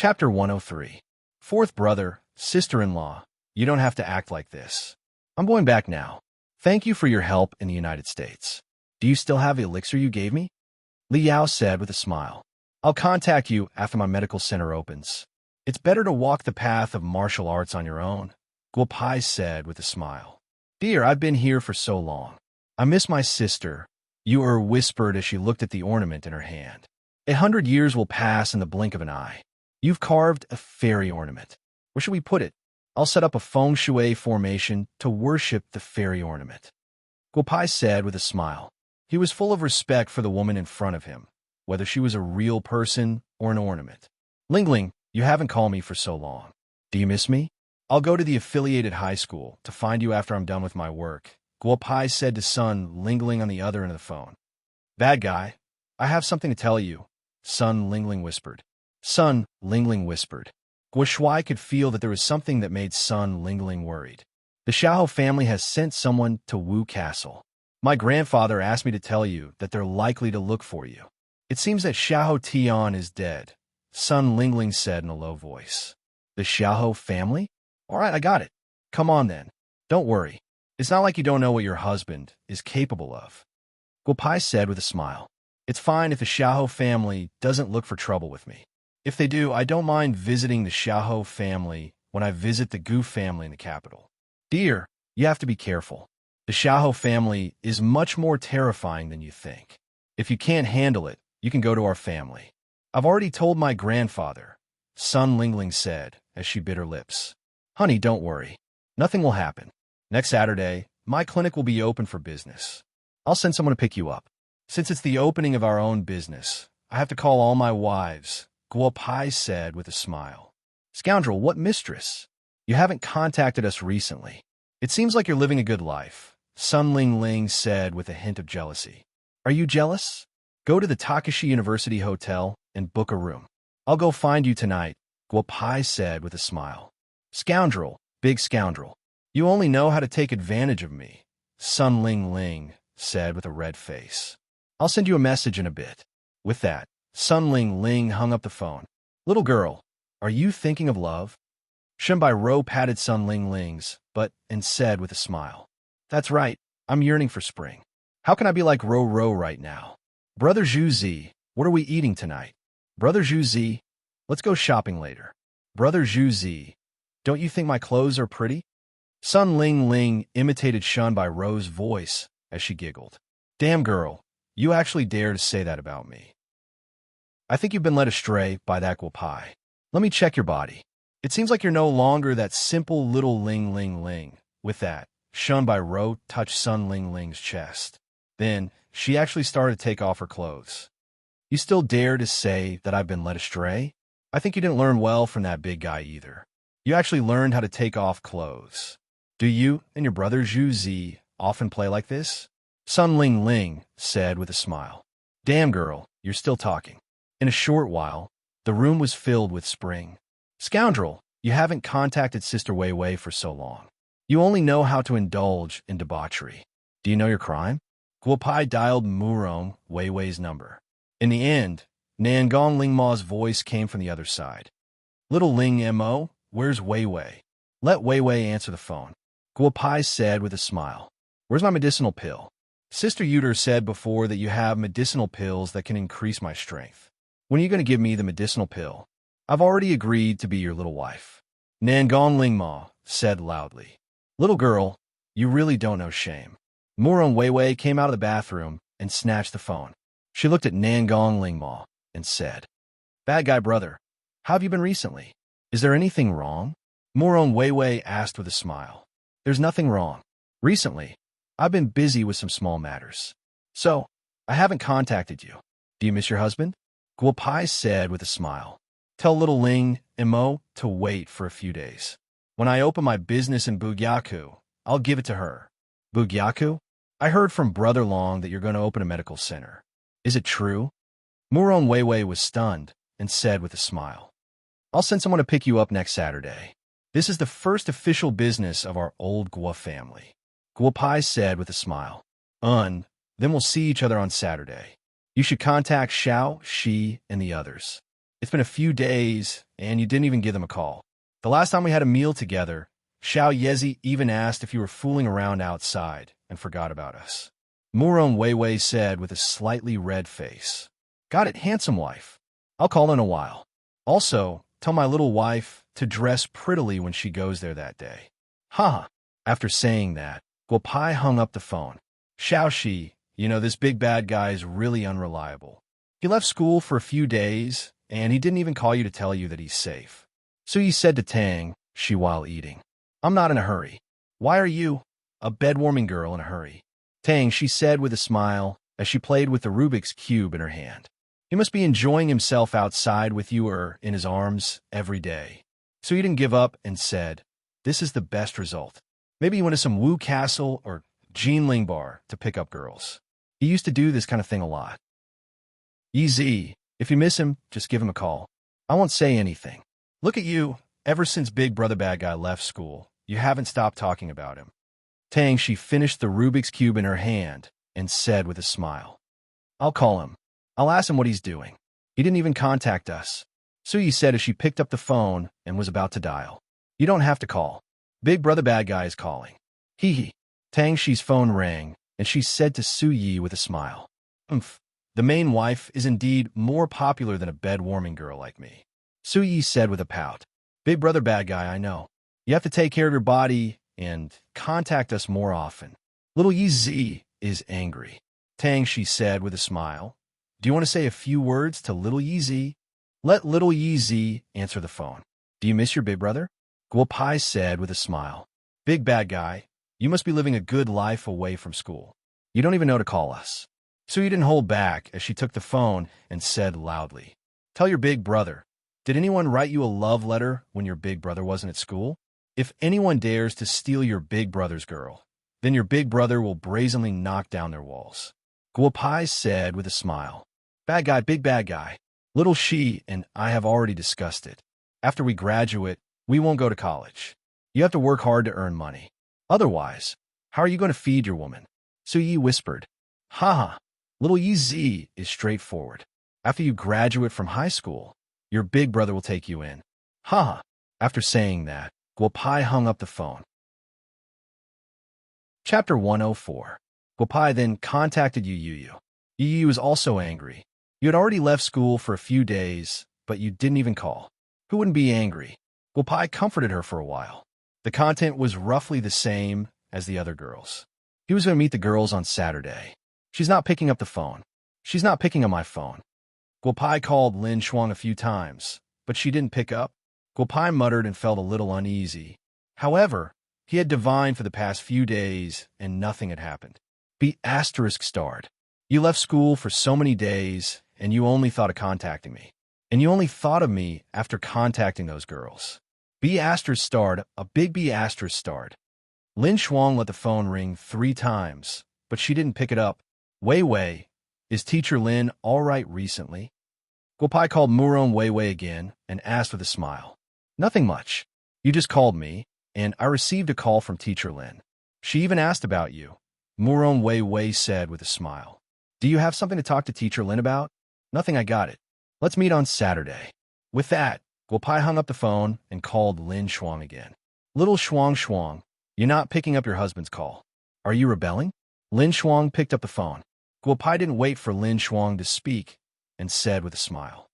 Chapter 103. Fourth brother, sister-in-law, you don't have to act like this. I'm going back now. Thank you for your help in the United States. Do you still have the elixir you gave me? Li Yao said with a smile. I'll contact you after my medical center opens. It's better to walk the path of martial arts on your own, Guo Pai said with a smile. Dear, I've been here for so long. I miss my sister, Yu whispered as she looked at the ornament in her hand. 100 years will pass in the blink of an eye. You've carved a fairy ornament. Where should we put it? I'll set up a feng shui formation to worship the fairy ornament. Guo Pai said with a smile. He was full of respect for the woman in front of him, whether she was a real person or an ornament. Lingling, you haven't called me for so long. Do you miss me? I'll go to the affiliated high school to find you after I'm done with my work, Guo Pai said to Sun Lingling on the other end of the phone. Bad guy, I have something to tell you, Sun Lingling whispered. Sun Lingling whispered. Guo Shuai could feel that there was something that made Sun Lingling worried. The Xiahou family has sent someone to Wu Castle. My grandfather asked me to tell you that they're likely to look for you. It seems that Xiahou Tian is dead, Sun Lingling said in a low voice. The Xiahou family? All right, I got it. Come on then. Don't worry. It's not like you don't know what your husband is capable of. Guo Pai said with a smile. It's fine if the Xiahou family doesn't look for trouble with me. If they do, I don't mind visiting the Xiahou family when I visit the Gu family in the capital. Dear, you have to be careful. The Xiahou family is much more terrifying than you think. If you can't handle it, you can go to our family. I've already told my grandfather, Sun Lingling said as she bit her lips. Honey, don't worry. Nothing will happen. Next Saturday, my clinic will be open for business. I'll send someone to pick you up. Since it's the opening of our own business, I have to call all my wives, Guo Pai said with a smile. Scoundrel, what mistress? You haven't contacted us recently. It seems like you're living a good life, Sun Lingling said with a hint of jealousy. Are you jealous? Go to the Takashi University Hotel and book a room. I'll go find you tonight, Guo Pai said with a smile. Scoundrel, big scoundrel. You only know how to take advantage of me, Sun Lingling said with a red face. I'll send you a message in a bit. With that, Sun Lingling hung up the phone. Little girl, are you thinking of love? Shenbai Ro patted Sun Lingling's butt and said with a smile. That's right, I'm yearning for spring. How can I be like Ro Ro right now? Brother Zhu Zi, what are we eating tonight? Brother Zhu Zi, let's go shopping later. Brother Zhu Zi, don't you think my clothes are pretty? Sun Lingling imitated Shenbai Ro's voice as she giggled. Damn girl, you actually dare to say that about me. I think you've been led astray by that Guo Pai. Let me check your body. It seems like you're no longer that simple little Ling Ling Ling. With that, Shenbai Ro touched Sun Lingling's chest. Then, she actually started to take off her clothes. You still dare to say that I've been led astray? I think you didn't learn well from that big guy either. You actually learned how to take off clothes. Do you and your brother Zhu Zi often play like this? Sun Lingling said with a smile. Damn girl, you're still talking. In a short while, the room was filled with spring. Scoundrel, you haven't contacted Sister Wei Wei for so long. You only know how to indulge in debauchery. Do you know your crime? Guo Pai dialed Murong Wei Wei's number. In the end, Nangong Lingma's voice came from the other side. Little Ling Mo, where's Wei Wei? Let Wei Wei answer the phone. Guo Pai said with a smile. Where's my medicinal pill? Sister Yuder said before that you have medicinal pills that can increase my strength. When are you going to give me the medicinal pill? I've already agreed to be your little wife. Nangong Lingma said loudly. Little girl, you really don't know shame. Murong Wei Wei came out of the bathroom and snatched the phone. She looked at Nangong Lingma and said, Bad guy brother, how have you been recently? Is there anything wrong? Murong Wei Wei asked with a smile. There's nothing wrong. Recently, I've been busy with some small matters. So, I haven't contacted you. Do you miss your husband? Guo Pai said with a smile. Tell little Ling Mo to wait for a few days. When I open my business in Bugyaku, I'll give it to her. Bugyaku? I heard from Brother Long that you're going to open a medical center. Is it true? Murong Wei Wei was stunned and said with a smile. I'll send someone to pick you up next Saturday. This is the first official business of our old Guo family. Guo Pai said with a smile. Then we'll see each other on Saturday. You should contact Xiao, Shi, and the others. It's been a few days, and you didn't even give them a call. The last time we had a meal together, Xiao Yezi even asked if you were fooling around outside and forgot about us. Murong Weiwei said with a slightly red face. Got it, handsome wife. I'll call in a while. Also, tell my little wife to dress prettily when she goes there that day. Haha. After saying that, Guopai hung up the phone. Xiaoxi, this big bad guy is really unreliable. He left school for a few days, and he didn't even call you to tell you that he's safe. So he said to Tang, she while eating, I'm not in a hurry. Why are you, a bed-warming girl, in a hurry? Tang, she said with a smile as she played with the Rubik's Cube in her hand. He must be enjoying himself outside with you or in his arms every day. So he didn't give up and said, this is the best result. Maybe he went to some Wu Castle or Jinling Bar to pick up girls. He used to do this kind of thing a lot. Easy. If you miss him, just give him a call. I won't say anything. Look at you. Ever since Big Brother Bad Guy left school, you haven't stopped talking about him. Tang, she finished the Rubik's Cube in her hand and said with a smile, I'll call him. I'll ask him what he's doing. He didn't even contact us. Suyi said as she picked up the phone and was about to dial. You don't have to call. Big Brother Bad Guy is calling. Hee hee. Tang Shi's phone rang, and she said to Su Yi with a smile. The main wife is indeed more popular than a bed-warming girl like me. Su Yi said with a pout. Big Brother Bad Guy, I know. You have to take care of your body and contact us more often. Little Yi Zi is angry. Tang Shi said with a smile. Do you want to say a few words to Little Yi Zi? Let Little Yi Zi answer the phone. Do you miss your big brother? Guo Pai said with a smile. Big Bad Guy, you must be living a good life away from school. You don't even know to call us. So you didn't hold back as she took the phone and said loudly, Tell your big brother. Did anyone write you a love letter when your big brother wasn't at school? If anyone dares to steal your big brother's girl, then your big brother will brazenly knock down their walls. Guo Pai said with a smile. Bad guy, big bad guy. Little Shi and I have already discussed it. After we graduate, we won't go to college. You have to work hard to earn money. Otherwise, how are you going to feed your woman? Su Yi whispered. Haha, Little Yi Zi is straightforward. After you graduate from high school, your big brother will take you in. Haha. After saying that, Guo Pai hung up the phone. Chapter 104. Guo Pai then contacted Yu Yu. Yu Yu was also angry. You had already left school for a few days, but you didn't even call. Who wouldn't be angry? Guo Pai comforted her for a while. The content was roughly the same as the other girls. He was going to meet the girls on Saturday. She's not picking up the phone. She's not picking up my phone. Guo Pai called Lin Shuang a few times, but she didn't pick up. Guo Pai muttered and felt a little uneasy. However, he had divined for the past few days, and nothing had happened. B*** starred. You left school for so many days, and you only thought of contacting me. And you only thought of me after contacting those girls. B** starred, a big B** starred. Lin Shuang let the phone ring 3 times, but she didn't pick it up. Wei Wei, is Teacher Lin all right recently? Guo Pai called Murong Wei Wei again and asked with a smile. Nothing much. You just called me, and I received a call from Teacher Lin. She even asked about you. Murong Wei Wei said with a smile. Do you have something to talk to Teacher Lin about? Nothing, I got it. Let's meet on Saturday. With that, Guo Pai hung up the phone and called Lin Shuang again. Little Shuang, you're not picking up your husband's call. Are you rebelling? Lin Shuang picked up the phone. Guo Pai didn't wait for Lin Shuang to speak and said with a smile.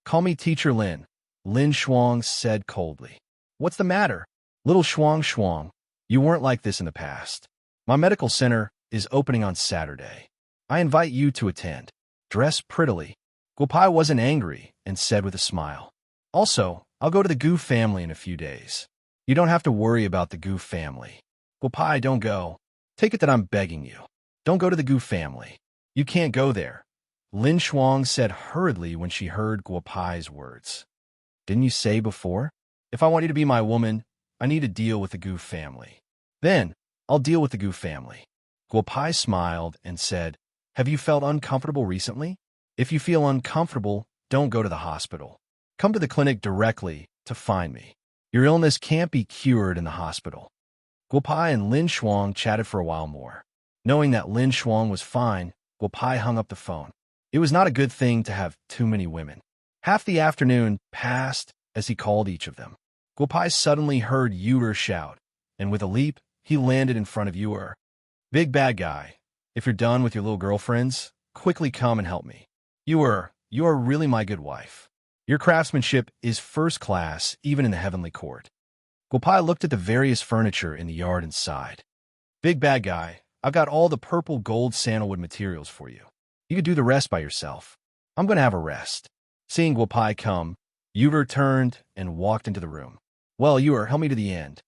Call me Teacher Lin. Lin Shuang said coldly. What's the matter? Little Shuang, you weren't like this in the past. My medical center is opening on Saturday. I invite you to attend. Dress prettily. Guo Pai wasn't angry and said with a smile. Also, I'll go to the Gu family in a few days. You don't have to worry about the Gu family. Guo Pai, don't go. Take it that I'm begging you. Don't go to the Gu family. You can't go there. Lin Shuang said hurriedly when she heard Guo Pai's words. Didn't you say before? If I want you to be my woman, I need to deal with the Gu family. Then, I'll deal with the Gu family. Guo Pai smiled and said, Have you felt uncomfortable recently? If you feel uncomfortable, don't go to the hospital. Come to the clinic directly to find me. Your illness can't be cured in the hospital. Guo Pai and Lin Shuang chatted for a while more. Knowing that Lin Shuang was fine, Guo Pai hung up the phone. It was not a good thing to have too many women. Half the afternoon passed as he called each of them. Guopai suddenly heard Ur shout, and with a leap, he landed in front of Ur. Big bad guy, if you're done with your little girlfriends, quickly come and help me. Ur, you are really my good wife. Your craftsmanship is first class, even in the heavenly court. Guopai looked at the various furniture in the yard and sighed. Big bad guy, I've got all the purple gold sandalwood materials for you. You could do the rest by yourself. I'm going to have a rest. Seeing Guopai come, Ur turned and walked into the room. Well, Ur, help me to the end.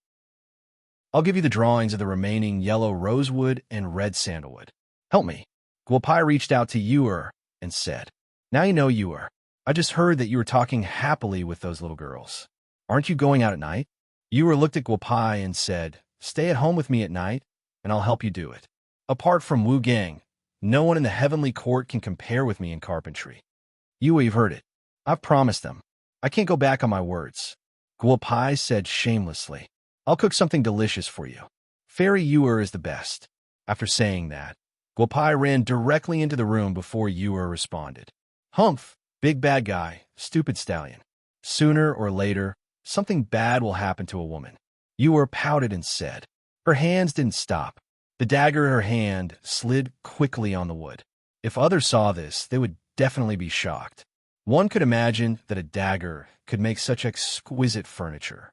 I'll give you the drawings of the remaining yellow rosewood and red sandalwood. Help me. Guopai reached out to Ur and said, Now you know, Ur. I just heard that you were talking happily with those little girls. Aren't you going out at night? Ur looked at Guopai and said, Stay at home with me at night, and I'll help you do it. Apart from Wu Gang, no one in the heavenly court can compare with me in carpentry. You've heard it. I've promised them. I can't go back on my words. Guopai said shamelessly, I'll cook something delicious for you. Fairy Ur is the best. After saying that, Guopai ran directly into the room before Ur responded. Humph, big bad guy, stupid stallion. Sooner or later, something bad will happen to a woman. Ur pouted and said. Her hands didn't stop. The dagger in her hand slid quickly on the wood. If others saw this, they would definitely be shocked. One could imagine that a dagger could make such exquisite furniture.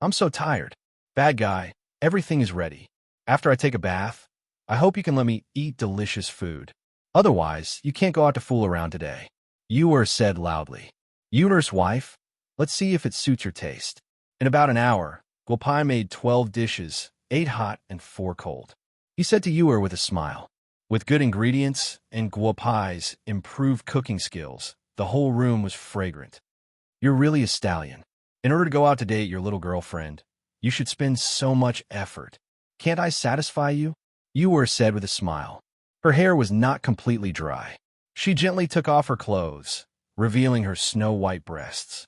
I'm so tired. Bad guy, everything is ready. After I take a bath, I hope you can let me eat delicious food. Otherwise, you can't go out to fool around today. Ur said loudly. Ur's wife, let's see if it suits your taste. In about an hour, Guopai made 12 dishes, 8 hot and 4 cold. He said to Ur with a smile. With good ingredients and Guopai's improved cooking skills, the whole room was fragrant. You're really a stallion. In order to go out to date your little girlfriend, you should spend so much effort. Can't I satisfy you? Ur said with a smile. Her hair was not completely dry. She gently took off her clothes, revealing her snow-white breasts.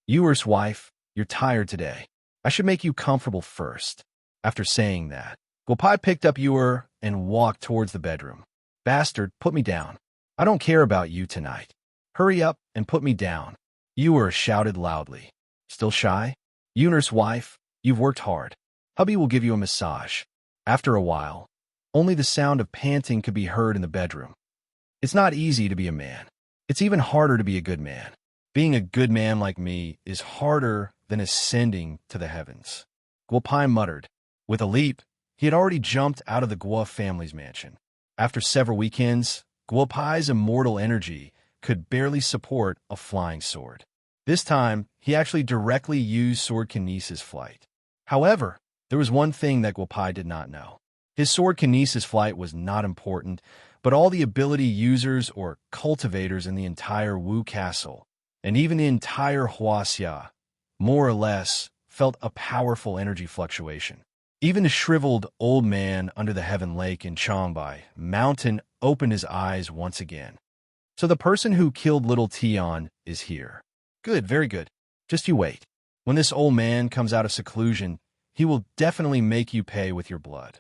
Ur's wife, you're tired today. I should make you comfortable first. After saying that, Guopai picked up Ur and walked towards the bedroom. Bastard, put me down. I don't care about you tonight. Hurry up and put me down. Ur shouted loudly. Still shy? Ur's wife, you've worked hard. Hubby will give you a massage. After a while, only the sound of panting could be heard in the bedroom. It's not easy to be a man. It's even harder to be a good man. Being a good man like me is harder than ascending to the heavens. Guopai muttered. With a leap, he had already jumped out of the Guo family's mansion. After several weekends, Guopai's immortal energy could barely support a flying sword. This time, he actually directly used sword kinesis flight. However, there was one thing that Guopai did not know. His sword kinesis flight was not important, but all the ability users or cultivators in the entire Wu Castle, and even the entire Huaxia, more or less, felt a powerful energy fluctuation. Even the shriveled old man under the Heaven Lake in Changbai Mountain opened his eyes once again. So the person who killed little Tian is here. Good, very good. Just you wait. When this old man comes out of seclusion, he will definitely make you pay with your blood.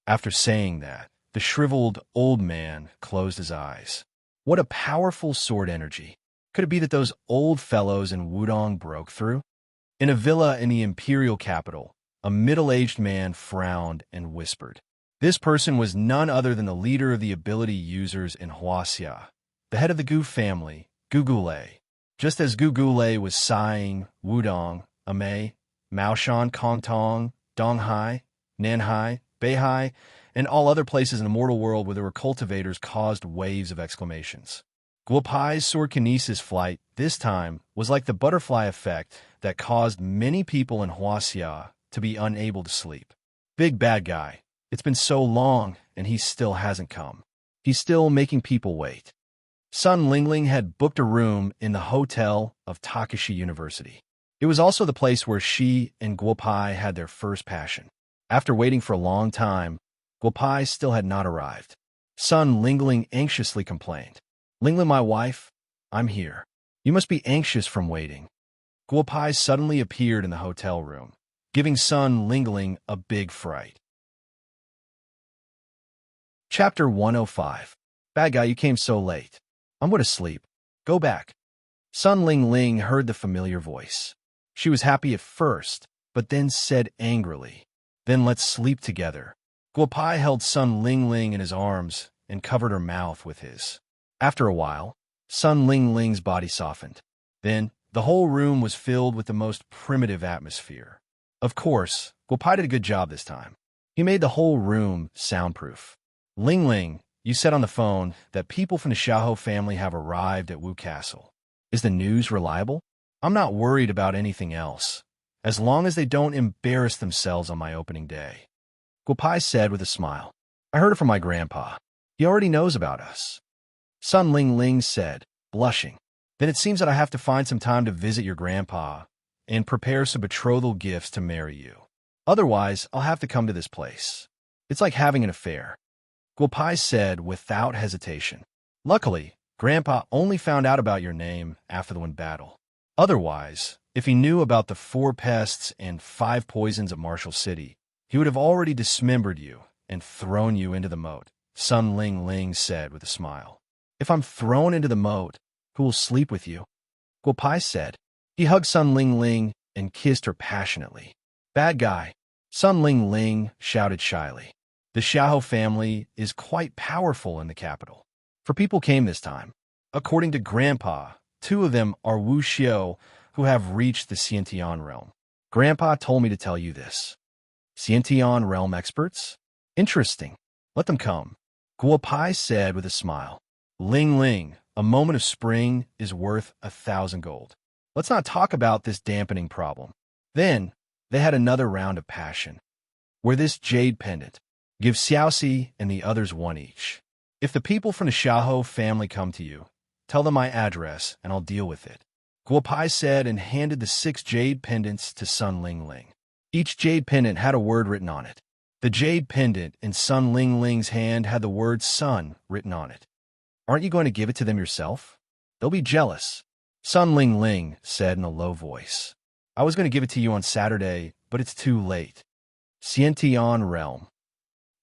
After saying that, the shriveled old man closed his eyes. What a powerful sword energy. Could it be that those old fellows in Wudong broke through? In a villa in the imperial capital, a middle-aged man frowned and whispered. This person was none other than the leader of the ability users in Huaxia, the head of the Gu family, Gugule. Just as Gugule was sighing Wudong, Amei, Maoshan, Kongtong, Donghai, Nanhai, Beihai, and all other places in the mortal world where there were cultivators caused waves of exclamations. Guopai's sword kinesis flight, this time, was like the butterfly effect that caused many people in Huaxia to be unable to sleep. Big bad guy. It's been so long, and he still hasn't come. He's still making people wait. Sun Lingling had booked a room in the hotel of Takashi University. It was also the place where she and Guopai had their first passion. After waiting for a long time, Guopai still had not arrived. Sun Lingling anxiously complained. Lingling, my wife, I'm here. You must be anxious from waiting. Guopai suddenly appeared in the hotel room, giving Sun Lingling a big fright. Chapter 105. Bad guy, you came so late. I'm going to sleep. Go back. Sun Ling Ling heard the familiar voice. She was happy at first, but then said angrily, "Then let's sleep together." Guo Pai held Sun Ling Ling in his arms and covered her mouth with his. After a while, Sun Ling Ling's body softened. Then, the whole room was filled with the most primitive atmosphere. Of course, Guo Pai did a good job this time. He made the whole room soundproof. Ling Ling, you said on the phone that people from the Xiaohou family have arrived at Wu Castle. Is the news reliable? I'm not worried about anything else, as long as they don't embarrass themselves on my opening day. Guo Pai said with a smile. I heard it from my grandpa. He already knows about us. Sun Ling Ling said, blushing. Then it seems that I have to find some time to visit your grandpa and prepare some betrothal gifts to marry you. Otherwise, I'll have to come to this place. It's like having an affair. Guo Pai said without hesitation. Luckily, Grandpa only found out about your name after the Wind battle. Otherwise, if he knew about the 4 pests and 5 poisons of Marshall City, he would have already dismembered you and thrown you into the moat, Sun Ling Ling said with a smile. If I'm thrown into the moat, who will sleep with you? Guo Pai said. He hugged Sun Ling Ling and kissed her passionately. Bad guy, Sun Ling Ling shouted shyly. The Xiaohou family is quite powerful in the capital. 4 people came this time. According to Grandpa, 2 of them are Wu Xiao, who have reached the Xiantian realm. Grandpa told me to tell you this. Xiantian realm experts? Interesting. Let them come. Guo Pai said with a smile. Ling Ling, a moment of spring is worth 1,000 gold. Let's not talk about this dampening problem. Then, they had another round of passion. Wear this jade pendant. Give Xiaoxi and the others 1 each. If the people from the Xiaohou family come to you, tell them my address and I'll deal with it. Guo Pai said and handed the 6 jade pendants to Sun Ling Ling. Each jade pendant had a word written on it. The jade pendant in Sun Ling Ling's hand had the word sun written on it. Aren't you going to give it to them yourself? They'll be jealous. Sun Ling Ling said in a low voice. I was going to give it to you on Saturday, but it's too late. Xiantian realm.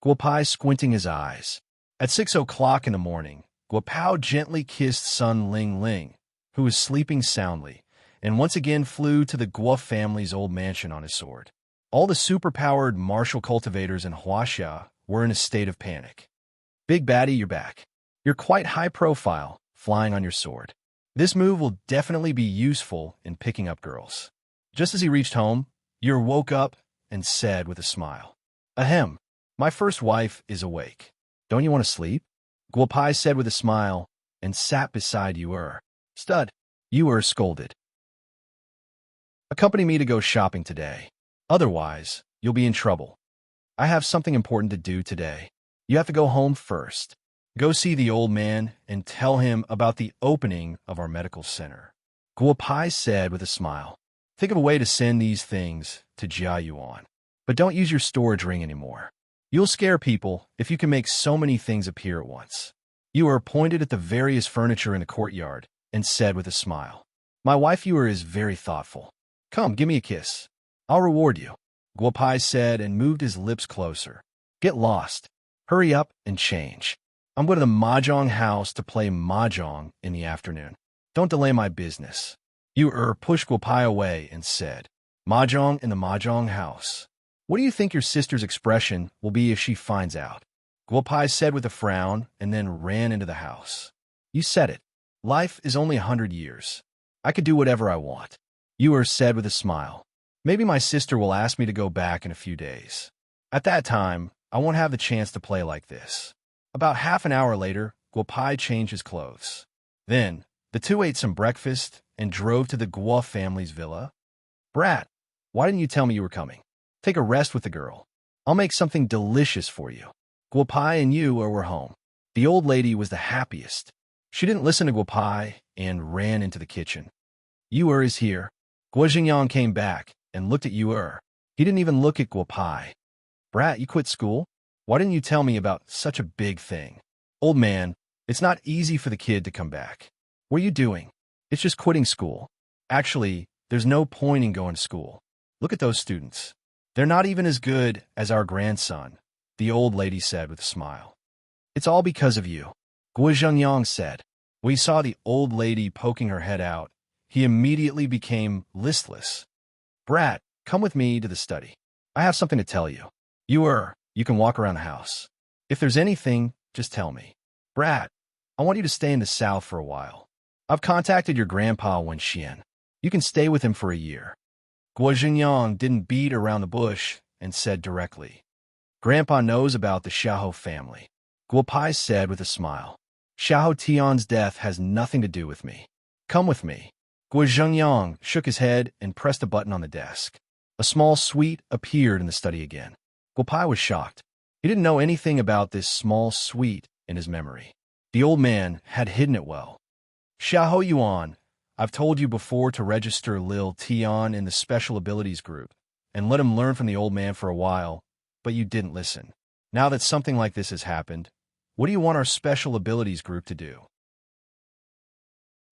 Guo Pai squinting his eyes. At 6 o'clock in the morning, Guo Pai gently kissed Sun Ling Ling, who was sleeping soundly, and once again flew to the Guo family's old mansion on his sword. All the superpowered martial cultivators in Huaxia were in a state of panic. Big Baddie, you're back. You're quite high profile, flying on your sword. This move will definitely be useful in picking up girls. Just as he reached home, Yer woke up and said with a smile, Ahem, my first wife is awake. Don't you want to sleep? Guo Pai said with a smile and sat beside Yer. Stud, Yer scolded. Accompany me to go shopping today. Otherwise, you'll be in trouble. I have something important to do today. You have to go home first. Go see the old man and tell him about the opening of our medical center. Guo Pai said with a smile. Think of a way to send these things to Jia Yuan. But don't use your storage ring anymore. You'll scare people if you can make so many things appear at once. Yer pointed at the various furniture in the courtyard and said with a smile. My wife Yer is very thoughtful. Come, give me a kiss. I'll reward you. Guo Pai said and moved his lips closer. Get lost. Hurry up and change. I'm going to the Mahjong house to play Mahjong in the afternoon. Don't delay my business. Yer pushed Guo Pai away and said, Mahjong in the Mahjong house. What do you think your sister's expression will be if she finds out? Guo Pai said with a frown and then ran into the house. You said it. Life is only 100 years. I could do whatever I want. Yer said with a smile. Maybe my sister will ask me to go back in a few days. At that time, I won't have the chance to play like this. About half an hour later, Guo Pai changed his clothes. Then, the two ate some breakfast and drove to the Guo family's villa. Brat, why didn't you tell me you were coming? Take a rest with the girl. I'll make something delicious for you. Guo Pai and Yer were home. The old lady was the happiest. She didn't listen to Guo Pai and ran into the kitchen. Yer is here. Guo Xingyang came back and looked at Yer. He didn't even look at Guo Pai. Brat, you quit school? Why didn't you tell me about such a big thing? Old man, it's not easy for the kid to come back. What are you doing? It's just quitting school. Actually, there's no point in going to school. Look at those students. They're not even as good as our grandson, the old lady said with a smile. It's all because of you. Guo Zhengyang said. When he saw the old lady poking her head out, he immediately became listless. Brat, come with me to the study. I have something to tell you. You can walk around the house. If there's anything, just tell me. Brat, I want you to stay in the south for a while. I've contacted your grandpa Wenxian. You can stay with him for a year. Guo Jingyang didn't beat around the bush and said directly. Grandpa knows about the Xiahou family. Guo Pai said with a smile. Xiahou Tian's death has nothing to do with me. Come with me. Guo Jingyang shook his head and pressed a button on the desk. A small suite appeared in the study again. Guo Pai was shocked. He didn't know anything about this small suite in his memory. The old man had hidden it well. Xiahou Yuan, I've told you before to register Lil Tian in the special abilities group and let him learn from the old man for a while, but you didn't listen. Now that something like this has happened, what do you want our special abilities group to do?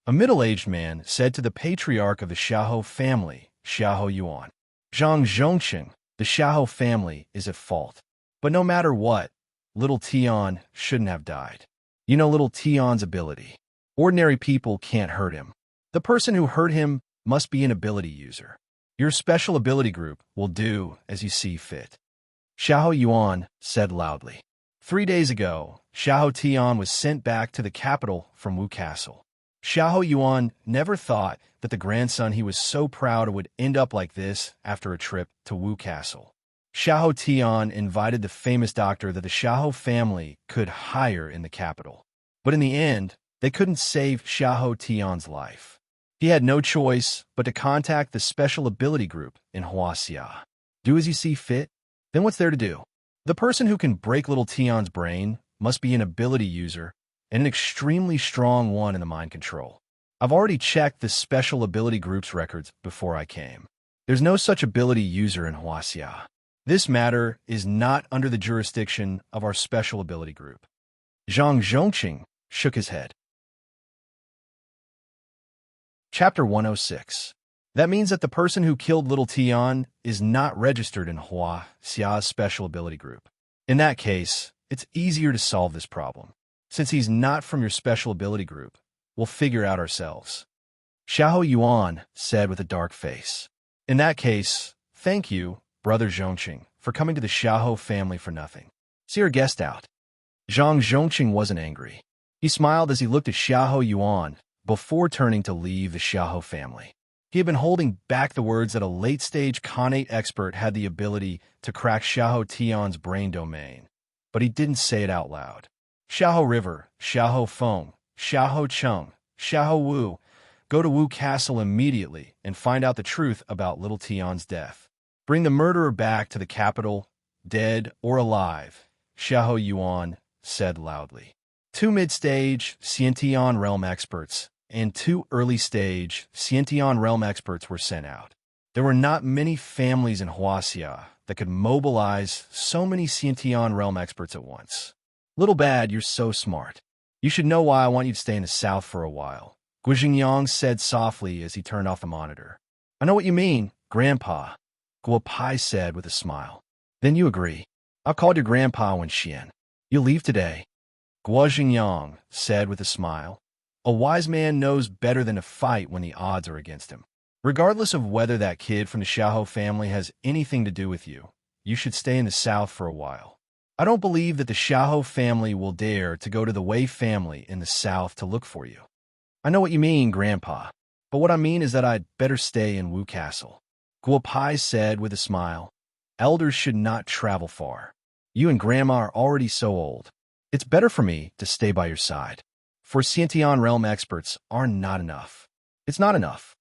A middle-aged man said to the patriarch of the Xiahou family, Xiahou Yuan, Zhang Zhongqing, the Xiahou family is at fault. But no matter what, little Tian shouldn't have died. You know little Tian's ability. Ordinary people can't hurt him. The person who hurt him must be an ability user. Your special ability group will do as you see fit. Xiahou Yuan said loudly. 3 days ago, Xiahou Tian was sent back to the capital from Wu Castle. Xiahou Yuan never thought that the grandson he was so proud of would end up like this after a trip to Wu Castle. Xiahou Tian invited the famous doctor that the Xiahou family could hire in the capital. But in the end, they couldn't save Xiahou Tian's life. He had no choice but to contact the special ability group in Huaxia. Do as you see fit? Then what's there to do? The person who can break little Tian's brain must be an ability user and an extremely strong one in the mind control. I've already checked the special ability group's records before I came. There's no such ability user in Huaxia. This matter is not under the jurisdiction of our special ability group. Zhang Zhongqing shook his head. Chapter 106. That means that the person who killed little Tian is not registered in Huaxia's special ability group. In that case, it's easier to solve this problem. Since he's not from your special ability group, we'll figure out ourselves. Xiahou Yuan said with a dark face. In that case, thank you, Brother Zhongqing, for coming to the Xiahou family for nothing. See our guest out. Zhang Zhongqing wasn't angry. He smiled as he looked at Xiahou Yuan before turning to leave the Xiahou family. He had been holding back the words that a late-stage Khanate expert had the ability to crack Xiahou Tian's brain domain, but he didn't say it out loud. Xiahou River, Xiahou Feng, Xiahou Cheng, Xiahou Wu, go to Wu Castle immediately and find out the truth about little Tian's death. Bring the murderer back to the capital, dead or alive, Xiahou Yuan said loudly. 2 mid-stage Xiantian realm experts and 2 early-stage Xiantian realm experts were sent out. There were not many families in Huaxia that could mobilize so many Xiantian realm experts at once. Little Bad, you're so smart. You should know why I want you to stay in the south for a while, Guo Jingyang said softly as he turned off the monitor. I know what you mean, Grandpa, Guo Pai said with a smile. Then you agree. I'll call your grandpa Wenxian. You'll leave today. Guo Jingyang said with a smile. A wise man knows better than to fight when the odds are against him. Regardless of whether that kid from the Xiahou family has anything to do with you, you should stay in the south for a while. I don't believe that the Xiahou family will dare to go to the Wei family in the south to look for you. I know what you mean, Grandpa, but what I mean is that I'd better stay in Wu Castle. Guo Pai said with a smile. Elders should not travel far. You and Grandma are already so old. It's better for me to stay by your side. For Xiantian realm experts are not enough. It's not enough.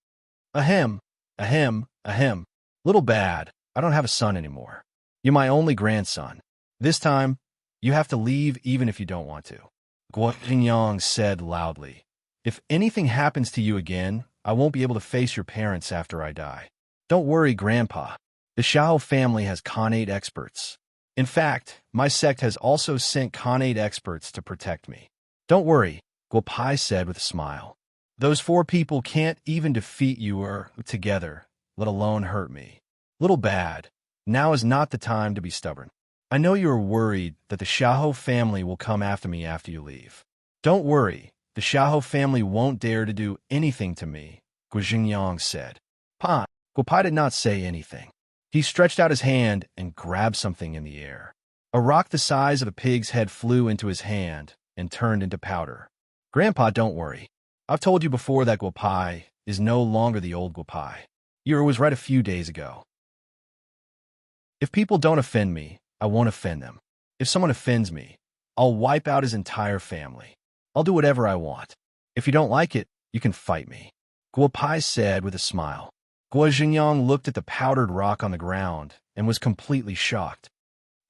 Ahem, ahem, ahem. Little Bad, I don't have a son anymore. You're my only grandson. This time, you have to leave even if you don't want to. Guo Jingyang said loudly. If anything happens to you again, I won't be able to face your parents after I die. Don't worry, Grandpa. The Xiahou family has Khanate experts. In fact, my sect has also sent Khanate experts to protect me. Don't worry, Guo Pai said with a smile. Those 4 people can't even defeat you or together, let alone hurt me. Little Bad, now is not the time to be stubborn. I know you are worried that the Xiahou family will come after me after you leave. Don't worry, The Xiahou family won't dare to do anything to me, Guo said. Pa, Guopai did not say anything. He stretched out his hand and grabbed something in the air. A rock the size of a pig's head flew into his hand and turned into powder. Grandpa, don't worry. I've told you before that Guopai is no longer the old Guopai. You was right a few days ago. If people don't offend me, I won't offend them. If someone offends me, I'll wipe out his entire family. I'll do whatever I want. If you don't like it, you can fight me, Guopai said with a smile. Guo Xingyang looked at the powdered rock on the ground and was completely shocked.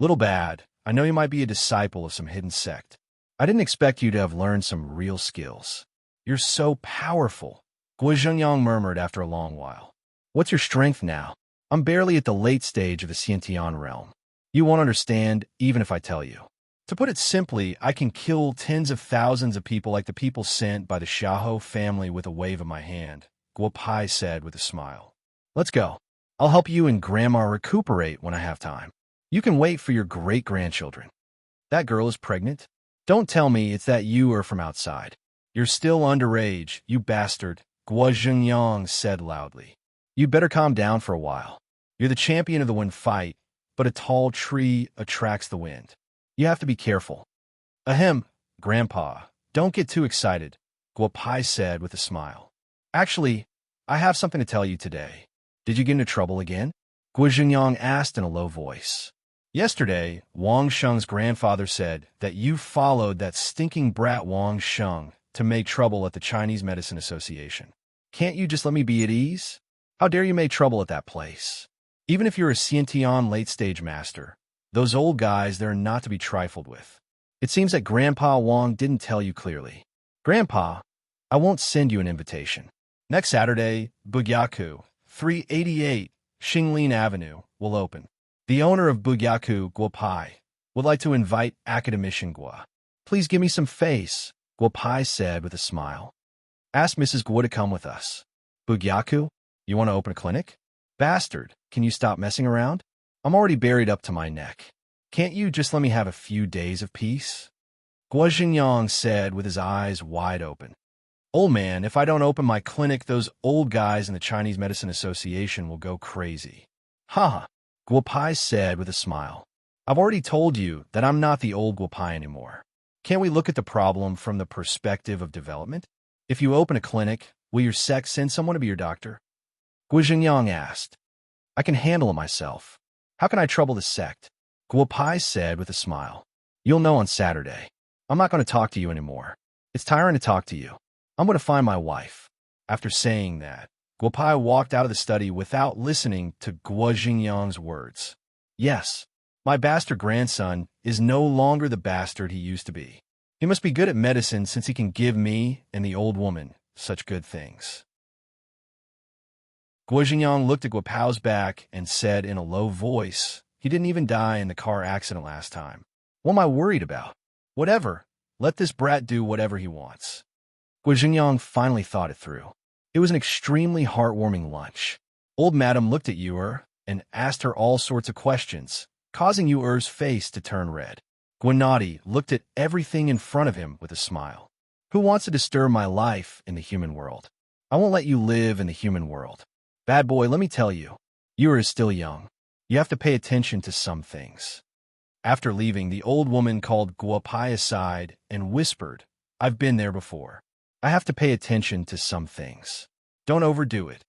Little bad, I know you might be a disciple of some hidden sect. I didn't expect you to have learned some real skills. You're so powerful, Guo Xingyang murmured after a long while. What's your strength now? I'm barely at the late stage of the Xiantian realm. You won't understand even if I tell you. To put it simply, I can kill tens of thousands of people like the people sent by the Xiahou family with a wave of my hand, Guopai said with a smile. Let's go. I'll help you and Grandma recuperate when I have time. You can wait for your great-grandchildren. That girl is pregnant? Don't tell me it's that you are from outside. You're still underage, you bastard, Guo Xingyang said loudly. You'd better calm down for a while. You're the champion of the wind fight, but a tall tree attracts the wind. You have to be careful. Ahem, Grandpa, don't get too excited, Guopai said with a smile. Actually, I have something to tell you today. Did you get into trouble again? Guo Xingyang asked in a low voice. Yesterday, Wang Sheng's grandfather said that you followed that stinking brat Wang Sheng to make trouble at the Chinese Medicine Association. Can't you just let me be at ease? How dare you make trouble at that place? Even if you're a Xiantian late-stage master, those old guys, they're not to be trifled with. It seems that Grandpa Wang didn't tell you clearly. Grandpa, I won't send you an invitation. Next Saturday, Bugyaku, 388 Xinglin Avenue, will open. The owner of Bugyaku, Guopai, would like to invite Academician Guo. Please give me some face, Guopai said with a smile. Ask Mrs. Guo to come with us. Bugyaku, you want to open a clinic? Bastard, can you stop messing around? I'm already buried up to my neck. Can't you just let me have a few days of peace? Guo Xingyang said with his eyes wide open. Old man, if I don't open my clinic, those old guys in the Chinese Medicine Association will go crazy. Haha, Guopai said with a smile. I've already told you that I'm not the old Guopai anymore. Can't we look at the problem from the perspective of development? If you open a clinic, will your sect send someone to be your doctor? Guo Xingyang asked. I can handle it myself. How can I trouble the sect? Guopai said with a smile. You'll know on Saturday. I'm not going to talk to you anymore. It's tiring to talk to you. I'm going to find my wife. After saying that, Guopai walked out of the study without listening to Guo Xingyang's words. Yes, my bastard grandson is no longer the bastard he used to be. He must be good at medicine since he can give me and the old woman such good things. Guo Xingyang looked at Guopai's back and said in a low voice, he didn't even die in the car accident last time. What am I worried about? Whatever. Let this brat do whatever he wants. Guo Xingyang finally thought it through. It was an extremely heartwarming lunch. Old Madam looked at Yuer and asked her all sorts of questions, causing Yuer's face to turn red. Guanati looked at everything in front of him with a smile. Who wants to disturb my life in the human world? I won't let you live in the human world. Bad boy, let me tell you, Yuer is still young. You have to pay attention to some things. After leaving, the old woman called Guopai aside and whispered, I've been there before. I have to pay attention to some things. Don't overdo it.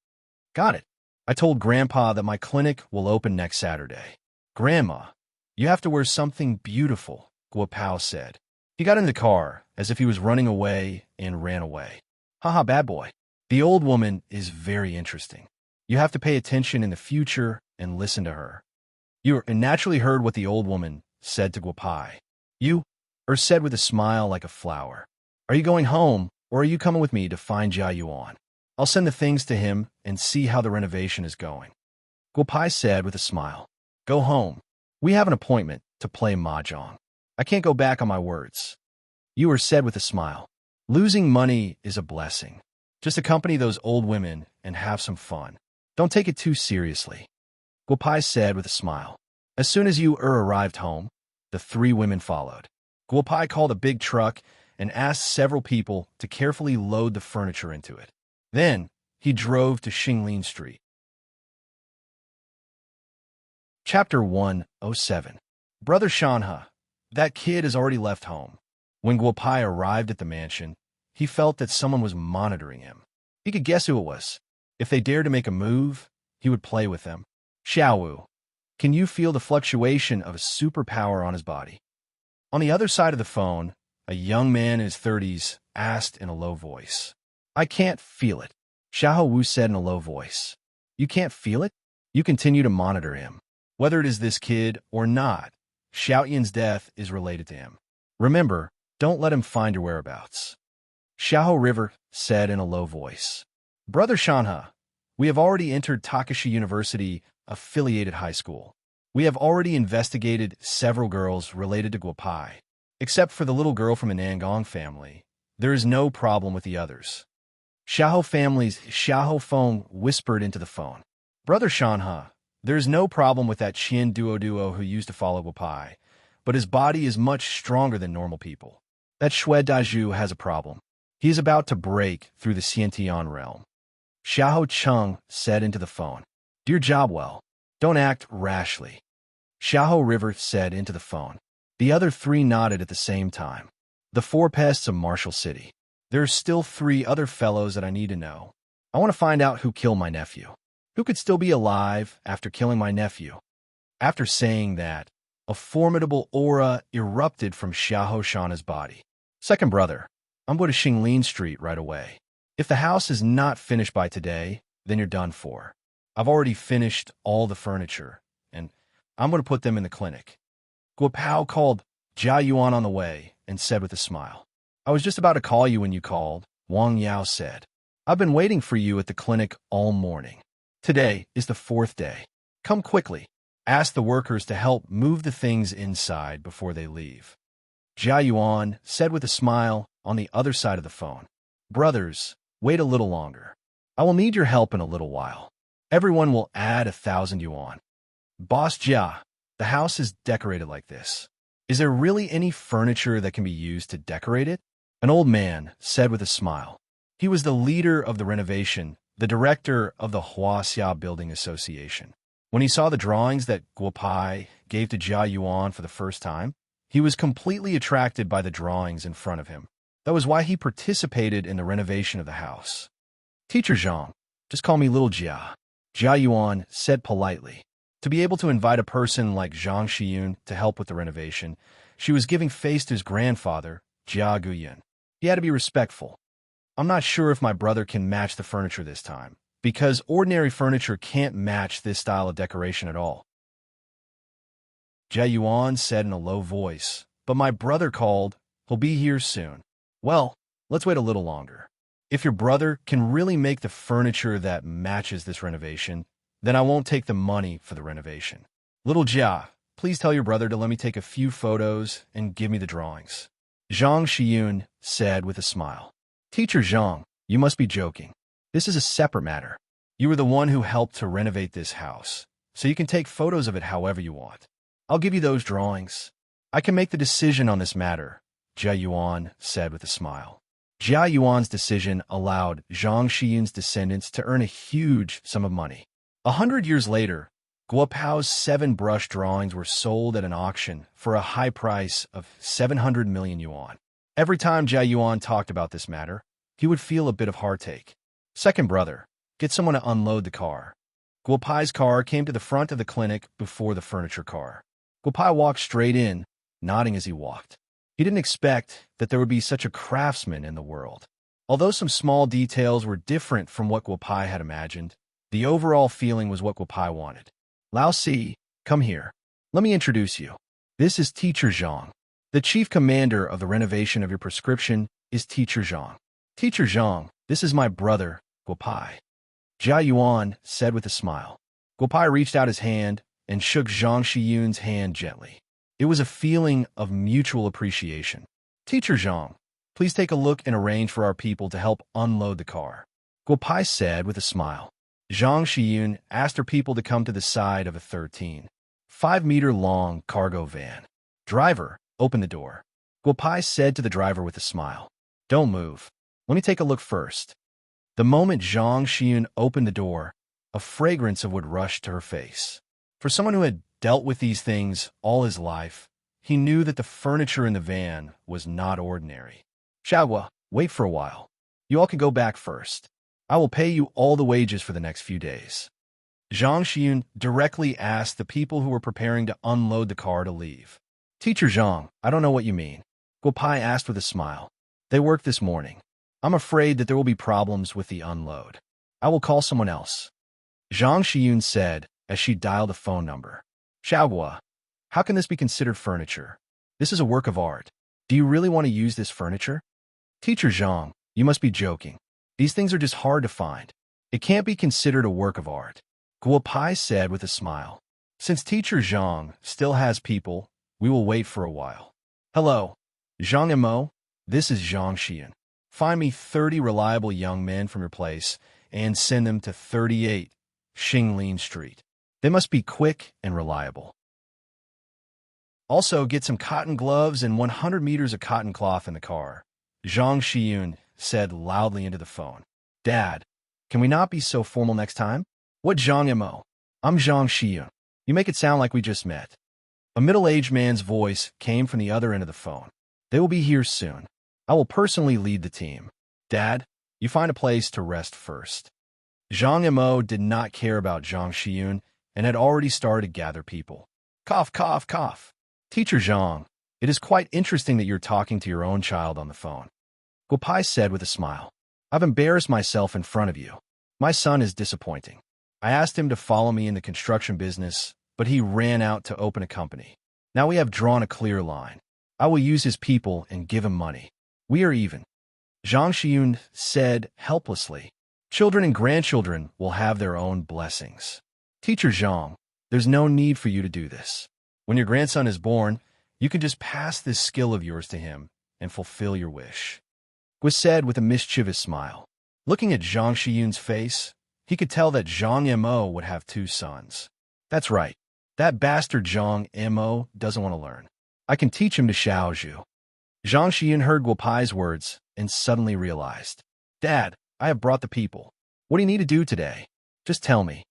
Got it. I told Grandpa that my clinic will open next Saturday. Grandma, you have to wear something beautiful, Guopai said. He got in the car as if he was running away and ran away. Haha, bad boy. The old woman is very interesting. You have to pay attention in the future and listen to her. You naturally heard what the old woman said to Guopai. You said with a smile like a flower. Are you going home, or are you coming with me to find Jia Yuan? I'll send the things to him and see how the renovation is going. Guopai said with a smile. Go home. We have an appointment to play mahjong. I can't go back on my words. You said with a smile. Losing money is a blessing. Just accompany those old women and have some fun. Don't take it too seriously. Guopai said with a smile. As soon as you arrived home, the three women followed. Guopai called a big truck and asked several people to carefully load the furniture into it. Then, he drove to Xinglin Street. Chapter 107. Brother Shanha. That kid has already left home. When Guopai arrived at the mansion, he felt that someone was monitoring him. He could guess who it was. If they dared to make a move, he would play with them. Xiaowu, can you feel the fluctuation of a superpower on his body? On the other side of the phone, a young man in his 30s asked in a low voice. I can't feel it, Xiaowu said in a low voice. You can't feel it? You continue to monitor him. Whether it is this kid or not, Xiaoyan's death is related to him. Remember, don't let him find your whereabouts. Xiao River said in a low voice. Brother Shanha, we have already entered Takashi University affiliated high school. We have already investigated several girls related to Guopai. Except for the little girl from a Nangong family, there is no problem with the others. Xiao family's Xiao phone whispered into the phone. Brother Shanha, there is no problem with that Qian Duo who used to follow Guopai, but his body is much stronger than normal people. That Xue Daju has a problem. He is about to break through the Xiantian realm. Xiao Cheng said into the phone. Dear Jobwell, don't act rashly. Xiao River said into the phone. The other three nodded at the same time. The four pests of Marshall City. There are still 3 other fellows that I need to know. I want to find out who killed my nephew. Who could still be alive after killing my nephew? After saying that, a formidable aura erupted from Xiao Shana's body. Second brother, I'm going to Xinglin Street right away. If the house is not finished by today, then you're done for. I've already finished all the furniture, and I'm going to put them in the clinic. Guopao called Jia Yuan on the way and said with a smile. I was just about to call you when you called, Wang Yao said. I've been waiting for you at the clinic all morning. Today is the 4th day. Come quickly. Ask the workers to help move the things inside before they leave. Jia Yuan said with a smile on the other side of the phone. Brothers, wait a little longer. I will need your help in a little while. Everyone will add 1,000 yuan. Boss Jia, the house is decorated like this. Is there really any furniture that can be used to decorate it? An old man said with a smile. He was the leader of the renovation, the director of the Huaxia Building Association. When he saw the drawings that Guopai gave to Jia Yuan for the first time, he was completely attracted by the drawings in front of him. That was why he participated in the renovation of the house. Teacher Zhang, just call me Little Jia. Jia Yuan said politely. To be able to invite a person like Zhang Xiyun to help with the renovation, she was giving face to his grandfather, Jia Guyan. He had to be respectful. I'm not sure if my brother can match the furniture this time, because ordinary furniture can't match this style of decoration at all. Jia Yuan said in a low voice, but my brother called. He'll be here soon. Well, let's wait a little longer. If your brother can really make the furniture that matches this renovation, then I won't take the money for the renovation. Little Jia, please tell your brother to let me take a few photos and give me the drawings. Zhang Xiyun said with a smile. Teacher Zhang, you must be joking. This is a separate matter. You were the one who helped to renovate this house, so you can take photos of it however you want. I'll give you those drawings. I can make the decision on this matter, Jia Yuan said with a smile. Jia Yuan's decision allowed Zhang Xiyun's descendants to earn a huge sum of money. 100 years later, Guopao's 7 brush drawings were sold at an auction for a high price of 700 million yuan. Every time Jia Yuan talked about this matter, he would feel a bit of heartache. Second brother, get someone to unload the car. Guopai's car came to the front of the clinic before the furniture car. Guopai walked straight in, nodding as he walked. He didn't expect that there would be such a craftsman in the world. Although some small details were different from what Guopai had imagined, the overall feeling was what Guopai wanted. Lao Si, come here. Let me introduce you. This is Teacher Zhang. The chief commander of the renovation of your prescription is Teacher Zhang. Teacher Zhang, this is my brother, Guopai. Jia Yuan said with a smile. Guopai reached out his hand and shook Zhang Xiyun's hand gently. It was a feeling of mutual appreciation. Teacher Zhang, please take a look and arrange for our people to help unload the car. Guopai said with a smile. Zhang Xiyun asked her people to come to the side of a 13.5-meter-long cargo van. Driver, open the door. Guopai said to the driver with a smile. Don't move. Let me take a look first. The moment Zhang Xian opened the door, a fragrance of wood rushed to her face. For someone who had dealt with these things all his life, he knew that the furniture in the van was not ordinary. Xiaogua, wait for a while. You all can go back first. I will pay you all the wages for the next few days. Zhang Xian directly asked the people who were preparing to unload the car to leave. Teacher Zhang, I don't know what you mean. Guopai asked with a smile. They worked this morning. I'm afraid that there will be problems with the unload. I will call someone else. Zhang Xian said as she dialed a phone number. Xiaogua, how can this be considered furniture? This is a work of art. Do you really want to use this furniture? Teacher Zhang, you must be joking. These things are just hard to find. It can't be considered a work of art. Guopai said with a smile. Since Teacher Zhang still has people, we will wait for a while. Hello, Zhang Mo. This is Zhang Xian. Find me 30 reliable young men from your place and send them to 38 Xinglin Street. They must be quick and reliable. Also, get some cotton gloves and 100 meters of cotton cloth in the car. Zhang Xian said loudly into the phone. Dad, can we not be so formal next time? What Zhang Mo? I'm Zhang Xian. You make it sound like we just met. A middle-aged man's voice came from the other end of the phone. They will be here soon. I will personally lead the team. Dad, you find a place to rest first. Zhang Mo did not care about Zhang Xian and had already started to gather people. Cough, cough, cough. Teacher Zhang, it is quite interesting that you're talking to your own child on the phone. Guopai said with a smile. I've embarrassed myself in front of you. My son is disappointing. I asked him to follow me in the construction business, but he ran out to open a company. Now we have drawn a clear line. I will use his people and give him money. We are even. Zhang Xian said helplessly. Children and grandchildren will have their own blessings. Teacher Zhang, there's no need for you to do this. When your grandson is born, you can just pass this skill of yours to him and fulfill your wish. Gui said with a mischievous smile. Looking at Zhang Xian's face, he could tell that Zhang Mo would have 2 sons. That's right. That bastard Zhang Mo doesn't want to learn. I can teach him to Xiaozhu. Zhang Xian heard Guopai's words and suddenly realized. Dad, I have brought the people. What do you need to do today? Just tell me.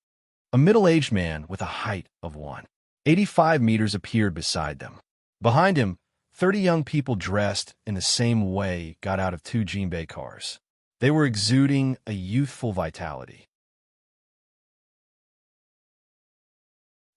A middle-aged man with a height of 185 meters appeared beside them. Behind him, 30 young people dressed in the same way got out of 2 Jinbei cars. They were exuding a youthful vitality.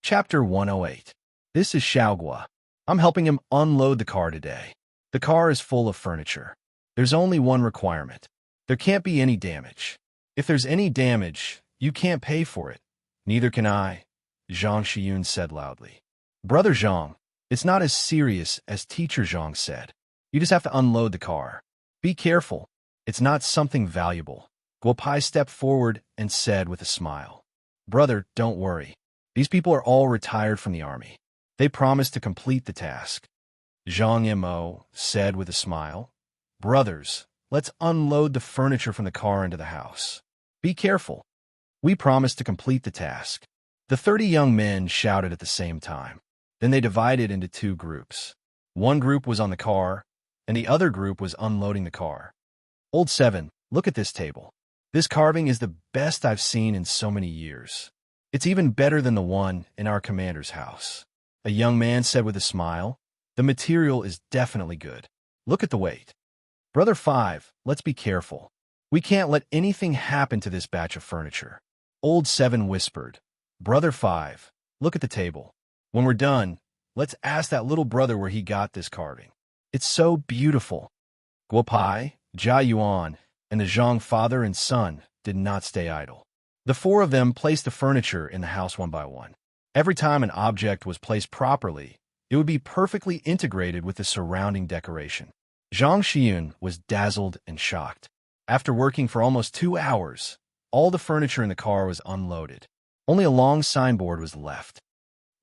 Chapter 108. This is Xiaogua. I'm helping him unload the car today. The car is full of furniture. There's only one requirement. There can't be any damage. If there's any damage, you can't pay for it. Neither can I, Zhang Xian said loudly. Brother Zhang, it's not as serious as Teacher Zhang said. You just have to unload the car. Be careful. It's not something valuable. Guopai stepped forward and said with a smile. Brother, don't worry. These people are all retired from the army. They promised to complete the task. Zhang Mo said with a smile. Brothers, let's unload the furniture from the car into the house. Be careful. We promised to complete the task. The 30 young men shouted at the same time. Then they divided into 2 groups. One group was on the car, and the other group was unloading the car. Old 7, look at this table. This carving is the best I've seen in so many years. It's even better than the one in our commander's house. A young man said with a smile. The material is definitely good. Look at the weight. Brother 5, let's be careful. We can't let anything happen to this batch of furniture. Old 7 whispered. Brother 5, look at the table. When we're done, let's ask that little brother where he got this carving. It's so beautiful. Guopai, Jia Yuan, and the Zhang father and son did not stay idle. The 4 of them placed the furniture in the house one by one. Every time an object was placed properly, it would be perfectly integrated with the surrounding decoration. Zhang Xian was dazzled and shocked. After working for almost 2 hours, all the furniture in the car was unloaded. Only a long signboard was left.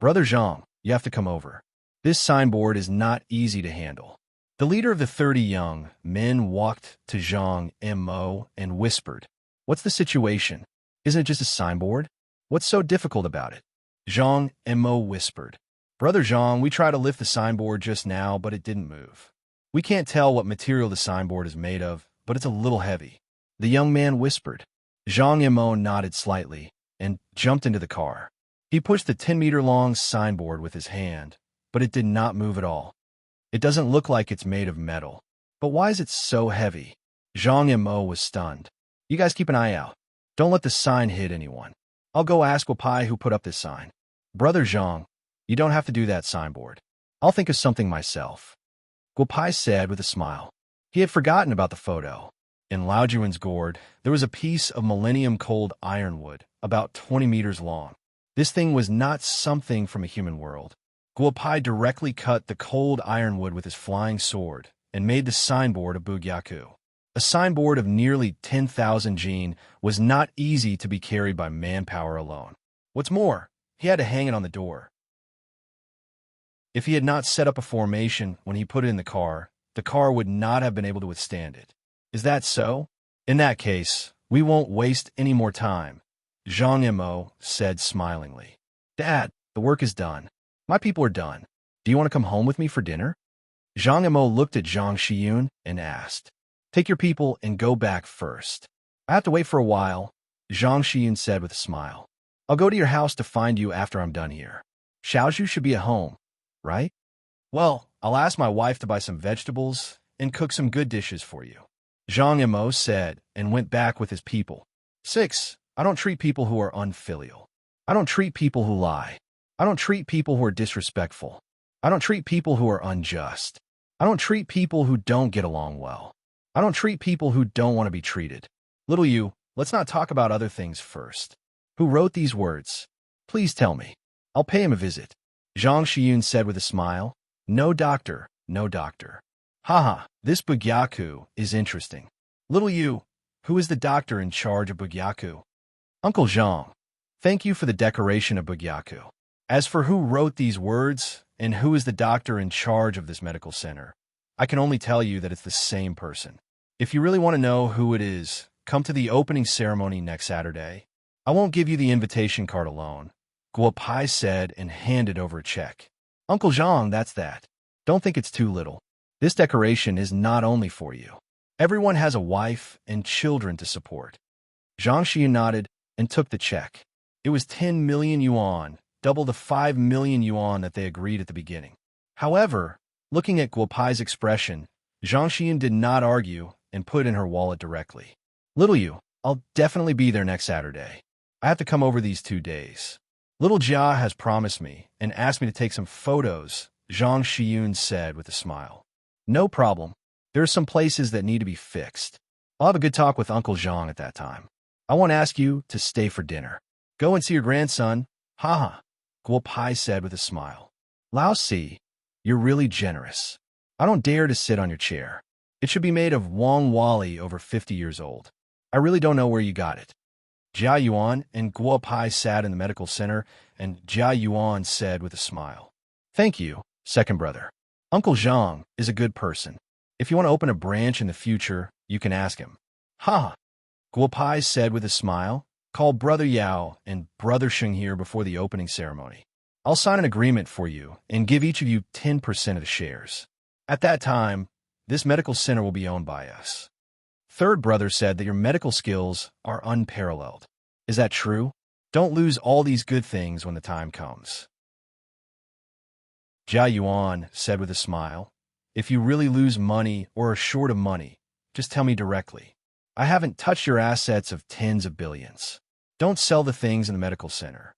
Brother Zhang, you have to come over. This signboard is not easy to handle. The leader of the 30 young men walked to Zhang Mo and whispered, What's the situation? Isn't it just a signboard? What's so difficult about it? Zhang Mo whispered. Brother Zhang, we tried to lift the signboard just now, but it didn't move. We can't tell what material the signboard is made of, but it's a little heavy. The young man whispered. Zhang Yimou nodded slightly and jumped into the car. He pushed the 10-meter-long signboard with his hand, but it did not move at all. It doesn't look like it's made of metal. But why is it so heavy? Zhang Yimou was stunned. You guys keep an eye out. Don't let the sign hit anyone. I'll go ask Wapai who put up this sign. Brother Zhang, you don't have to do that signboard. I'll think of something myself. Guopai said with a smile. He had forgotten about the photo. In Laojuan's gourd, there was a piece of millennium-cold ironwood, about 20 meters long. This thing was not something from a human world. Guopai directly cut the cold ironwood with his flying sword and made the signboard of Bugyaku. A signboard of nearly 10,000 jin was not easy to be carried by manpower alone. What's more, he had to hang it on the door. If he had not set up a formation when he put it in the car would not have been able to withstand it. Is that so? In that case, we won't waste any more time, Zhang Yimou said smilingly. Dad, the work is done. My people are done. Do you want to come home with me for dinner? Zhang Yimou looked at Zhang Xiyun and asked. Take your people and go back first. I have to wait for a while, Zhang Xiyun said with a smile. I'll go to your house to find you after I'm done here. Xiaozhu should be at home, right? Well, I'll ask my wife to buy some vegetables and cook some good dishes for you, Zhang Yimou said and went back with his people. 6. I don't treat people who are unfilial. I don't treat people who lie. I don't treat people who are disrespectful. I don't treat people who are unjust. I don't treat people who don't get along well. I don't treat people who don't want to be treated. Little you, let's not talk about other things first. Who wrote these words? Please tell me. I'll pay him a visit. Zhang Xiyun said with a smile. No doctor, no doctor. Haha, this Bugyaku is interesting. Little you, who is the doctor in charge of Bugyaku? Uncle Zhang. Thank you for the decoration of Bugyaku. As for who wrote these words and who is the doctor in charge of this medical center, I can only tell you that it's the same person. If you really want to know who it is, come to the opening ceremony next Saturday. I won't give you the invitation card alone, Guopai said and handed over a check. Uncle Zhang, that's that. Don't think it's too little. This decoration is not only for you. Everyone has a wife and children to support. Zhang Xiyun nodded and took the check. It was 10 million yuan, double the 5 million yuan that they agreed at the beginning. However, looking at Guopai's expression, Zhang Xiyun did not argue and put in her wallet directly. Little you, I'll definitely be there next Saturday. I have to come over these 2 days. Little Jia has promised me and asked me to take some photos, Zhang Xiyun said with a smile. No problem. There are some places that need to be fixed. I'll have a good talk with Uncle Zhang at that time. I won't ask you to stay for dinner. Go and see your grandson. Haha, Guopai said with a smile. Lao Si, you're really generous. I don't dare to sit on your chair. It should be made of Wang Wali over 50 years old. I really don't know where you got it. Jia Yuan and Guopai sat in the medical center, and Jia Yuan said with a smile. Thank you, second brother. Uncle Zhang is a good person. If you want to open a branch in the future, you can ask him. Ha! Guopai said with a smile. Call Brother Yao and Brother Sheng here before the opening ceremony. I'll sign an agreement for you and give each of you 10% of the shares. At that time, this medical center will be owned by us. Third brother said that your medical skills are unparalleled. Is that true? Don't lose all these good things when the time comes. Jia Yuan said with a smile, if you really lose money or are short of money, just tell me directly. I haven't touched your assets of tens of billions. Don't sell the things in the medical center.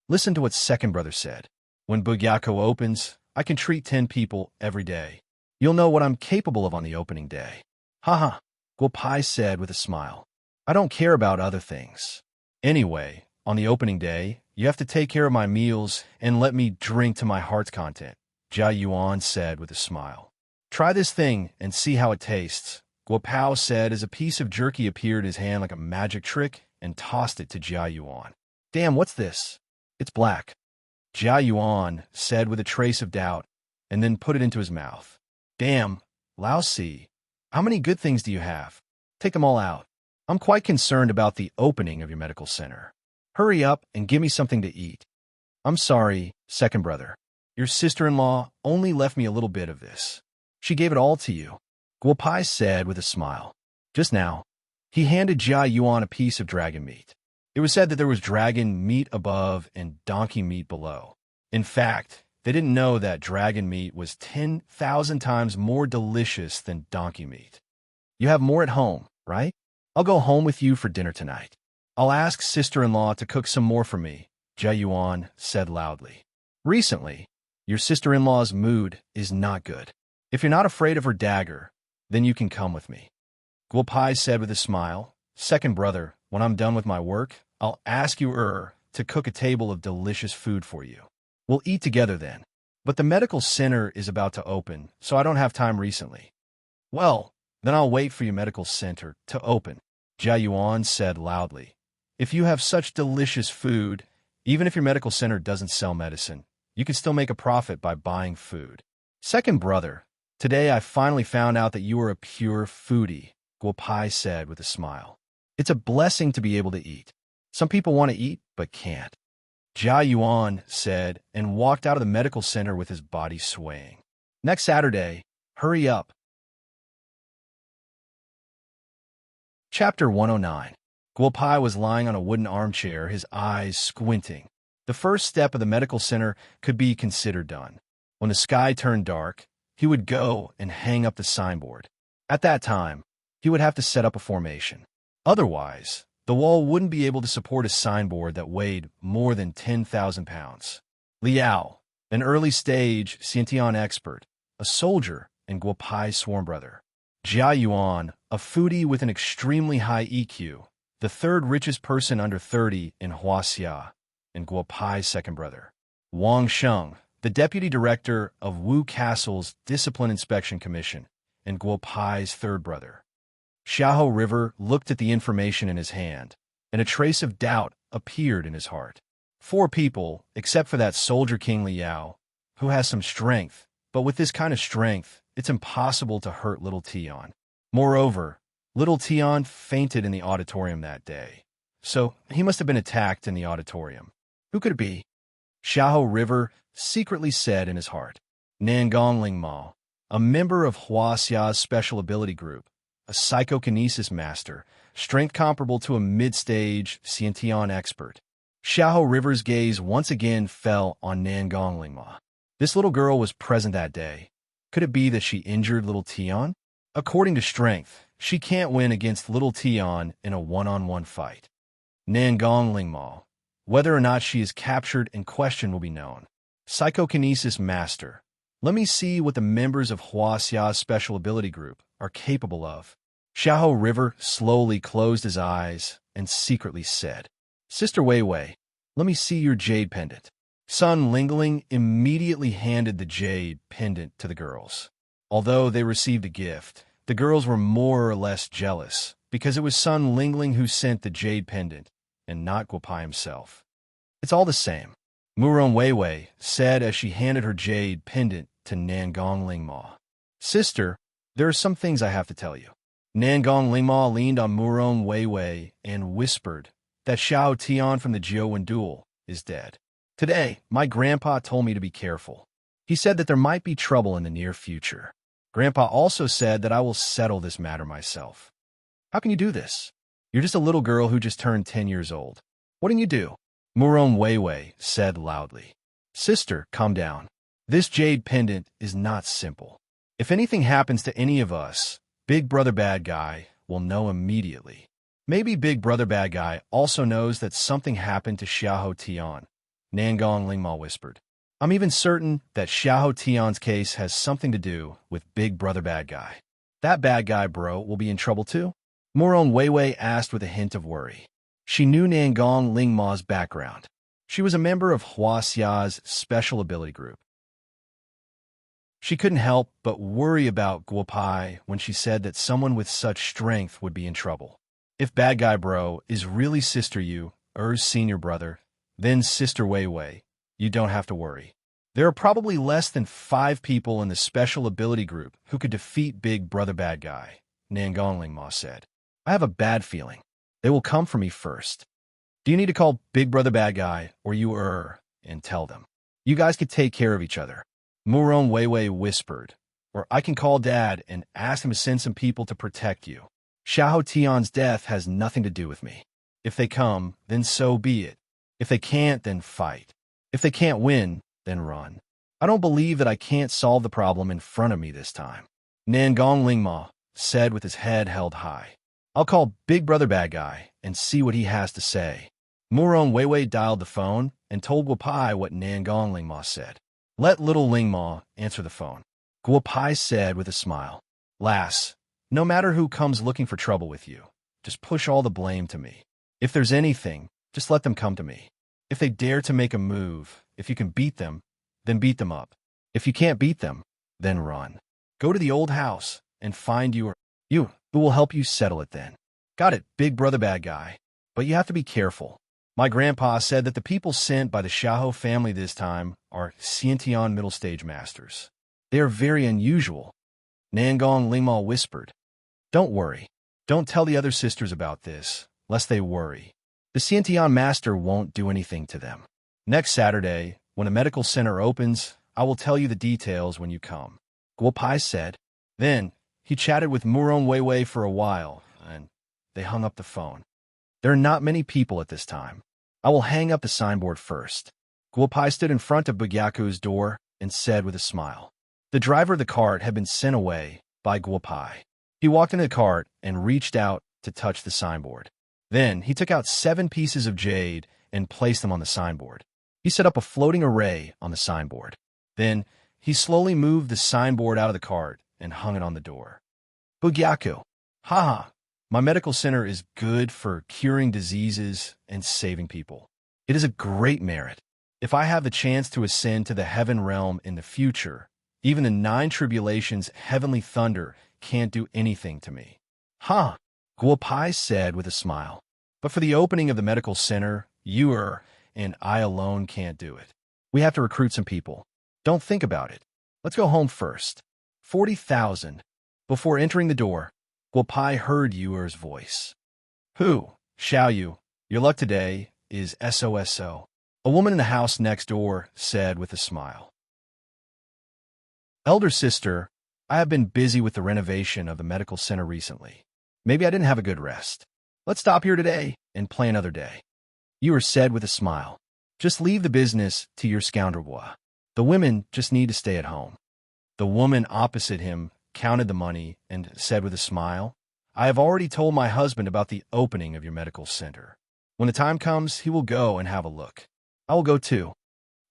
Listen to what second brother said. When Bugyaku opens, I can treat 10 people every day. You'll know what I'm capable of on the opening day. Haha, Guopai said with a smile. I don't care about other things. Anyway, on the opening day, you have to take care of my meals and let me drink to my heart's content, Jia Yuan said with a smile. Try this thing and see how it tastes, Guopao said as a piece of jerky appeared in his hand like a magic trick and tossed it to Jia Yuan. Damn, what's this? It's black. Jia Yuan said with a trace of doubt and then put it into his mouth. Damn, Lao Si, how many good things do you have? Take them all out. I'm quite concerned about the opening of your medical center. Hurry up and give me something to eat. I'm sorry, second brother. Your sister-in-law only left me a little bit of this. She gave it all to you, Guopai said with a smile. Just now, he handed Jia Yuan a piece of dragon meat. It was said that there was dragon meat above and donkey meat below. In fact, they didn't know that dragon meat was 10,000 times more delicious than donkey meat. You have more at home, right? I'll go home with you for dinner tonight. I'll ask sister-in-law to cook some more for me, Jia Yuan said loudly. Recently, your sister-in-law's mood is not good. If you're not afraid of her dagger, then you can come with me. Guopai said with a smile, Second brother, when I'm done with my work, I'll ask you to cook a table of delicious food for you. We'll eat together then. But the medical center is about to open, so I don't have time recently. Well, then I'll wait for your medical center to open, Jia Yuan said loudly. If you have such delicious food, even if your medical center doesn't sell medicine, you can still make a profit by buying food. Second brother, today I finally found out that you are a pure foodie, Guopai said with a smile. It's a blessing to be able to eat. Some people want to eat, but can't. Jia Yuan said and walked out of the medical center with his body swaying. Next Saturday, hurry up. Chapter 109. Guopai was lying on a wooden armchair, his eyes squinting. The first step of the medical center could be considered done. When the sky turned dark, he would go and hang up the signboard. At that time, he would have to set up a formation. Otherwise, the wall wouldn't be able to support a signboard that weighed more than 10,000 pounds. Liao, an early-stage Xiantian expert, a soldier, and Guopai's sworn brother. Jia Yuan, a foodie with an extremely high EQ, the third richest person under 30 in Huaxia, and Guopai's second brother. Wang Sheng, the deputy director of Wu Castle's Discipline Inspection Commission, and Guopai's third brother. Xiaohou River looked at the information in his hand, and a trace of doubt appeared in his heart. 4 people, except for that soldier King Liao, who has some strength, but with this kind of strength, it's impossible to hurt little Tian. Moreover, little Tian fainted in the auditorium that day, so he must have been attacked in the auditorium. Who could it be? Xiaohou River secretly said in his heart. Nangong Lingmao, a member of Huaxia's special ability group, a psychokinesis master, strength comparable to a mid-stage Xiantian expert. Xiaohou River's gaze once again fell on Nangong Lingma. This little girl was present that day. Could it be that she injured little Tian? According to strength, she can't win against little Tian in a one-on-one fight. Nangong Lingma. Whether or not she is captured and questioned will be known. Psychokinesis master. Let me see what the members of Huaxia's special ability group are capable of. Xiaohou River slowly closed his eyes and secretly said, Sister Wei Wei, let me see your jade pendant. Sun Lingling immediately handed the jade pendant to the girls. Although they received a gift, the girls were more or less jealous because it was Sun Lingling who sent the jade pendant and not Guopai himself. It's all the same, Murong Weiwei said as she handed her jade pendant to Nangong Lingma. Sister, there are some things I have to tell you. Nangong Lingma leaned on Murong Weiwei and whispered that Xiao Tian from the Jiuwen duel is dead. Today, my grandpa told me to be careful. He said that there might be trouble in the near future. Grandpa also said that I will settle this matter myself. How can you do this? You're just a little girl who just turned 10 years old. What can you do? Murong Weiwei said loudly. Sister, calm down. This jade pendant is not simple. If anything happens to any of us, Big Brother Bad Guy will know immediately. Maybe Big Brother Bad Guy also knows that something happened to Xiaohou Tian, Nangong Lingma whispered. I'm even certain that Xiaohou Tian's case has something to do with Big Brother Bad Guy. That bad guy bro will be in trouble too? Murong Weiwei asked with a hint of worry. She knew Nangong Lingma's background. She was a member of Huaxia's special ability group. She couldn't help but worry about Guopai when she said that someone with such strength would be in trouble. If Bad Guy Bro is really Sister Yu, Er's senior brother, then Sister Weiwei, you don't have to worry. There are probably less than 5 people in the special ability group who could defeat Big Brother Bad Guy, Nangong Lingma said. I have a bad feeling. They will come for me first. Do you need to call Big Brother Bad Guy or you and tell them? You guys could take care of each other. Murong Weiwei whispered, or I can call Dad and ask him to send some people to protect you. Xiahou Tian's death has nothing to do with me. If they come, then so be it. If they can't, then fight. If they can't win, then run. I don't believe that I can't solve the problem in front of me this time. Nangong Lingma said with his head held high. I'll call Big Brother Bad Guy and see what he has to say. Murong Weiwei dialed the phone and told Guopai what Nangong Lingma said. Let little Lingma answer the phone. Guopai said with a smile. Lass, no matter who comes looking for trouble with you, just push all the blame to me. If there's anything, just let them come to me. If they dare to make a move, if you can beat them, then beat them up. If you can't beat them, then run. Go to the old house and find you who will help you settle it then. Got it, Big Brother Bad Guy. But you have to be careful. My grandpa said that the people sent by the Xiahou family this time are Xiantian middle stage masters. They are very unusual. Nangong Lingma whispered. Don't worry. Don't tell the other sisters about this, lest they worry. The Xiantian master won't do anything to them. Next Saturday, when a medical center opens, I will tell you the details when you come. Guopai said. Then, he chatted with Murong Weiwei for a while, and they hung up the phone. There are not many people at this time. I will hang up the signboard first. Guopai stood in front of Bugyaku's door and said with a smile. The driver of the cart had been sent away by Guopai. He walked into the cart and reached out to touch the signboard. Then he took out 7 pieces of jade and placed them on the signboard. He set up a floating array on the signboard. Then he slowly moved the signboard out of the cart and hung it on the door. Bugyaku, haha, my medical center is good for curing diseases and saving people. It is a great merit. If I have the chance to ascend to the heaven realm in the future, even the 9 tribulations' heavenly thunder can't do anything to me. Huh, Guopai said with a smile. But for the opening of the medical center, you and I alone can't do it. We have to recruit some people. Don't think about it. Let's go home first. 40,000. Before entering the door, Guopai heard Yuer's voice. Who? Xiaoyu, your luck today is SOSO. A woman in the house next door said with a smile. Elder sister, I have been busy with the renovation of the medical center recently. Maybe I didn't have a good rest. Let's stop here today and play another day. Yuer said with a smile. Just leave the business to your scoundrel boy. The women just need to stay at home. The woman opposite him counted the money and said with a smile, I have already told my husband about the opening of your medical center. When the time comes, he will go and have a look. I will go too.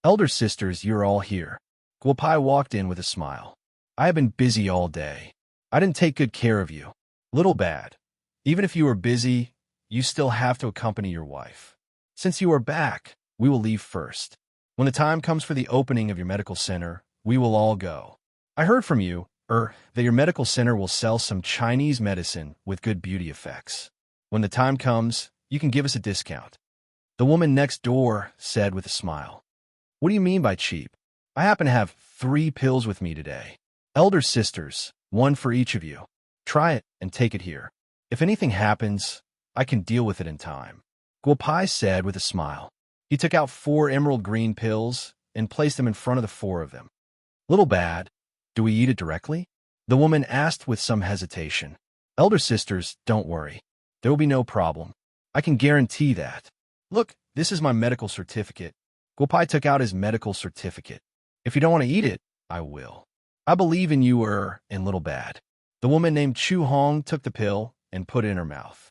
Elder sisters, you're all here. Guopai walked in with a smile. I have been busy all day. I didn't take good care of you. Little bad. Even if you are busy, you still have to accompany your wife. Since you are back, we will leave first. When the time comes for the opening of your medical center, we will all go. I heard from you, that your medical center will sell some Chinese medicine with good beauty effects. When the time comes, you can give us a discount. The woman next door said with a smile. What do you mean by cheap? I happen to have 3 pills with me today. Elder sisters, 1 for each of you. Try it and take it here. If anything happens, I can deal with it in time. Guopai said with a smile. He took out 4 emerald green pills and placed them in front of the 4 of them. Little bad. Do we eat it directly? The woman asked with some hesitation. Elder sisters, don't worry. There will be no problem. I can guarantee that. Look, this is my medical certificate. Guopai took out his medical certificate. If you don't want to eat it, I will. I believe in you, and little bad. The woman named Chu Hong took the pill and put it in her mouth.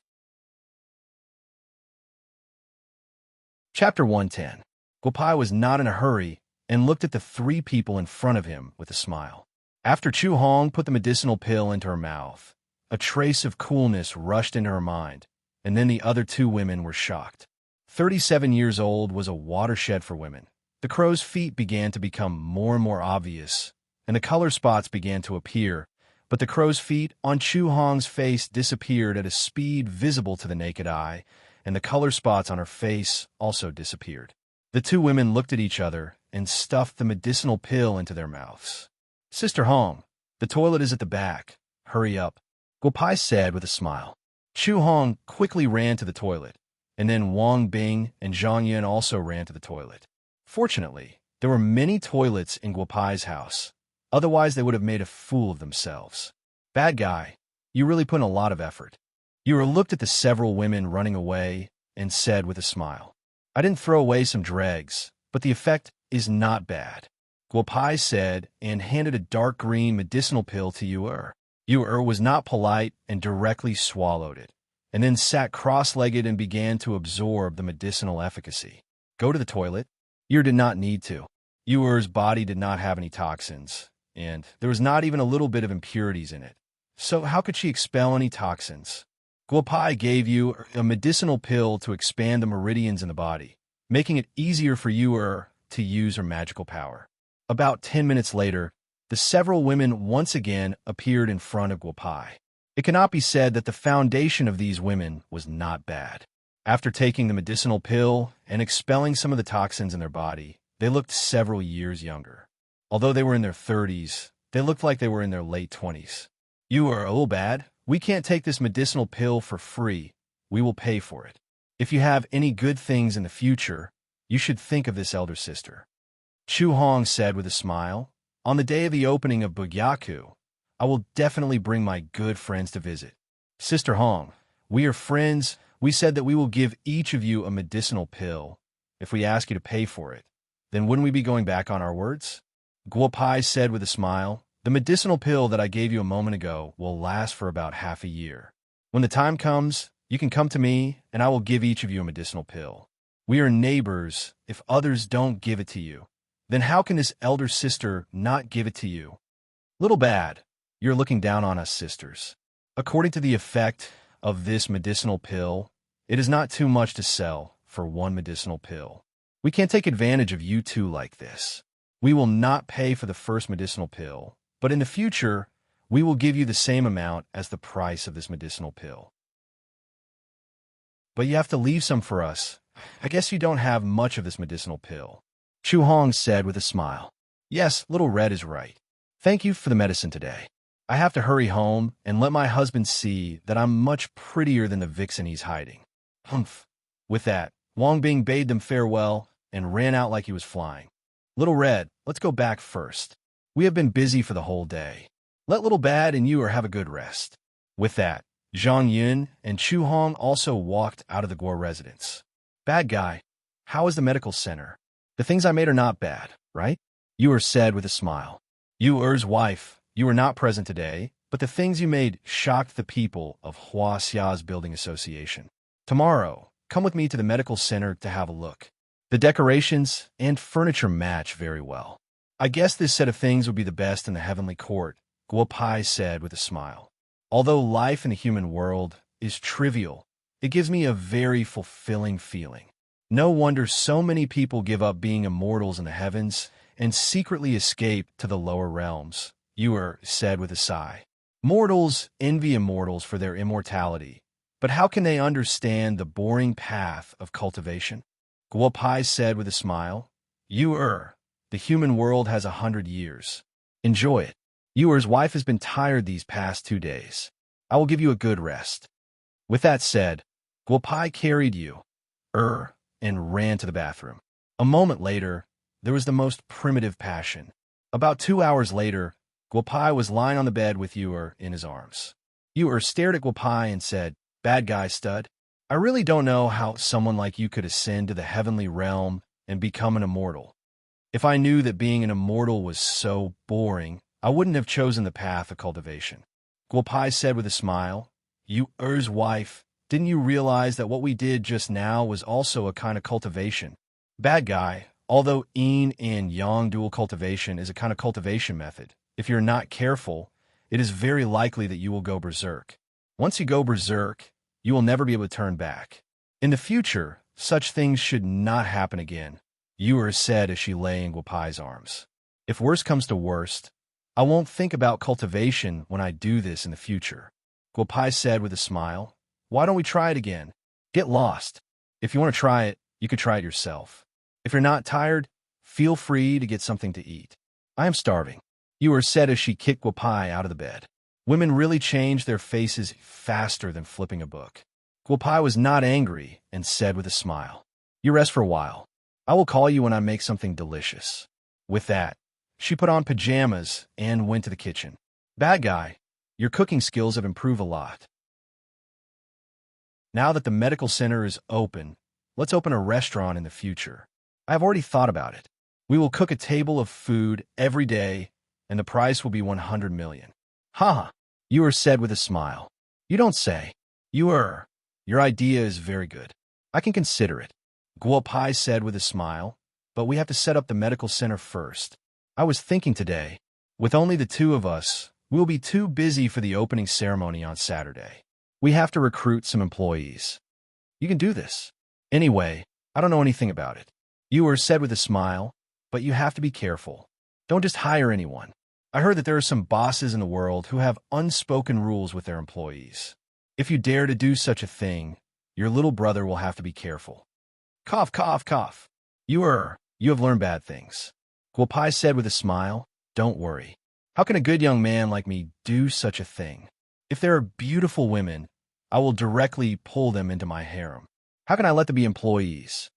Chapter 110. Guopai was not in a hurry and looked at the 3 people in front of him with a smile. After Chu Hong put the medicinal pill into her mouth, a trace of coolness rushed into her mind, and then the other 2 women were shocked. 37 years old was a watershed for women. The crow's feet began to become more and more obvious, and the color spots began to appear, but the crow's feet on Chu Hong's face disappeared at a speed visible to the naked eye, and the color spots on her face also disappeared. The 2 women looked at each other and stuffed the medicinal pill into their mouths. Sister Hong, the toilet is at the back. Hurry up, Guopai said with a smile. Chu Hong quickly ran to the toilet, and then Wang Bing and Zhang Yin also ran to the toilet. Fortunately, there were many toilets in Guopai's house, Otherwise, they would have made a fool of themselves. Bad guy, you really put in a lot of effort. Yuer looked at the several women running away and said with a smile, I didn't throw away some dregs, but the effect is not bad. Guopai said and handed a dark green medicinal pill to Yuer. Yuer was not polite and directly swallowed it, and then sat cross-legged and began to absorb the medicinal efficacy. Go to the toilet? Yuer did not need to. Yuer's body did not have any toxins, and there was not even a little bit of impurities in it. So how could she expel any toxins? Guopai gave you a medicinal pill to expand the meridians in the body, making it easier for Yuer to use her magical power. About 10 minutes later, the several women once again appeared in front of Guopai. It cannot be said that the foundation of these women was not bad. After taking the medicinal pill and expelling some of the toxins in their body, they looked several years younger. Although they were in their 30s, they looked like they were in their late 20s. You are a little bad. We can't take this medicinal pill for free. We will pay for it. If you have any good things in the future, you should think of this elder sister. Chu Hong said with a smile, on the day of the opening of Bugyaku, I will definitely bring my good friends to visit. Sister Hong, we are friends. We said that we will give each of you a medicinal pill. If we ask you to pay for it, then wouldn't we be going back on our words? Guopai said with a smile, the medicinal pill that I gave you a moment ago will last for about half a year. When the time comes, you can come to me, and I will give each of you a medicinal pill. We are neighbors. If others don't give it to you, then how can this elder sister not give it to you? Little bad, you're looking down on us sisters. According to the effect of this medicinal pill, it is not too much to sell for one medicinal pill. We can't take advantage of you two like this. We will not pay for the first medicinal pill, but in the future, we will give you the same amount as the price of this medicinal pill. But you have to leave some for us. I guess you don't have much of this medicinal pill. Chu Hong said with a smile. Yes, Little Red is right. Thank you for the medicine today. I have to hurry home and let my husband see that I'm much prettier than the vixen he's hiding. Humph. With that, Wang Bing bade them farewell and ran out like he was flying. Little Red, let's go back first. We have been busy for the whole day. Let Little Bad and you have a good rest. With that, Zhang Yun and Chu Hong also walked out of the Guo residence. Bad guy, how is the medical center? The things I made are not bad, right? Yuer said with a smile. Yuer's wife, you were not present today, but the things you made shocked the people of Hua Xia's building association. Tomorrow, come with me to the medical center to have a look. The decorations and furniture match very well. I guess this set of things would be the best in the heavenly court, Guopai said with a smile. Although life in the human world is trivial, it gives me a very fulfilling feeling. No wonder so many people give up being immortals in the heavens and secretly escape to the lower realms, Yuer said with a sigh. Mortals envy immortals for their immortality, but how can they understand the boring path of cultivation? Guopai said with a smile, Yuer, the human world has 100 years. Enjoy it. Yuer's wife has been tired these past 2 days. I will give you a good rest. With that said, Guopai carried Yuer and ran to the bathroom. A moment later, there was the most primitive passion. About 2 hours later, Guopai was lying on the bed with Yuer in his arms. Yuer stared at Guopai and said, Bad guy, stud. I really don't know how someone like you could ascend to the heavenly realm and become an immortal. If I knew that being an immortal was so boring, I wouldn't have chosen the path of cultivation. Guopai said with a smile, Yuer's wife, didn't you realize that what we did just now was also a kind of cultivation? Bad guy, although yin and yang dual cultivation is a kind of cultivation method, if you're not careful, it is very likely that you will go berserk. Once you go berserk, you will never be able to turn back. In the future, such things should not happen again, Yuer said as she lay in Guopai's arms. If worst comes to worst, I won't think about cultivation when I do this in the future. Guopai said with a smile, Why don't we try it again? Get lost. If you want to try it, you could try it yourself. If you're not tired, feel free to get something to eat. I am starving, Yuer said as she kicked Guopai out of the bed. Women really change their faces faster than flipping a book. Guopai was not angry and said with a smile, You rest for a while. I will call you when I make something delicious. With that, She put on pajamas and went to the kitchen. Bad guy, your cooking skills have improved a lot. Now that the medical center is open, let's open a restaurant in the future. I have already thought about it. We will cook a table of food every day, and the price will be 100 million. Haha, you are said with a smile. You don't say. You are. Your idea is very good. I can consider it. Guopai said with a smile, but we have to set up the medical center first. I was thinking today, with only the two of us, we'll be too busy for the opening ceremony on Saturday. We have to recruit some employees. You can do this. Anyway, I don't know anything about it. You are said with a smile, but you have to be careful. Don't just hire anyone. I heard that there are some bosses in the world who have unspoken rules with their employees. If you dare to do such a thing, your little brother will have to be careful. Cough, cough, cough. You have learned bad things. Guopai said with a smile, don't worry. How can a good young man like me do such a thing? If there are beautiful women, I will directly pull them into my harem. How can I let them be employees?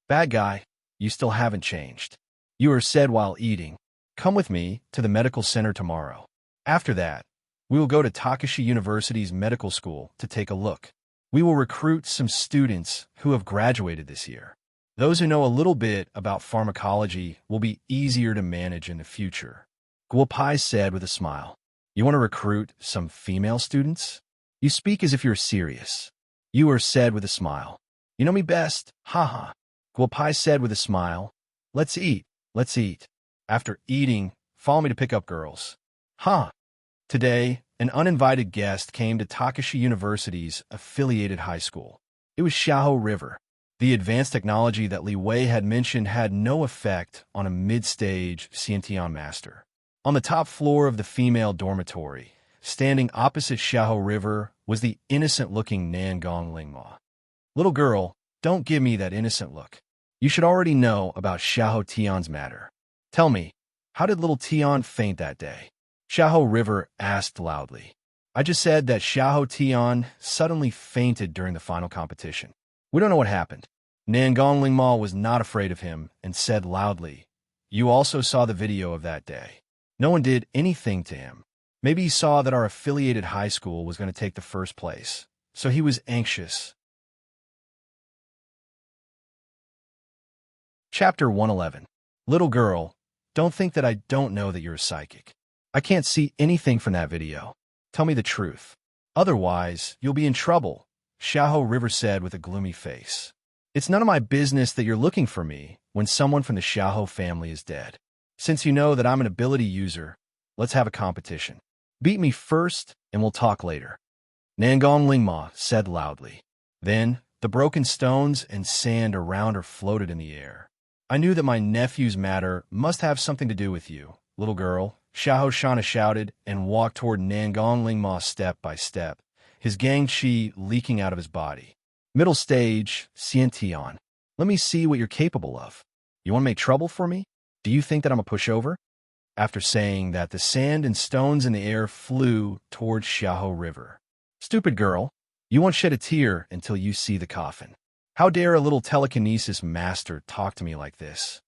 Bad guy, you still haven't changed. You are said while eating, come with me to the medical center tomorrow. After that, we will go to Takashi University's medical school to take a look. We will recruit some students who have graduated this year. Those who know a little bit about pharmacology will be easier to manage in the future. Guopai said with a smile. You want to recruit some female students? You speak as if you're serious. You are said with a smile. You know me best, haha. Guopai said with a smile. Let's eat, let's eat. After eating, follow me to pick up girls. Huh. Today, an uninvited guest came to Takashi University's affiliated high school. It was Xiaoho River. The advanced technology that Li Wei had mentioned had no effect on a mid-stage Xiantian master. On the top floor of the female dormitory, standing opposite Xiaoho River, was the innocent-looking Nangong Lingma. Little girl, don't give me that innocent look. You should already know about Xiaoho Tian's matter. Tell me, how did little Tian faint that day? Xiaoho River asked loudly. I just said that Xiaoho Tian suddenly fainted during the final competition. We don't know what happened. Nangong Lingma was not afraid of him and said loudly, you also saw the video of that day. No one did anything to him. Maybe he saw that our affiliated high school was going to take the first place, so he was anxious. Chapter 111. Little girl, don't think that I don't know that you're a psychic. I can't see anything from that video. Tell me the truth. Otherwise, you'll be in trouble, Xiaoho River said with a gloomy face. It's none of my business that you're looking for me when someone from the Xiaoho family is dead. Since you know that I'm an ability user, let's have a competition. Beat me first, and we'll talk later. Nangong Lingma said loudly. Then, the broken stones and sand around her floated in the air. I knew that my nephew's matter must have something to do with you, little girl, Xiaoho Shana shouted and walked toward Nangong Lingma step by step, his gang chi leaking out of his body. Middle stage, Xiantian. Let me see what you're capable of. You want to make trouble for me? Do you think that I'm a pushover? After saying that, the sand and stones in the air flew toward Xiaoho River. Stupid girl, you won't shed a tear until you see the coffin. How dare a little telekinesis master talk to me like this?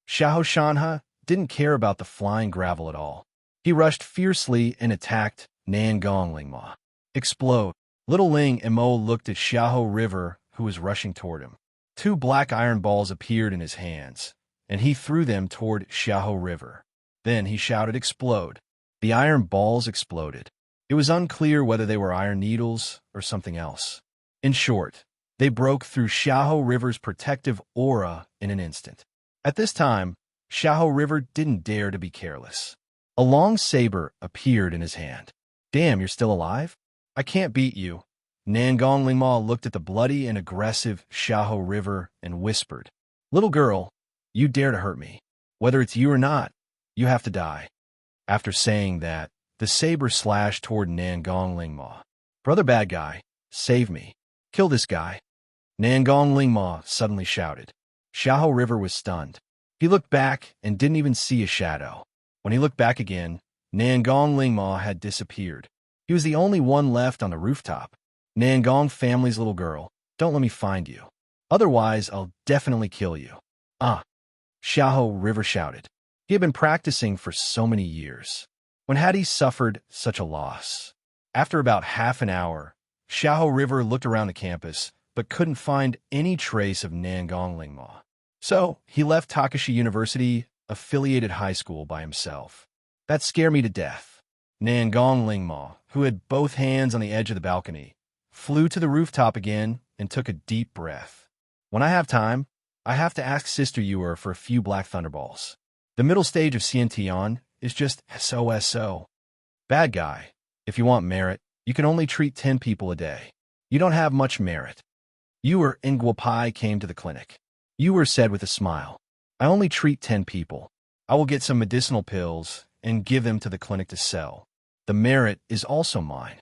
Xiaoho Shanha didn't care about the flying gravel at all. He rushed fiercely and attacked Nangong Lingma. Explode. Little Ling Mo looked at Xiaoho River, who was rushing toward him. 2 black iron balls appeared in his hands, and he threw them toward Xiaoho River. Then he shouted, explode. The iron balls exploded. It was unclear whether they were iron needles or something else. In short, they broke through Xiaoho River's protective aura in an instant. At this time, Xiaoho River didn't dare to be careless. A long saber appeared in his hand. Damn, you're still alive? I can't beat you. Nangong Lingma looked at the bloody and aggressive Xiaoho River and whispered, little girl, you dare to hurt me. Whether it's you or not, you have to die. After saying that, the saber slashed toward Nangong Lingma. Brother bad guy, save me. Kill this guy. Nangong Lingma suddenly shouted. Xiaoho River was stunned. He looked back and didn't even see a shadow. When he looked back again, Nangong Lingma had disappeared. He was the only one left on the rooftop. Nangong family's little girl, don't let me find you. Otherwise, I'll definitely kill you. Ah! Xiaoho River shouted. He had been practicing for so many years. When had he suffered such a loss? After about half an hour, Xiaoho River looked around the campus, but couldn't find any trace of Nangong Lingma. So, he left Takashi University affiliated high school by himself. That scared me to death. Nangong Lingma, who had both hands on the edge of the balcony, flew to the rooftop again and took a deep breath. When I have time, I have to ask Sister Yuer for a few black thunderballs. The middle stage of Xiantian is just SOSO. Bad guy. If you want merit, you can only treat 10 people a day. You don't have much merit. Yuer and Guopai came to the clinic. Yuer said with a smile, I only treat 10 people. I will get some medicinal pills and give them to the clinic to sell. The merit is also mine.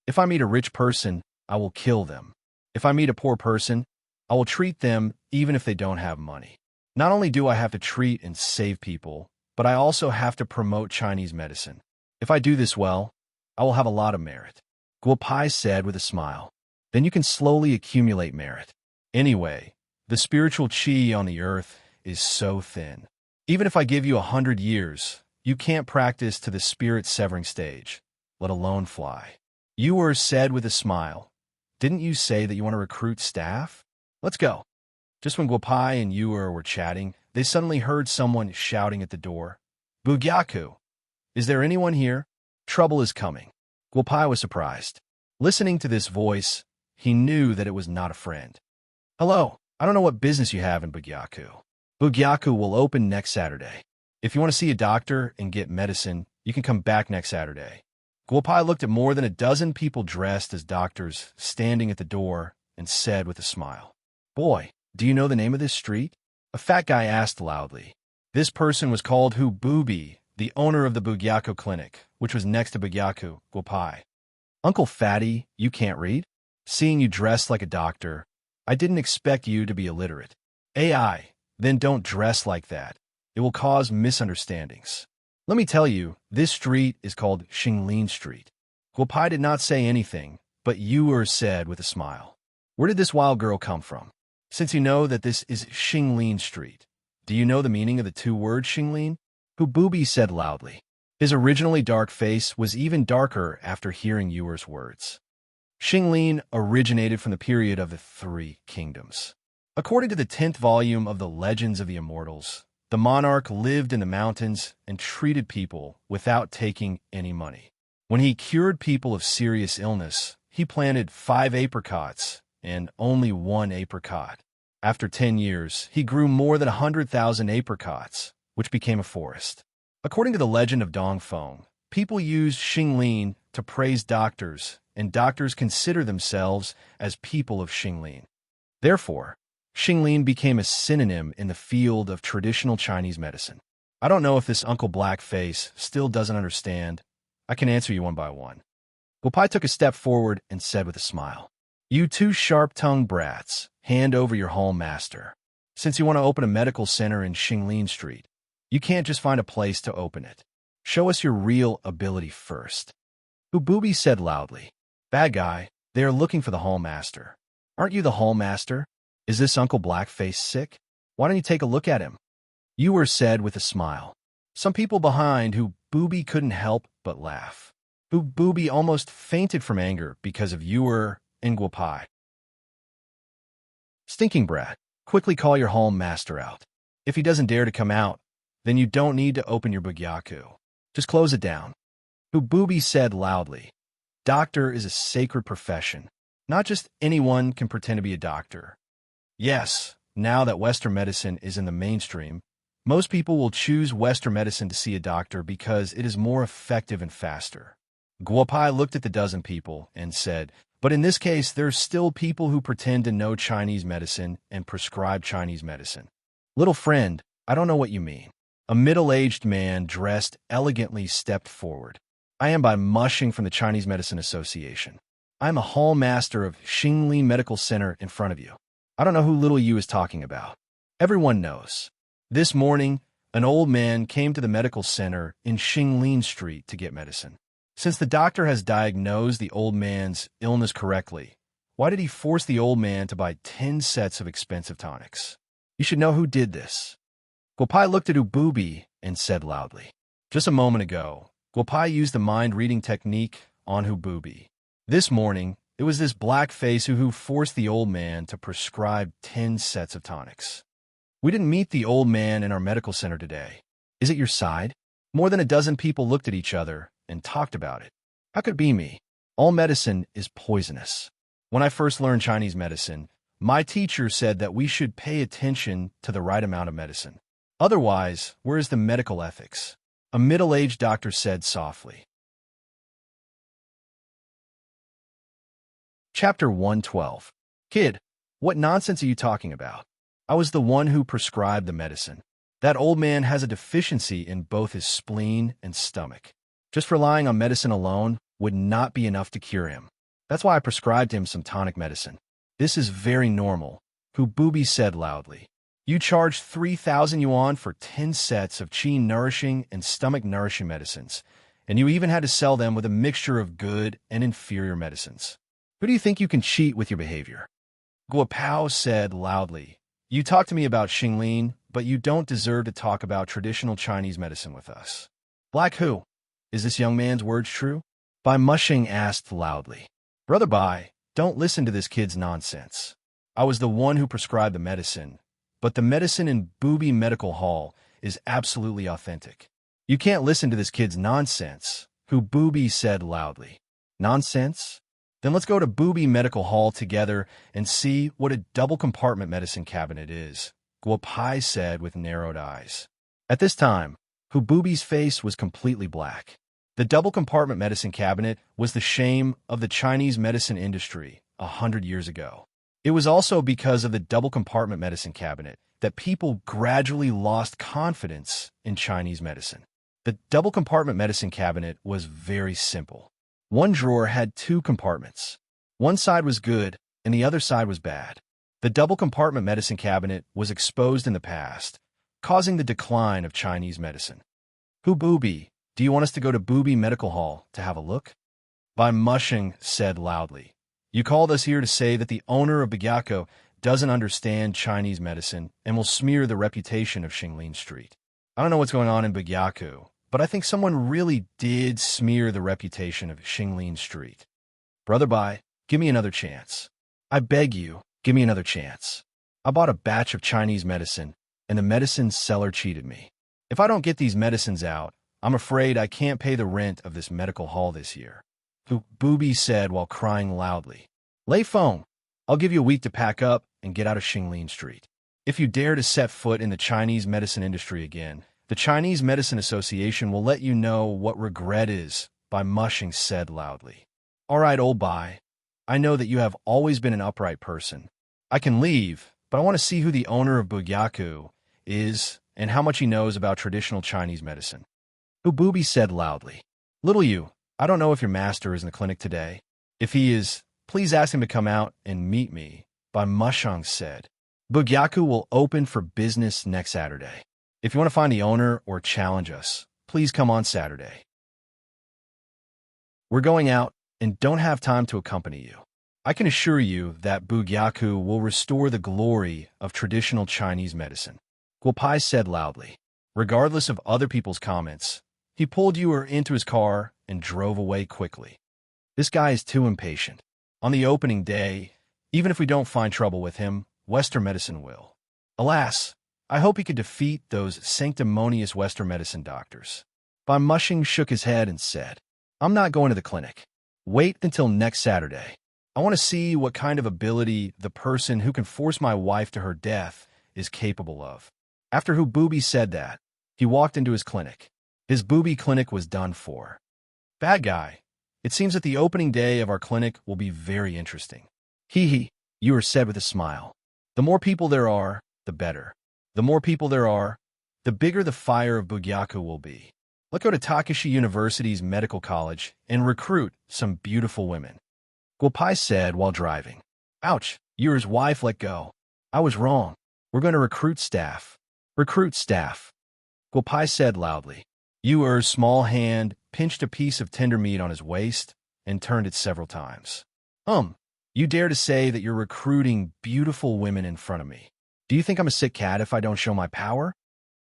If I meet a rich person, I will kill them. If I meet a poor person, I will treat them even if they don't have money. Not only do I have to treat and save people, but I also have to promote Chinese medicine. If I do this well, I will have a lot of merit. Guopai said with a smile. Then you can slowly accumulate merit. Anyway, the spiritual qi on the earth is so thin. Even if I give you 100 years, you can't practice to the spirit-severing stage, let alone fly. Yuer said with a smile, Didn't you say that you want to recruit staff? Let's go. Just when Guopai and Yuer were chatting, they suddenly heard someone shouting at the door. Bugyaku! Is there anyone here? Trouble is coming. Guopai was surprised. Listening to this voice, he knew that it was not a friend. Hello, I don't know what business you have in Bugyaku. Bugyaku will open next Saturday. If you want to see a doctor and get medicine, you can come back next Saturday. Guopai looked at more than a dozen people dressed as doctors standing at the door and said with a smile, Boy, do you know the name of this street? A fat guy asked loudly. This person was called Hu Bubi, the owner of the Bugyaku clinic, which was next to Bugyaku, Guopai. Uncle Fatty, you can't read? Seeing you dressed like a doctor, I didn't expect you to be illiterate. AI, then don't dress like that. It will cause misunderstandings. Let me tell you, this street is called Xinglin Street. Guopai did not say anything, but Yuer said with a smile. Where did this wild girl come from? Since you know that this is Xinglin Street, do you know the meaning of the two words Xinglin? Hu Bubi said loudly. His originally dark face was even darker after hearing Yuer's words. Xinglin originated from the period of the Three Kingdoms. According to the 10th volume of the Legends of the Immortals, the monarch lived in the mountains and treated people without taking any money. When he cured people of serious illness, he planted 5 apricots and only 1 apricot. After 10 years, he grew more than 100,000 apricots, which became a forest. According to the legend of Dongfeng, people use Xinglin to praise doctors, and doctors consider themselves as people of Xinglin. Therefore, Xinglin became a synonym in the field of traditional Chinese medicine. I don't know if this Uncle Blackface still doesn't understand. I can answer you one by one. Guopai took a step forward and said with a smile, You two sharp-tongued brats, hand over your hall master. Since you want to open a medical center in Xinglin Street, you can't just find a place to open it. Show us your real ability first. Hu Bubi said loudly, Bad guy, they are looking for the hall master. Aren't you the hall master? Is this Uncle Blackface sick? Why don't you take a look at him? Yuer said with a smile. Some people behind Hu Bubi couldn't help but laugh. Hu Bubi almost fainted from anger because of Yuer and Guopai. Stinking brat, quickly call your hall master out. If he doesn't dare to come out, then you don't need to open your Bugyaku. Just close it down. Hu Bubi said loudly. Doctor is a sacred profession. Not just anyone can pretend to be a doctor. Yes, now that Western medicine is in the mainstream, most people will choose Western medicine to see a doctor because it is more effective and faster. Guopai looked at the dozen people and said, But in this case, there's still people who pretend to know Chinese medicine and prescribe Chinese medicine. Little friend, I don't know what you mean. A middle-aged man dressed elegantly stepped forward. I am by mushing from the Chinese Medicine Association. I am a hall master of Xinglin Medical Center in front of you. I don't know who little you is talking about. Everyone knows. This morning, an old man came to the medical center in Xinglin Street to get medicine. Since the doctor has diagnosed the old man's illness correctly, why did he force the old man to buy 10 sets of expensive tonics? You should know who did this. Guopai looked at Ububi and said loudly. Just a moment ago, Guopai used the mind-reading technique on Ububi. This morning, it was this black face who forced the old man to prescribe 10 sets of tonics. We didn't meet the old man in our medical center today. Is it your side? More than a dozen people looked at each other and talked about it. How could it be me? All medicine is poisonous. When I first learned Chinese medicine, my teacher said that we should pay attention to the right amount of medicine. Otherwise, where is the medical ethics? A middle-aged doctor said softly. Chapter 112. Kid, what nonsense are you talking about? I was the one who prescribed the medicine. That old man has a deficiency in both his spleen and stomach. Just relying on medicine alone would not be enough to cure him. That's why I prescribed him some tonic medicine. This is very normal, Ububi said loudly. You charge 3,000 yuan for 10 sets of qi-nourishing and stomach-nourishing medicines, and you even had to sell them with a mixture of good and inferior medicines. Who do you think you can cheat with your behavior? Guopao said loudly. You talk to me about Xinglin, but you don't deserve to talk about traditional Chinese medicine with us. Black who? Is this young man's words true? Bai Mushing asked loudly. Brother Bai, don't listen to this kid's nonsense. I was the one who prescribed the medicine, but the medicine in Bubi Medical Hall is absolutely authentic. You can't listen to this kid's nonsense, Ububi said loudly. Nonsense? Then let's go to Bubi Medical Hall together and see what a double-compartment medicine cabinet is, Guopai said with narrowed eyes. At this time, Ububi's face was completely black. The double-compartment medicine cabinet was the shame of the Chinese medicine industry 100 years ago. It was also because of the double-compartment medicine cabinet that people gradually lost confidence in Chinese medicine. The double-compartment medicine cabinet was very simple. One drawer had 2 compartments. One side was good, and the other side was bad. The double-compartment medicine cabinet was exposed in the past, causing the decline of Chinese medicine. Ububi, do you want us to go to Bubi Medical Hall to have a look? Bai Mushing said loudly. You called us here to say that the owner of Bigyako doesn't understand Chinese medicine and will smear the reputation of Xinglin Street. I don't know what's going on in Bigyako, but I think someone really did smear the reputation of Xinglin Street. Brother Bai, give me another chance. I beg you, give me another chance. I bought a batch of Chinese medicine, and the medicine seller cheated me. If I don't get these medicines out, I'm afraid I can't pay the rent of this medical hall this year. Ububi said while crying loudly. Lay phone. I'll give you a week to pack up and get out of Xinglin Street. If you dare to set foot in the Chinese medicine industry again, the Chinese Medicine Association will let you know what regret is, Bai Mushing said loudly. All right, old Bai. I know that you have always been an upright person. I can leave, but I want to see who the owner of Bugyaku is and how much he knows about traditional Chinese medicine. Ububi said loudly. Little you, I don't know if your master is in the clinic today. If he is, please ask him to come out and meet me, Bai Mushing said. Bugyaku will open for business next Saturday. If you want to find the owner or challenge us, please come on Saturday. We're going out and don't have time to accompany you. I can assure you that Bugyaku will restore the glory of traditional Chinese medicine, Guopai said loudly. Regardless of other people's comments, he pulled you into his car and drove away quickly. This guy is too impatient. On the opening day, even if we don't find trouble with him, Western medicine will. Alas, I hope he could defeat those sanctimonious Western medicine doctors. Bai Mushing shook his head and said, I'm not going to the clinic. Wait until next Saturday. I want to see what kind of ability the person who can force my wife to her death is capable of. After Ububi said that, he walked into his clinic. His Bubi clinic was done for. Bad guy. It seems that the opening day of our clinic will be very interesting. Hee hee, you are said with a smile. The more people there are, the better. The more people there are, the bigger the fire of Bugyaku will be. Let's go to Takeshi University's medical college and recruit some beautiful women. Guopai said while driving. Ouch, Yura's wife let go. I was wrong. We're going to recruit staff. Recruit staff. Guopai said loudly. Yura's small hand pinched a piece of tender meat on his waist and turned it several times. You dare to say that you're recruiting beautiful women in front of me. Do you think I'm a sick cat if I don't show my power?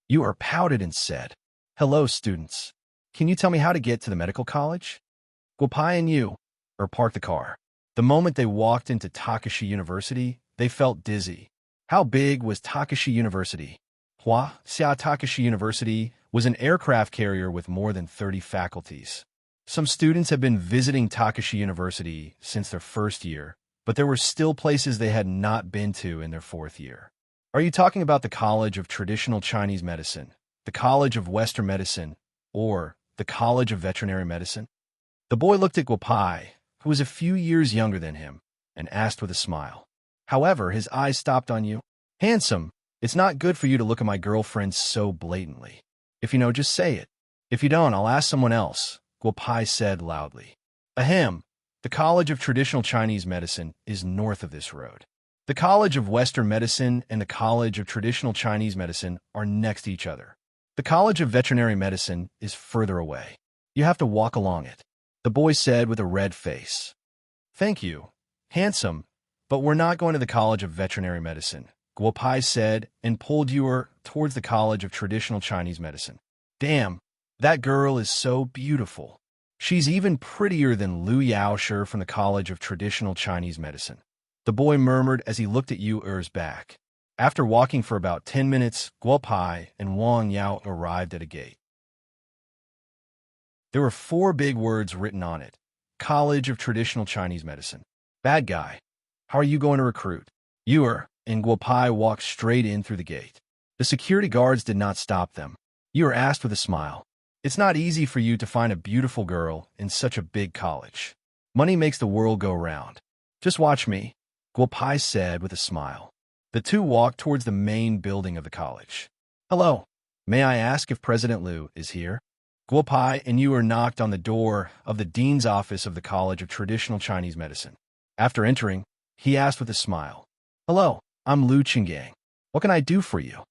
You are pouted and said, "Hello, students. Can you tell me how to get to the medical college?" Guopai and you parked the car. The moment they walked into Takashi University, they felt dizzy. How big was Takashi University? Takashi University was an aircraft carrier with more than 30 faculties. Some students have been visiting Takashi University since their first year, but there were still places they had not been to in their fourth year. Are you talking about the College of Traditional Chinese Medicine, the College of Western Medicine, or the College of Veterinary Medicine? The boy looked at Guopai, who was a few years younger than him, and asked with a smile. However, his eyes stopped on you. "Handsome, it's not good for you to look at my girlfriend so blatantly. If you know, just say it. If you don't, I'll ask someone else," Guopai said loudly. Ahem. The College of Traditional Chinese Medicine is north of this road. The College of Western Medicine and the College of Traditional Chinese Medicine are next to each other. The College of Veterinary Medicine is further away. You have to walk along it, the boy said with a red face. "Thank you, handsome, but we're not going to the College of Veterinary Medicine," Guopai said and pulled you towards the College of Traditional Chinese Medicine. "Damn, that girl is so beautiful. She's even prettier than Lu Yaosher from the College of Traditional Chinese Medicine," the boy murmured as he looked at Yu's back. After walking for about 10 minutes, Guopai and Wang Yao arrived at a gate. There were 4 big words written on it: College of Traditional Chinese Medicine. "Bad guy, how are you going to recruit?" And Guopai walked straight in through the gate. The security guards did not stop them. Yu asked with a smile, "It's not easy for you to find a beautiful girl in such a big college. Money makes the world go round. Just watch me," Guopai said with a smile. The two walked towards the main building of the college. "Hello, may I ask if President Lu is here?" Guopai and Yu knocked on the door of the dean's office of the College of Traditional Chinese Medicine. After entering, he asked with a smile, "Hello, I'm Lu Qinggang. What can I do for you?"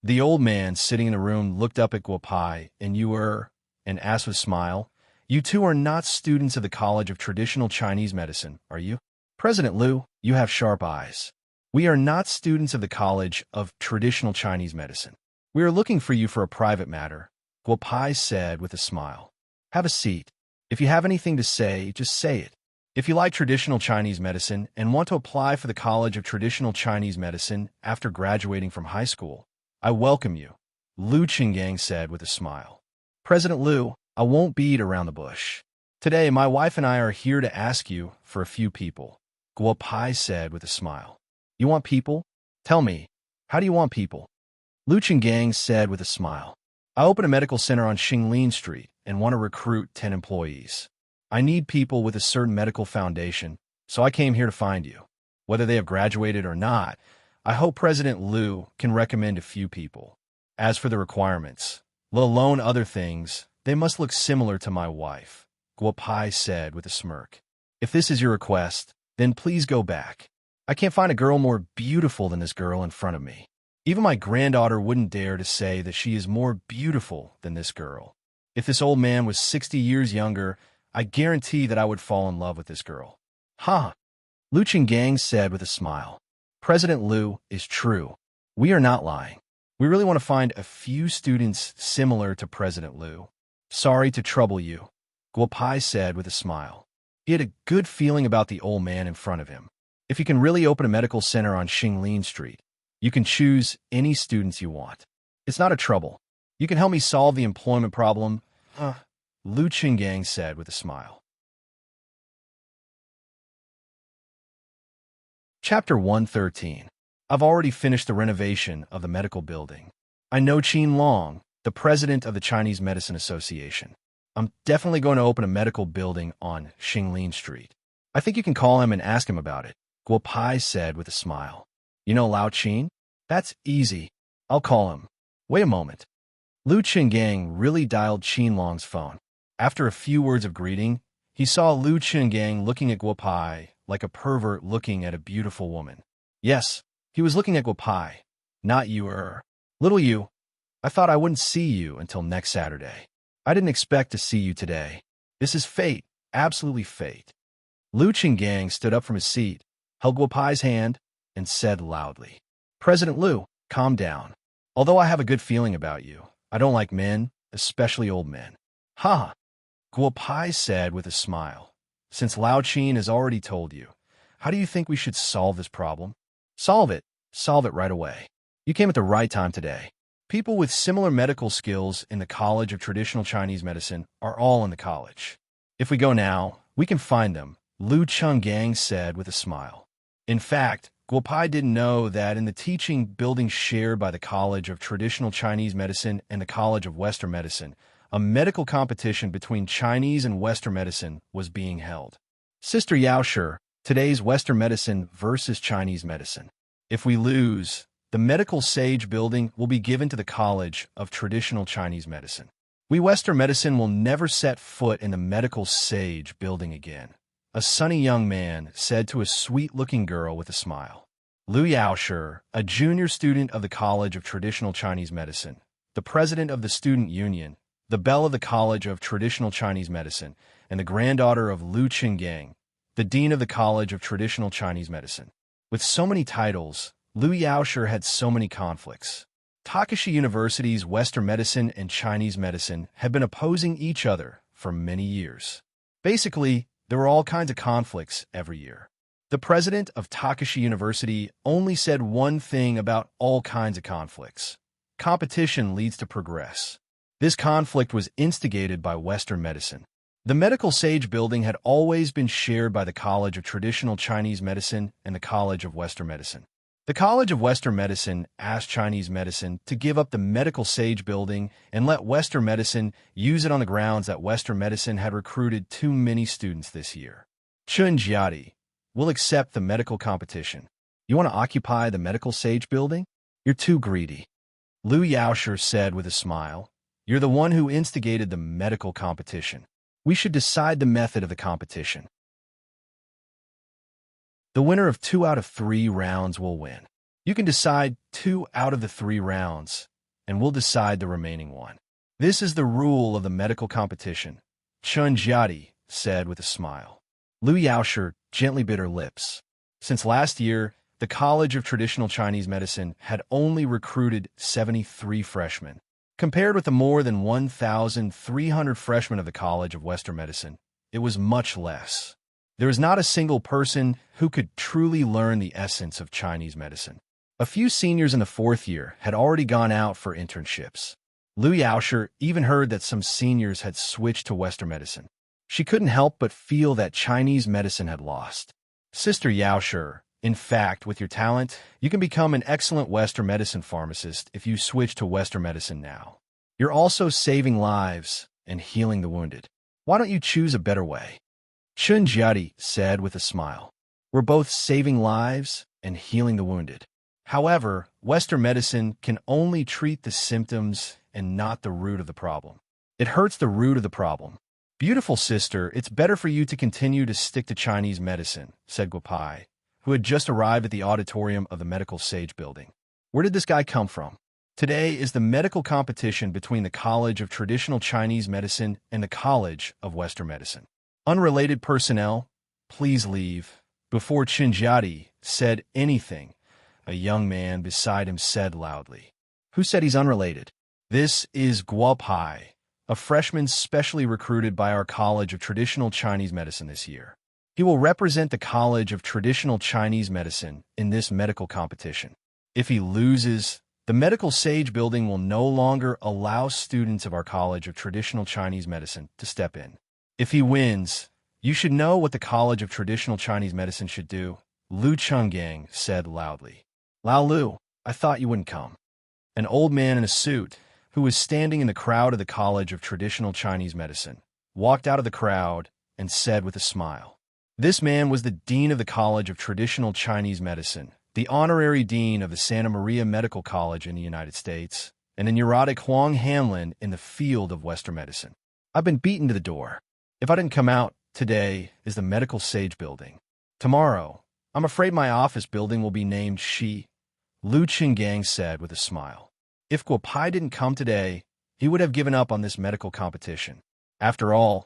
The old man sitting in the room looked up at Guopai and Yu and asked with a smile, "You two are not students of the College of Traditional Chinese Medicine, are you?" "President Lu, you have sharp eyes. We are not students of the College of Traditional Chinese Medicine. We are looking for you for a private matter," Guopai said with a smile. "Have a seat. If you have anything to say, just say it. If you like traditional Chinese medicine and want to apply for the College of Traditional Chinese Medicine after graduating from high school, I welcome you," Lu Qinggang said with a smile. "President Lu, I won't beat around the bush. Today, my wife and I are here to ask you for a few people," Guopai said with a smile. "You want people? Tell me, how do you want people?" Lu Qinggang said with a smile. "I open a medical center on Xinglin Street and want to recruit 10 employees. I need people with a certain medical foundation, so I came here to find you. Whether they have graduated or not, I hope President Lu can recommend a few people. As for the requirements, let alone other things, they must look similar to my wife," Guopai said with a smirk. "If this is your request, then please go back. I can't find a girl more beautiful than this girl in front of me. Even my granddaughter wouldn't dare to say that she is more beautiful than this girl. If this old man was 60 years younger, I guarantee that I would fall in love with this girl." "Ha!" Lu Qinggang said with a smile. "President Lu is true. We are not lying. We really want to find a few students similar to President Lu." "Sorry to trouble you," Guopai said with a smile. He had a good feeling about the old man in front of him. If you can really open a medical center on Xinglin Street, you can choose any students you want. It's not a trouble. You can help me solve the employment problem, Lu Qinggang said with a smile. Chapter 113. I've already finished the renovation of the medical building. I know Qin Long, the president of the Chinese Medicine Association. I'm definitely going to open a medical building on Xinglin Street. I think you can call him and ask him about it, Guopai said with a smile. "You know Lao Qin? That's easy. I'll call him. Wait a moment." Lu Qinggang really dialed Qin Long's phone. After a few words of greeting, he saw Lu Qinggang looking at Guopai like a pervert looking at a beautiful woman. Yes, he was looking at Guopai, not you. "Little you, I thought I wouldn't see you until next Saturday. I didn't expect to see you today. This is fate, absolutely fate." Lu Qinggang stood up from his seat, held Guopai's hand, and said loudly, "President Lu, calm down. Although I have a good feeling about you, I don't like men, especially old men. Ha! Guo Pai said with a smile. Since Lao Qin has already told you, how do you think we should solve this problem? Solve it. Solve it right away. You came at the right time today. People with similar medical skills in the College of Traditional Chinese Medicine are all in the college. If we go now, we can find them, Lu Chenggang said with a smile. In fact, Guo Pai didn't know that in the teaching building shared by the College of Traditional Chinese Medicine and the College of Western Medicine, a medical competition between Chinese and Western medicine was being held. Sister Yaoshi, today's Western medicine versus Chinese medicine. If we lose, the medical sage building will be given to the College of Traditional Chinese Medicine. We Western medicine will never set foot in the medical sage building again, a sunny young man said to a sweet-looking girl with a smile. Lu Yaoshi, a junior student of the College of Traditional Chinese Medicine, the president of the student union, the belle of the College of Traditional Chinese Medicine, and the granddaughter of Lu Qinggang, the dean of the College of Traditional Chinese Medicine. With so many titles, Lu Yaoshi had so many conflicts. Takashi University's Western medicine and Chinese medicine had been opposing each other for many years. Basically, there were all kinds of conflicts every year. The president of Takashi University only said one thing about all kinds of conflicts. Competition leads to progress. This conflict was instigated by Western medicine. The medical sage building had always been shared by the College of Traditional Chinese Medicine and the College of Western Medicine. The College of Western Medicine asked Chinese medicine to give up the medical sage building and let Western medicine use it on the grounds that Western medicine had recruited too many students this year. Chun Jiati will accept the medical competition. You want to occupy the medical sage building? You're too greedy. Lu Yaoshi said with a smile. You're the one who instigated the medical competition. We should decide the method of the competition. The winner of 2 out of 3 rounds will win. You can decide 2 out of the 3 rounds, and we'll decide the remaining one. This is the rule of the medical competition, Chun Jiati said with a smile. Lu Yaoshi gently bit her lips. Since last year, the College of Traditional Chinese Medicine had only recruited 73 freshmen. Compared with the more than 1,300 freshmen of the College of Western Medicine, it was much less. There was not a single person who could truly learn the essence of Chinese medicine. A few seniors in the 4th year had already gone out for internships. Lu Yaoshi even heard that some seniors had switched to Western medicine. She couldn't help but feel that Chinese medicine had lost. Sister Yaoshi, in fact, with your talent, you can become an excellent Western medicine pharmacist if you switch to Western medicine now. You're also saving lives and healing the wounded. Why don't you choose a better way? Chun Jiati said with a smile. We're both saving lives and healing the wounded. However, Western medicine can only treat the symptoms and not the root of the problem. It hurts the root of the problem. Beautiful sister, it's better for you to continue to stick to Chinese medicine, said Guo Pai, who had just arrived at the auditorium of the medical sage building. Where did this guy come from? Today is the medical competition between the College of Traditional Chinese Medicine and the College of Western Medicine. Unrelated personnel, please leave. Before Chinjiati said anything, a young man beside him said loudly. Who said he's unrelated? This is Guo Pai, a freshman specially recruited by our College of Traditional Chinese Medicine this year. He will represent the College of Traditional Chinese Medicine in this medical competition. If he loses, the medical sage building will no longer allow students of our College of Traditional Chinese Medicine to step in. If he wins, you should know what the College of Traditional Chinese Medicine should do, Lu Chenggang said loudly. Lao Lu, I thought you wouldn't come. An old man in a suit, who was standing in the crowd of the College of Traditional Chinese Medicine, walked out of the crowd and said with a smile. This man was the dean of the College of Traditional Chinese Medicine, the honorary dean of the Santa Maria Medical College in the United States, and a neurotic Huang Hanlin in the field of Western medicine. I've been beaten to the door. If I didn't come out, today is the medical sage building. Tomorrow, I'm afraid my office building will be named Shi, Lu Qinggang said with a smile. If Guo Pai didn't come today, he would have given up on this medical competition. After all,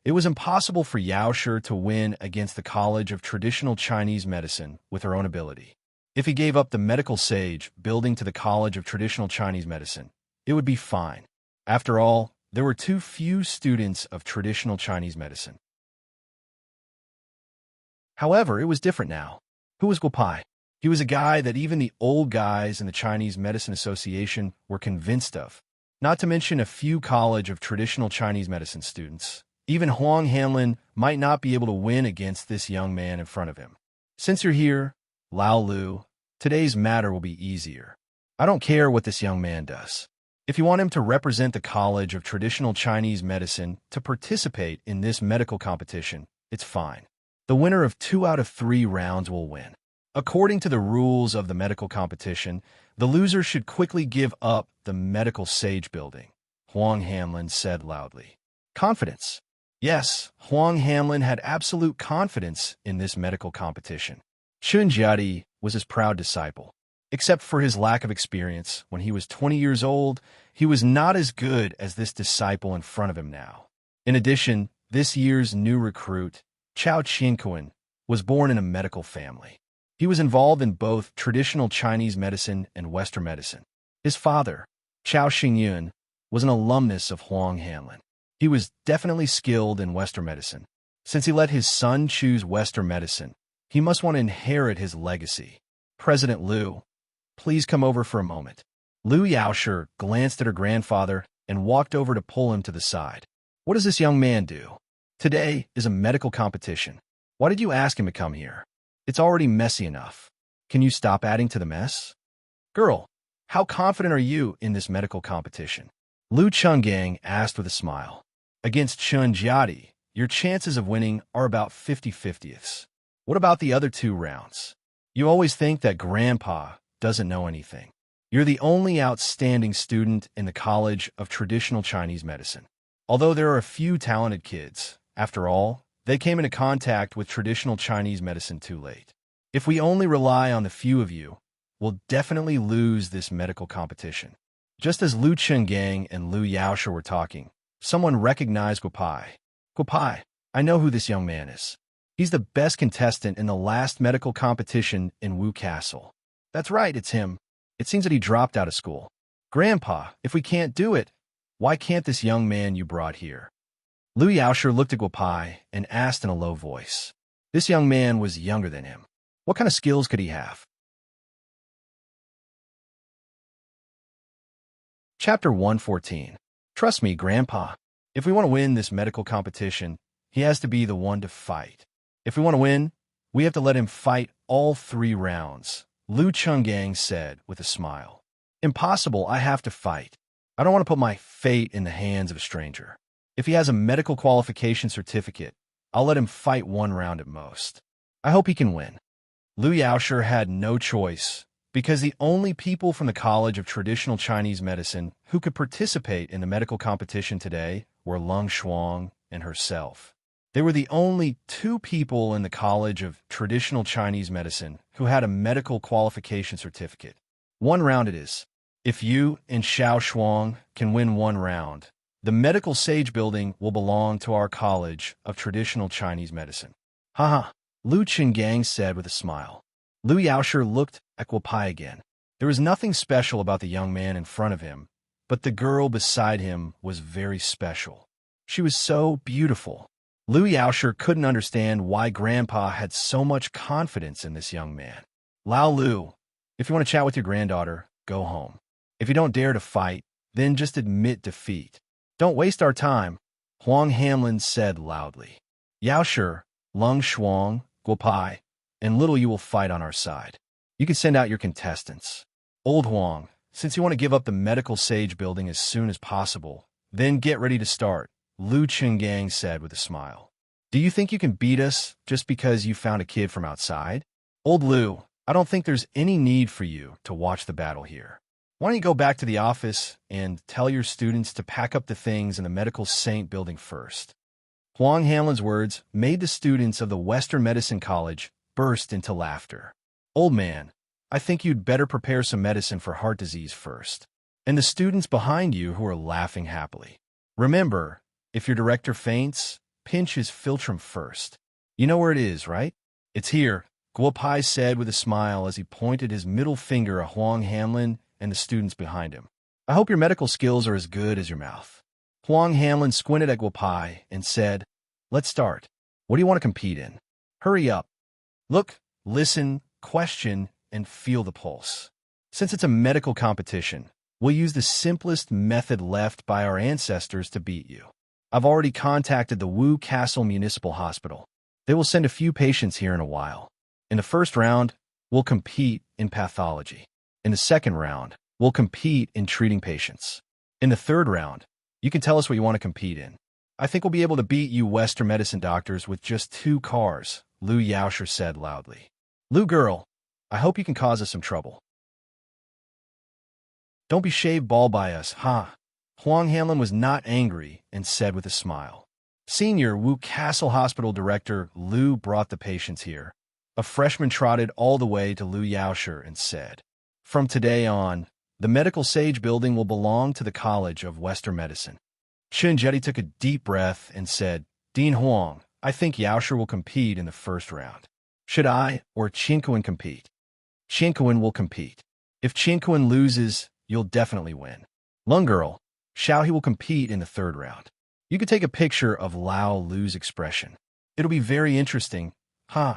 it was impossible for Yaoshi to win against the College of Traditional Chinese Medicine with her own ability. If he gave up the medical sage building to the College of Traditional Chinese Medicine, it would be fine. After all, there were too few students of traditional Chinese medicine. However, it was different now. Who was Guopai? He was a guy that even the old guys in the Chinese Medicine Association were convinced of. Not to mention a few College of Traditional Chinese Medicine students. Even Huang Hanlin might not be able to win against this young man in front of him. Since you're here, Lao Lu, today's matter will be easier. I don't care what this young man does. If you want him to represent the College of Traditional Chinese Medicine to participate in this medical competition, it's fine. The winner of 2 out of 3 rounds will win. According to the rules of the medical competition, the loser should quickly give up the medical sage building, Huang Hanlin said loudly. Confidence. Yes, Huang Hanlin had absolute confidence in this medical competition. Chun Jiadi was his proud disciple. Except for his lack of experience, when he was 20 years old, he was not as good as this disciple in front of him now. In addition, this year's new recruit, Chao Qingquan, was born in a medical family. He was involved in both traditional Chinese medicine and Western medicine. His father, Chao Xingyun, was an alumnus of Huang Hanlin. He was definitely skilled in Western medicine. Since he let his son choose Western medicine, he must want to inherit his legacy. President Liu, please come over for a moment. Liu Yaoshe glanced at her grandfather and walked over to pull him to the side. What does this young man do? Today is a medical competition. Why did you ask him to come here? It's already messy enough. Can you stop adding to the mess? Girl, how confident are you in this medical competition? Lu Chungang asked with a smile. Against Chun Jiadi, your chances of winning are about 50-50ths. What about the other 2 rounds? You always think that Grandpa doesn't know anything. You're the only outstanding student in the College of Traditional Chinese Medicine. Although there are a few talented kids, after all, they came into contact with traditional Chinese medicine too late. If we only rely on the few of you, we'll definitely lose this medical competition. Just as Lu Chungang and Liu Yaoshe were talking, someone recognized Guopai. Guopai, I know who this young man is. He's the best contestant in the last medical competition in Wu Castle. That's right, it's him. It seems that he dropped out of school. Grandpa, if we can't do it, why can't this young man you brought here? Liu Yaoshe looked at Guopai and asked in a low voice. This young man was younger than him. What kind of skills could he have? Chapter 114. Trust me, Grandpa. If we want to win this medical competition, he has to be the one to fight. If we want to win, we have to let him fight all 3 rounds, Lu Chungang said with a smile. Impossible, I have to fight. I don't want to put my fate in the hands of a stranger. If he has a medical qualification certificate, I'll let him fight 1 round at most. I hope he can win. Liu Yaoshe had no choice, because the only people from the College of Traditional Chinese Medicine who could participate in the medical competition today were Leng Shuang and herself. They were the only 2 people in the College of Traditional Chinese Medicine who had a medical qualification certificate. 1 round it is. If you and Xiao Shuang can win 1 round, the medical sage building will belong to our College of Traditional Chinese Medicine. Haha, Lu Chungang said with a smile. Liu Yaoshe looked at Guopai again. There was nothing special about the young man in front of him, but the girl beside him was very special. She was so beautiful. Liu Yaoshe couldn't understand why Grandpa had so much confidence in this young man. Lao Lu, if you want to chat with your granddaughter, go home. If you don't dare to fight, then just admit defeat. Don't waste our time, Huang Hanlin said loudly. Yaoshe, Leng Shuang, Guopai, and little you will fight on our side. You can send out your contestants. Old Huang, since you want to give up the medical sage building as soon as possible, then get ready to start, Lu Chungang said with a smile. Do you think you can beat us just because you found a kid from outside? Old Liu, I don't think there's any need for you to watch the battle here. Why don't you go back to the office and tell your students to pack up the things in the medical saint building first? Huang Hanlin's words made the students of the Western Medicine College burst into laughter. Old man, I think you'd better prepare some medicine for heart disease first. And the students behind you who are laughing happily. Remember, if your director faints, pinch his philtrum first. You know where it is, right? It's here, Guo Pai said with a smile as he pointed his middle finger at Huang Hanlin and the students behind him. I hope your medical skills are as good as your mouth. Huang Hanlin squinted at Guo Pai and said, let's start. What do you want to compete in? Hurry up. Look, listen, question, and feel the pulse. Since it's a medical competition, we'll use the simplest method left by our ancestors to beat you. I've already contacted the Wu Castle Municipal Hospital. They will send a few patients here in a while. In the first round, we'll compete in pathology. In the second round, we'll compete in treating patients. In the third round, you can tell us what you want to compete in. I think we'll be able to beat you Western medicine doctors with just 2 cars, Lu Yaosher said loudly. Lu girl, I hope you can cause us some trouble. Don't be shaved bald by us, huh? Huang Hanlin was not angry and said with a smile. Senior Wu Castle Hospital Director Lu brought the patients here. A freshman trotted all the way to Lu Yaosher and said, from today on, the Medical Sage building will belong to the College of Western Medicine. Chen Jeti took a deep breath and said, Dean Huang, I think Yaosher will compete in the first round. Should I or Qinkuan compete? Qinkuan will compete. If Qinkuan loses, you'll definitely win. Lung girl, Xiao he will compete in the third round. You could take a picture of Lao Lu's expression. It'll be very interesting, huh?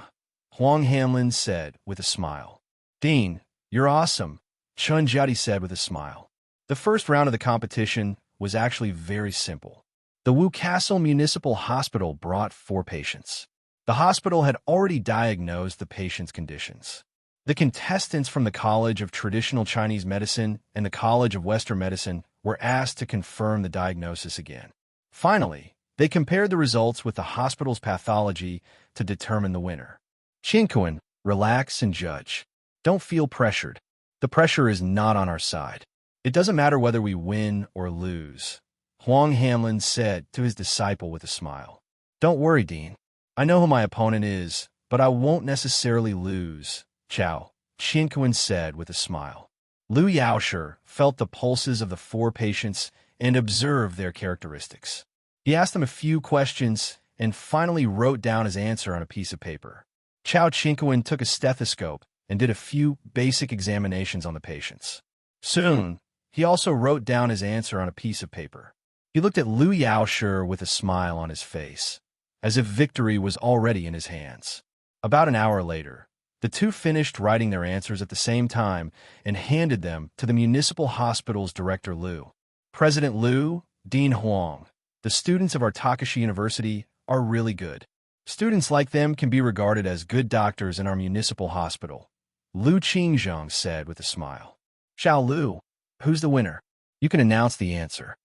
Huang Hanlin said with a smile. Dean, you're awesome, Chen Jiati said with a smile. The first round of the competition was actually very simple. The Wu Castle Municipal Hospital brought 4 patients. The hospital had already diagnosed the patients' conditions. The contestants from the College of Traditional Chinese Medicine and the College of Western Medicine were asked to confirm the diagnosis again. Finally, they compared the results with the hospital's pathology to determine the winner. Qinkuan, relax and judge. Don't feel pressured. The pressure is not on our side. It doesn't matter whether we win or lose, Huang Hanlin said to his disciple with a smile. Don't worry, Dean. I know who my opponent is, but I won't necessarily lose, Chao, Qinkuan said with a smile. Lu Yaosher felt the pulses of the 4 patients and observed their characteristics. He asked them a few questions and finally wrote down his answer on a piece of paper. Chao Qinkuan took a stethoscope and did a few basic examinations on the patients. Soon, he also wrote down his answer on a piece of paper. He looked at Lu Yaosher with a smile on his face, as if victory was already in his hands. About an hour later, the 2 finished writing their answers at the same time and handed them to the municipal hospital's director Lu. President Lu, Dean Huang, the students of our Takashi University are really good. Students like them can be regarded as good doctors in our municipal hospital, Lu Qingzheng said with a smile. Xiao Lu, who's the winner? You can announce the answer.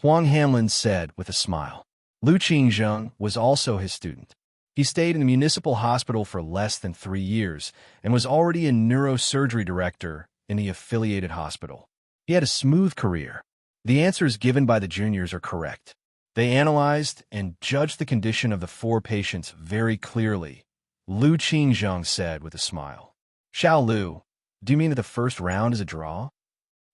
Huang Hanlin said with a smile. Lu Qingzheng was also his student. He stayed in the municipal hospital for less than 3 years and was already a neurosurgery director in the affiliated hospital. He had a smooth career. The answers given by the juniors are correct. They analyzed and judged the condition of the 4 patients very clearly, Lu Qingzheng said with a smile. Xiao Lu, do you mean that the first round is a draw?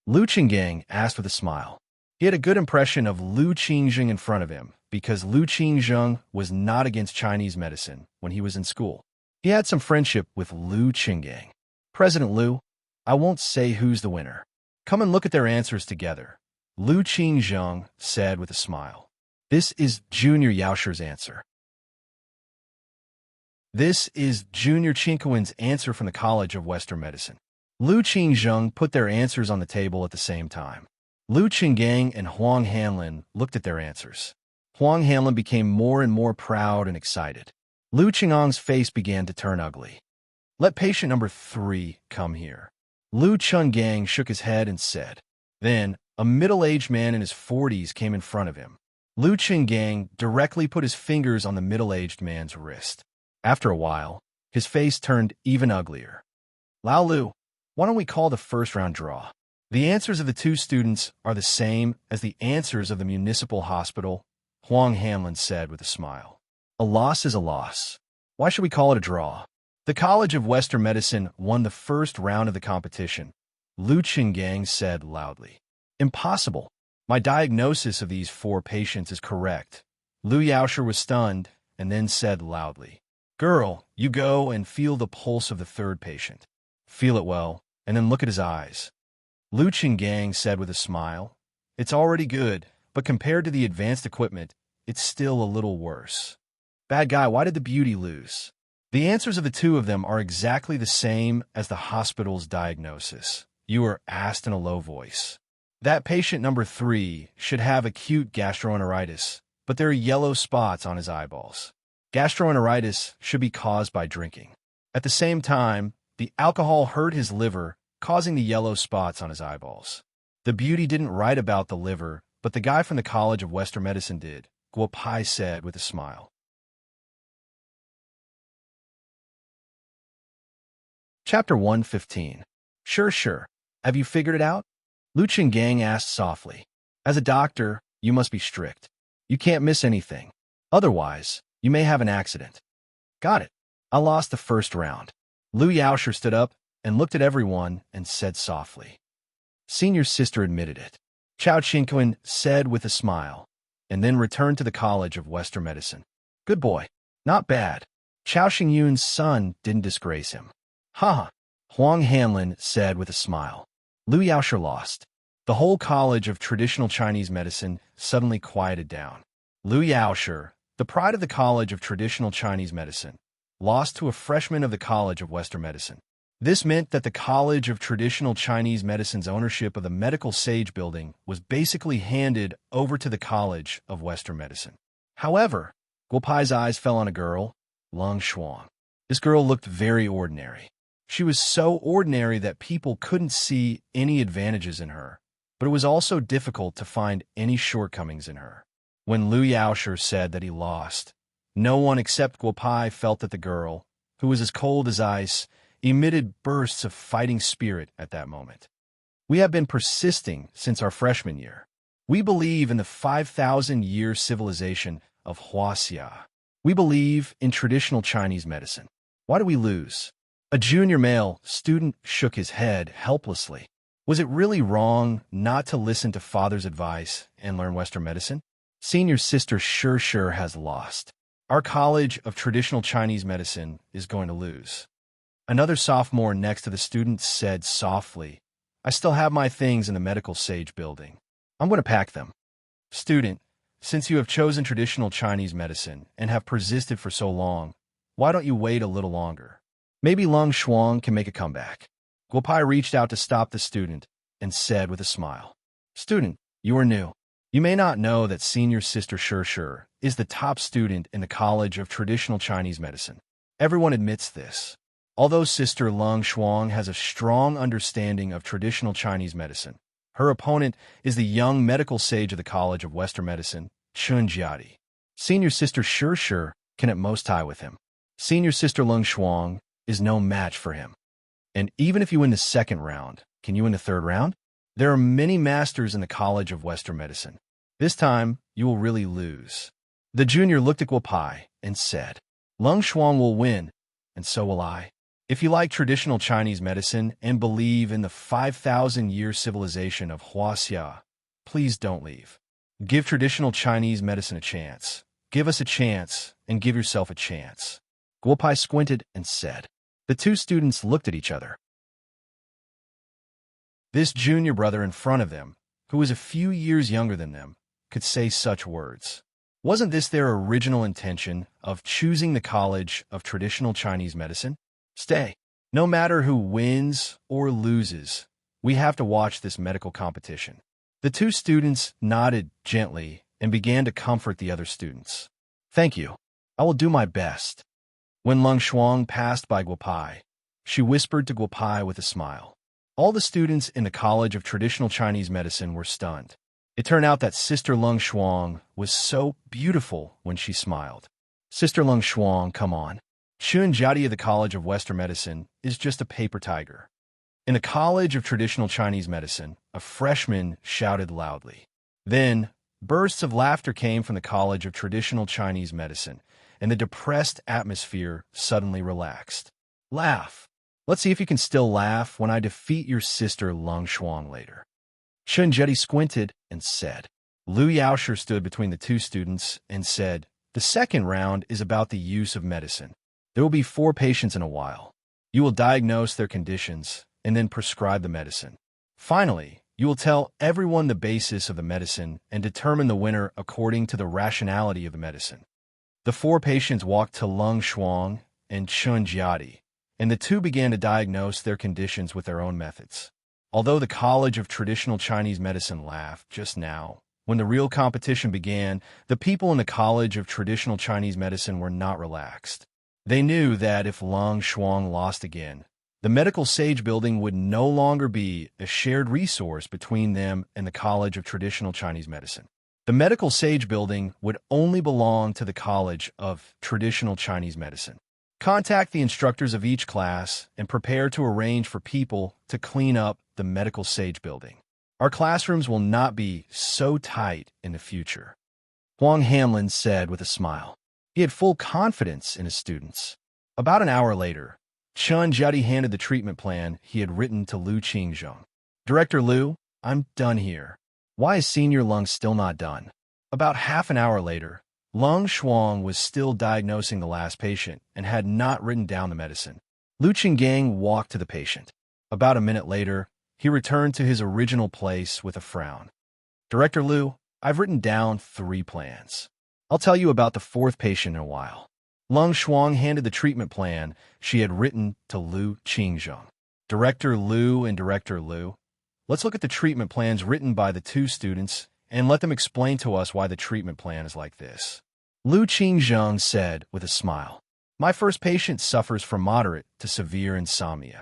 Lu Qinggang asked with a smile. He had a good impression of Lu Qingzheng in front of him because Lu Qingzheng was not against Chinese medicine when he was in school. He had some friendship with Lu Qinggang. President Lu, I won't say who's the winner. Come and look at their answers together, Lu Qingzheng said with a smile. This is Junior Yaosher's answer. This is Junior Qinkuan's answer from the College of Western Medicine. Lu Qingzheng put their answers on the table at the same time. Lu Qinggang and Huang Hanlin looked at their answers. Huang Hanlin became more and more proud and excited. Lu Qingang's face began to turn ugly. Let patient number 3 come here. Lu Qinggang shook his head and said. Then, a middle-aged man in his 40s came in front of him. Lu Qinggang directly put his fingers on the middle-aged man's wrist. After a while, his face turned even uglier. Lao Lu, why don't we call the first round draw? The answers of the 2 students are the same as the answers of the municipal hospital, Huang Hanlin said with a smile. A loss is a loss. Why should we call it a draw? The College of Western Medicine won the first round of the competition, Lu Qinggang said loudly. Impossible. My diagnosis of these 4 patients is correct. Lu Yaosher was stunned and then said loudly. Girl, you go and feel the pulse of the third patient. Feel it well, and then look at his eyes. Lu Qinggang said with a smile. It's already good, but compared to the advanced equipment, it's still a little worse. Bad guy, why did the beauty lose? The answers of the two of them are exactly the same as the hospital's diagnosis. You are asked in a low voice. That patient number 3 should have acute gastroenteritis, but there are yellow spots on his eyeballs. Gastroenteritis should be caused by drinking. At the same time, the alcohol hurt his liver, causing the yellow spots on his eyeballs. The beauty didn't write about the liver, but the guy from the College of Western Medicine did, Guo Pai said with a smile. Chapter 115. Sure. Have you figured it out? Lu Qinggang asked softly. As a doctor, you must be strict. You can't miss anything. Otherwise, you may have an accident. Got it. I lost the first round. Lu Yaosher stood up and looked at everyone and said softly. Senior sister admitted it. Chao Qingquan said with a smile, and then returned to the College of Western Medicine. Good boy. Not bad. Chao Xingyun's son didn't disgrace him. Ha! Huang Hanlin said with a smile. Lu Yaosher lost. The whole College of Traditional Chinese Medicine suddenly quieted down. Lu Yaosher, the pride of the College of Traditional Chinese Medicine, lost to a freshman of the College of Western Medicine. This meant that the College of Traditional Chinese Medicine's ownership of the Medical Sage building was basically handed over to the College of Western Medicine. However, Guo Pai's eyes fell on a girl, Lung Shuang. This girl looked very ordinary. She was so ordinary that people couldn't see any advantages in her, but it was also difficult to find any shortcomings in her. When Lu Yaosher said that he lost, no one except Guo Pai felt that the girl, who was as cold as ice, emitted bursts of fighting spirit at that moment. We have been persisting since our freshman year. We believe in the 5,000-year civilization of Huaxia. We believe in traditional Chinese medicine. Why do we lose? A junior male student shook his head helplessly. Was it really wrong not to listen to father's advice and learn Western medicine? Senior sister sure has lost. Our College of Traditional Chinese Medicine is going to lose. Another sophomore next to the student said softly, I still have my things in the Medical Sage building. I'm going to pack them. Student, since you have chosen traditional Chinese medicine and have persisted for so long, why don't you wait a little longer? Maybe Lung Shuang can make a comeback. Guo Pai reached out to stop the student and said with a smile, Student, you are new. You may not know that senior sister Sure is the top student in the College of Traditional Chinese Medicine. Everyone admits this. Although sister Lung Shuang has a strong understanding of traditional Chinese medicine, her opponent is the young medical sage of the College of Western Medicine, Chun Jiadi. Senior sister Sure can at most tie with him. Senior sister Lung Shuang is no match for him. And even if you win the second round, can you win the third round? There are many masters in the College of Western Medicine. This time, you will really lose. The junior looked at Guo Pai and said, Lung Shuang will win, and so will I. If you like traditional Chinese medicine and believe in the 5,000-year civilization of Huaxia, please don't leave. Give traditional Chinese medicine a chance. Give us a chance, and give yourself a chance. Guo Pai squinted and said. The two students looked at each other. This junior brother in front of them, who was a few years younger than them, could say such words. Wasn't this their original intention of choosing the College of Traditional Chinese Medicine? Stay. No matter who wins or loses, we have to watch this medical competition. The two students nodded gently and began to comfort the other students. Thank you. I will do my best. When Lung Shuang passed by Guo Pai, she whispered to Guo Pai with a smile. All the students in the College of Traditional Chinese Medicine were stunned. It turned out that Sister Lung Shuang was so beautiful when she smiled. Sister Lung Shuang, come on. Chun Jiadi of the College of Western Medicine is just a paper tiger. In the College of Traditional Chinese Medicine, a freshman shouted loudly. Then, bursts of laughter came from the College of Traditional Chinese Medicine, and the depressed atmosphere suddenly relaxed. Laugh. Let's see if you can still laugh when I defeat your sister Lung Shuang later. Chun Jiadi squinted and said. Lu Yaosher stood between the two students and said, The second round is about the use of medicine. There will be 4 patients in a while. You will diagnose their conditions and then prescribe the medicine. Finally, you will tell everyone the basis of the medicine and determine the winner according to the rationality of the medicine. The 4 patients walked to Lung Shuang and Chun Jiadi, and the 2 began to diagnose their conditions with their own methods. Although the College of Traditional Chinese Medicine laughed just now, when the real competition began, the people in the College of Traditional Chinese Medicine were not relaxed. They knew that if Lung Shuang lost again, the medical sage building would no longer be a shared resource between them and the College of Traditional Chinese Medicine. The medical sage building would only belong to the College of Traditional Chinese Medicine. Contact the instructors of each class and prepare to arrange for people to clean up the medical sage building. Our classrooms will not be so tight in the future, Huang Hamlin said with a smile. He had full confidence in his students. About an hour later, Chun Jiadi handed the treatment plan he had written to Lu Qingzheng. Director Lu, I'm done here. Why is Senior Lung still not done? About half an hour later, Lung Shuang was still diagnosing the last patient and had not written down the medicine. Lu Qinggang walked to the patient. About a minute later, he returned to his original place with a frown. Director Lu, I've written down 3 plans. I'll tell you about the 4th patient in a while. Lung Shuang handed the treatment plan she had written to Lu Qingzheng. Director Lu and Director Lu, let's look at the treatment plans written by the 2 students and let them explain to us why the treatment plan is like this. Lu Qingzheng said with a smile, my first patient suffers from moderate to severe insomnia.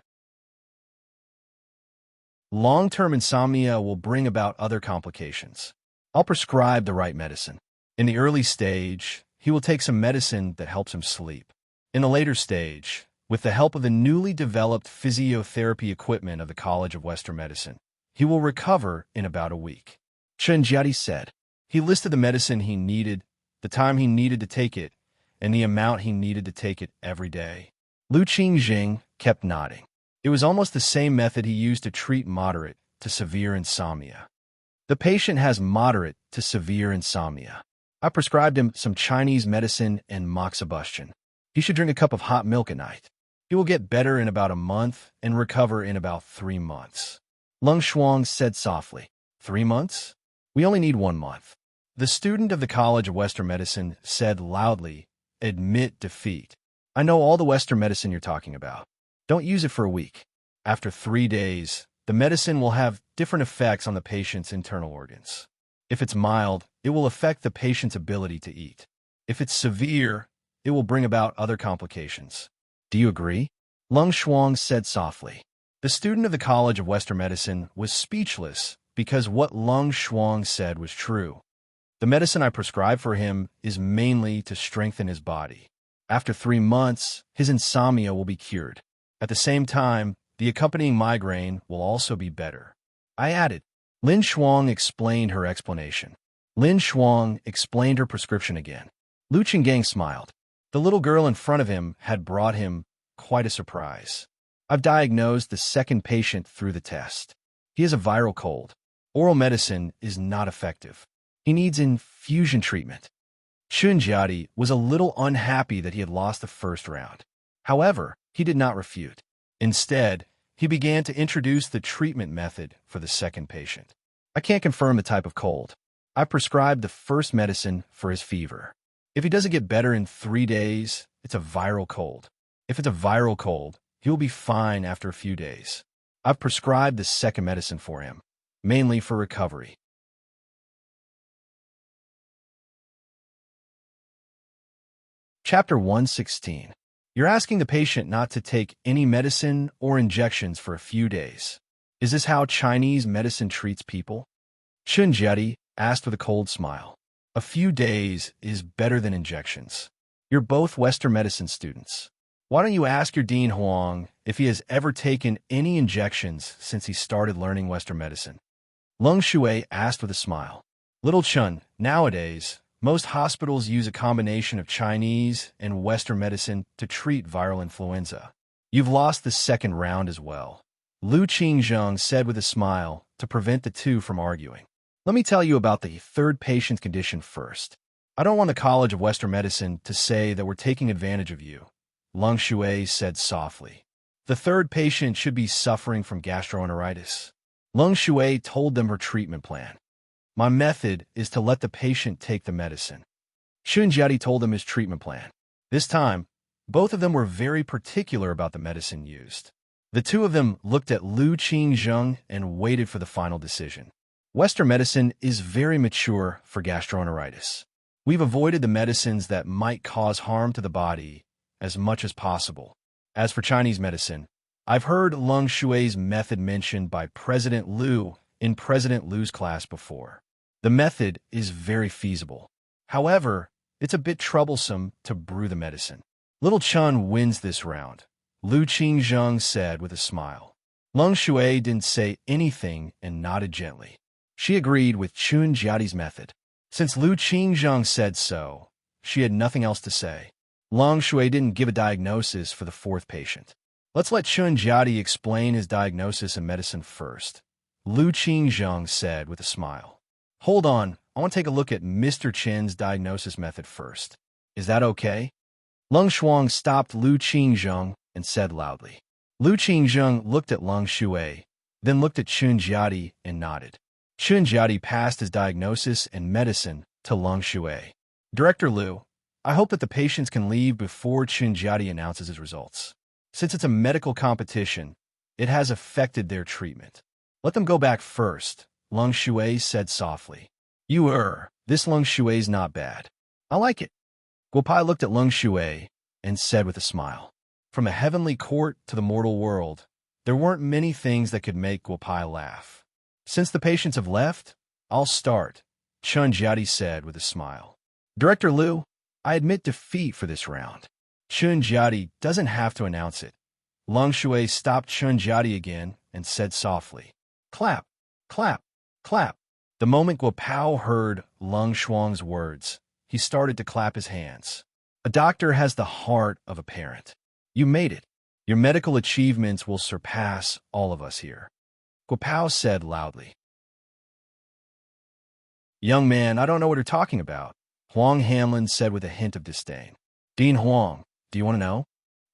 Long-term insomnia will bring about other complications. I'll prescribe the right medicine. In the early stage, he will take some medicine that helps him sleep. In the later stage, with the help of the newly developed physiotherapy equipment of the College of Western Medicine, he will recover in about a week. Chun Jiadi said. He listed the medicine he needed, the time he needed to take it, and the amount he needed to take it every day. Lu Qingzheng kept nodding. It was almost the same method he used to treat moderate to severe insomnia. The patient has moderate to severe insomnia. I prescribed him some Chinese medicine and moxibustion. He should drink a cup of hot milk at night. He will get better in about a month and recover in about 3 months. Lung Shuang said softly, 3 months? We only need 1 month. The student of the College of Western Medicine said loudly, admit defeat. I know all the Western medicine you're talking about. Don't use it for a week. After 3 days, the medicine will have different effects on the patient's internal organs. If it's mild, it will affect the patient's ability to eat. If it's severe, it will bring about other complications. Do you agree? Lung Shuang said softly. The student of the College of Western Medicine was speechless because what Lung Shuang said was true. The medicine I prescribed for him is mainly to strengthen his body. After 3 months, his insomnia will be cured. At the same time, the accompanying migraine will also be better. I added. Lin Shuang explained her explanation. Lin Shuang explained her prescription again. Lu Qinggang smiled. The little girl in front of him had brought him quite a surprise. I've diagnosed the 2nd patient through the test. He has a viral cold. Oral medicine is not effective. He needs infusion treatment. Chun Jiadi was a little unhappy that he had lost the first round. However, he did not refute. Instead, he began to introduce the treatment method for the 2nd patient. I can't confirm the type of cold. I prescribed the first medicine for his fever. If he doesn't get better in 3 days, it's a viral cold. If it's a viral cold, he will be fine after a few days. I've prescribed the 2nd medicine for him, mainly for recovery. Chapter 116. You're asking the patient not to take any medicine or injections for a few days. Is this how Chinese medicine treats people? Chun Jiadi asked with a cold smile. A few days is better than injections. You're both Western medicine students. Why don't you ask your Dean Huang if he has ever taken any injections since he started learning Western medicine? Lung Shui asked with a smile. Little Chun, nowadays, most hospitals use a combination of Chinese and Western medicine to treat viral influenza. You've lost the 2nd round as well. Lu Qingzheng said with a smile to prevent the 2 from arguing. Let me tell you about the 3rd patient's condition first. I don't want the College of Western Medicine to say that we're taking advantage of you. Lung Shui said softly. The third patient should be suffering from gastroenteritis. Lung Shui told them her treatment plan. My method is to let the patient take the medicine. Xunjiadi told them his treatment plan. This time, both of them were very particular about the medicine used. The two of them looked at Lu Qingzheng and waited for the final decision. Western medicine is very mature for gastroenteritis. We've avoided the medicines that might cause harm to the body as much as possible. As for Chinese medicine, I've heard Lung Shui's method mentioned by President Liu in President Liu's class before. The method is very feasible. However, it's a bit troublesome to brew the medicine. Little Chun wins this round, Lu Qingzheng said with a smile. Lung Shui didn't say anything and nodded gently. She agreed with Chun Jiadi's method. Since Lu Qingzheng said so, she had nothing else to say. Lung Shui didn't give a diagnosis for the fourth patient. Let's let Chun Jiadi explain his diagnosis and medicine first, Lu Qingzheng said with a smile. Hold on, I want to take a look at Mr. Chen's diagnosis method first. Is that okay? Lung Shuang stopped Lu Qingzheng and said loudly. Lu Qingzheng looked at Lung Shui, then looked at Chun Jiadi and nodded. Chun Jiadi passed his diagnosis and medicine to Lung Shui. Director Liu, I hope that the patients can leave before Chun Jiadi announces his results. Since it's a medical competition, it has affected their treatment. Let them go back first, Lung Shui said softly. This Lung Shui's not bad. I like it. Guopai looked at Lung Shui and said with a smile. From a heavenly court to the mortal world, there weren't many things that could make Guopai laugh. Since the patients have left, I'll start, Chun Jiadi said with a smile. Director Liu, I admit defeat for this round. Chun Jiadi doesn't have to announce it. Lung Shui stopped Chun Jiadi again and said softly, Clap, clap, clap. The moment Guopao heard Lung Shuang's words, he started to clap his hands. A doctor has the heart of a parent. You made it. Your medical achievements will surpass all of us here, Guopao said loudly. Young man, I don't know what you're talking about, Huang Hamlin said with a hint of disdain. Dean Huang, do you want to know?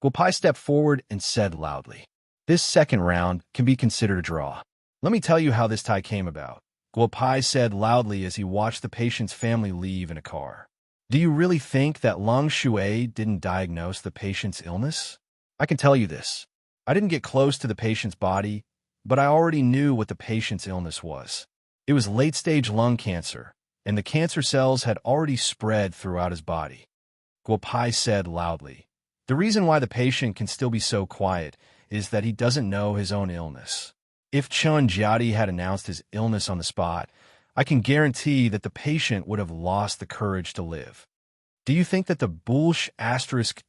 Guopai stepped forward and said loudly. This second round can be considered a draw. Let me tell you how this tie came about, Guopai said loudly as he watched the patient's family leave in a car. Do you really think that Lung Shui didn't diagnose the patient's illness? I can tell you this. I didn't get close to the patient's body, but I already knew what the patient's illness was. It was late-stage lung cancer, and the cancer cells had already spread throughout his body. Guopai said loudly. The reason why the patient can still be so quiet is that he doesn't know his own illness. If Chun Jiadi had announced his illness on the spot, I can guarantee that the patient would have lost the courage to live. Do you think that the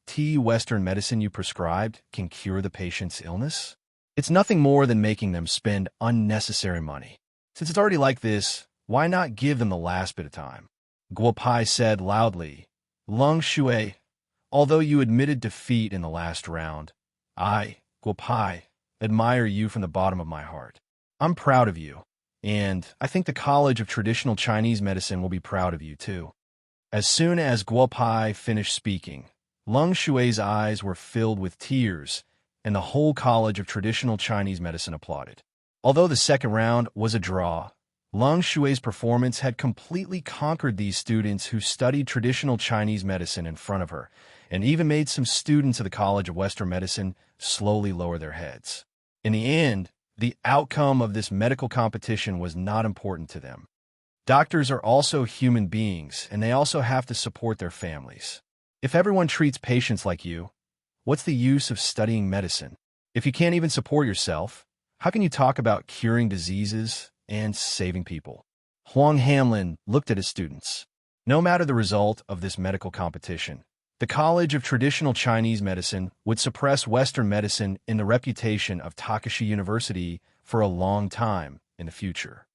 *T Western medicine you prescribed can cure the patient's illness? It's nothing more than making them spend unnecessary money. Since it's already like this, why not give them the last bit of time? Guopai said loudly. Lung Shui, although you admitted defeat in the last round, I, Guopai, admire you from the bottom of my heart. I'm proud of you, and I think the College of Traditional Chinese Medicine will be proud of you too. As soon as Guopai finished speaking, Lung Shui's eyes were filled with tears, and the whole College of Traditional Chinese Medicine applauded. Although the second round was a draw, Lung Shui's performance had completely conquered these students who studied traditional Chinese medicine in front of her, and even made some students of the College of Western Medicine slowly lower their heads. In the end, the outcome of this medical competition was not important to them. Doctors are also human beings, and they also have to support their families. If everyone treats patients like you, what's the use of studying medicine? If you can't even support yourself, how can you talk about curing diseases and saving people? Huang Hamlin looked at his students. No matter the result of this medical competition, the College of Traditional Chinese Medicine would suppress Western medicine in the reputation of Takashi University for a long time in the future.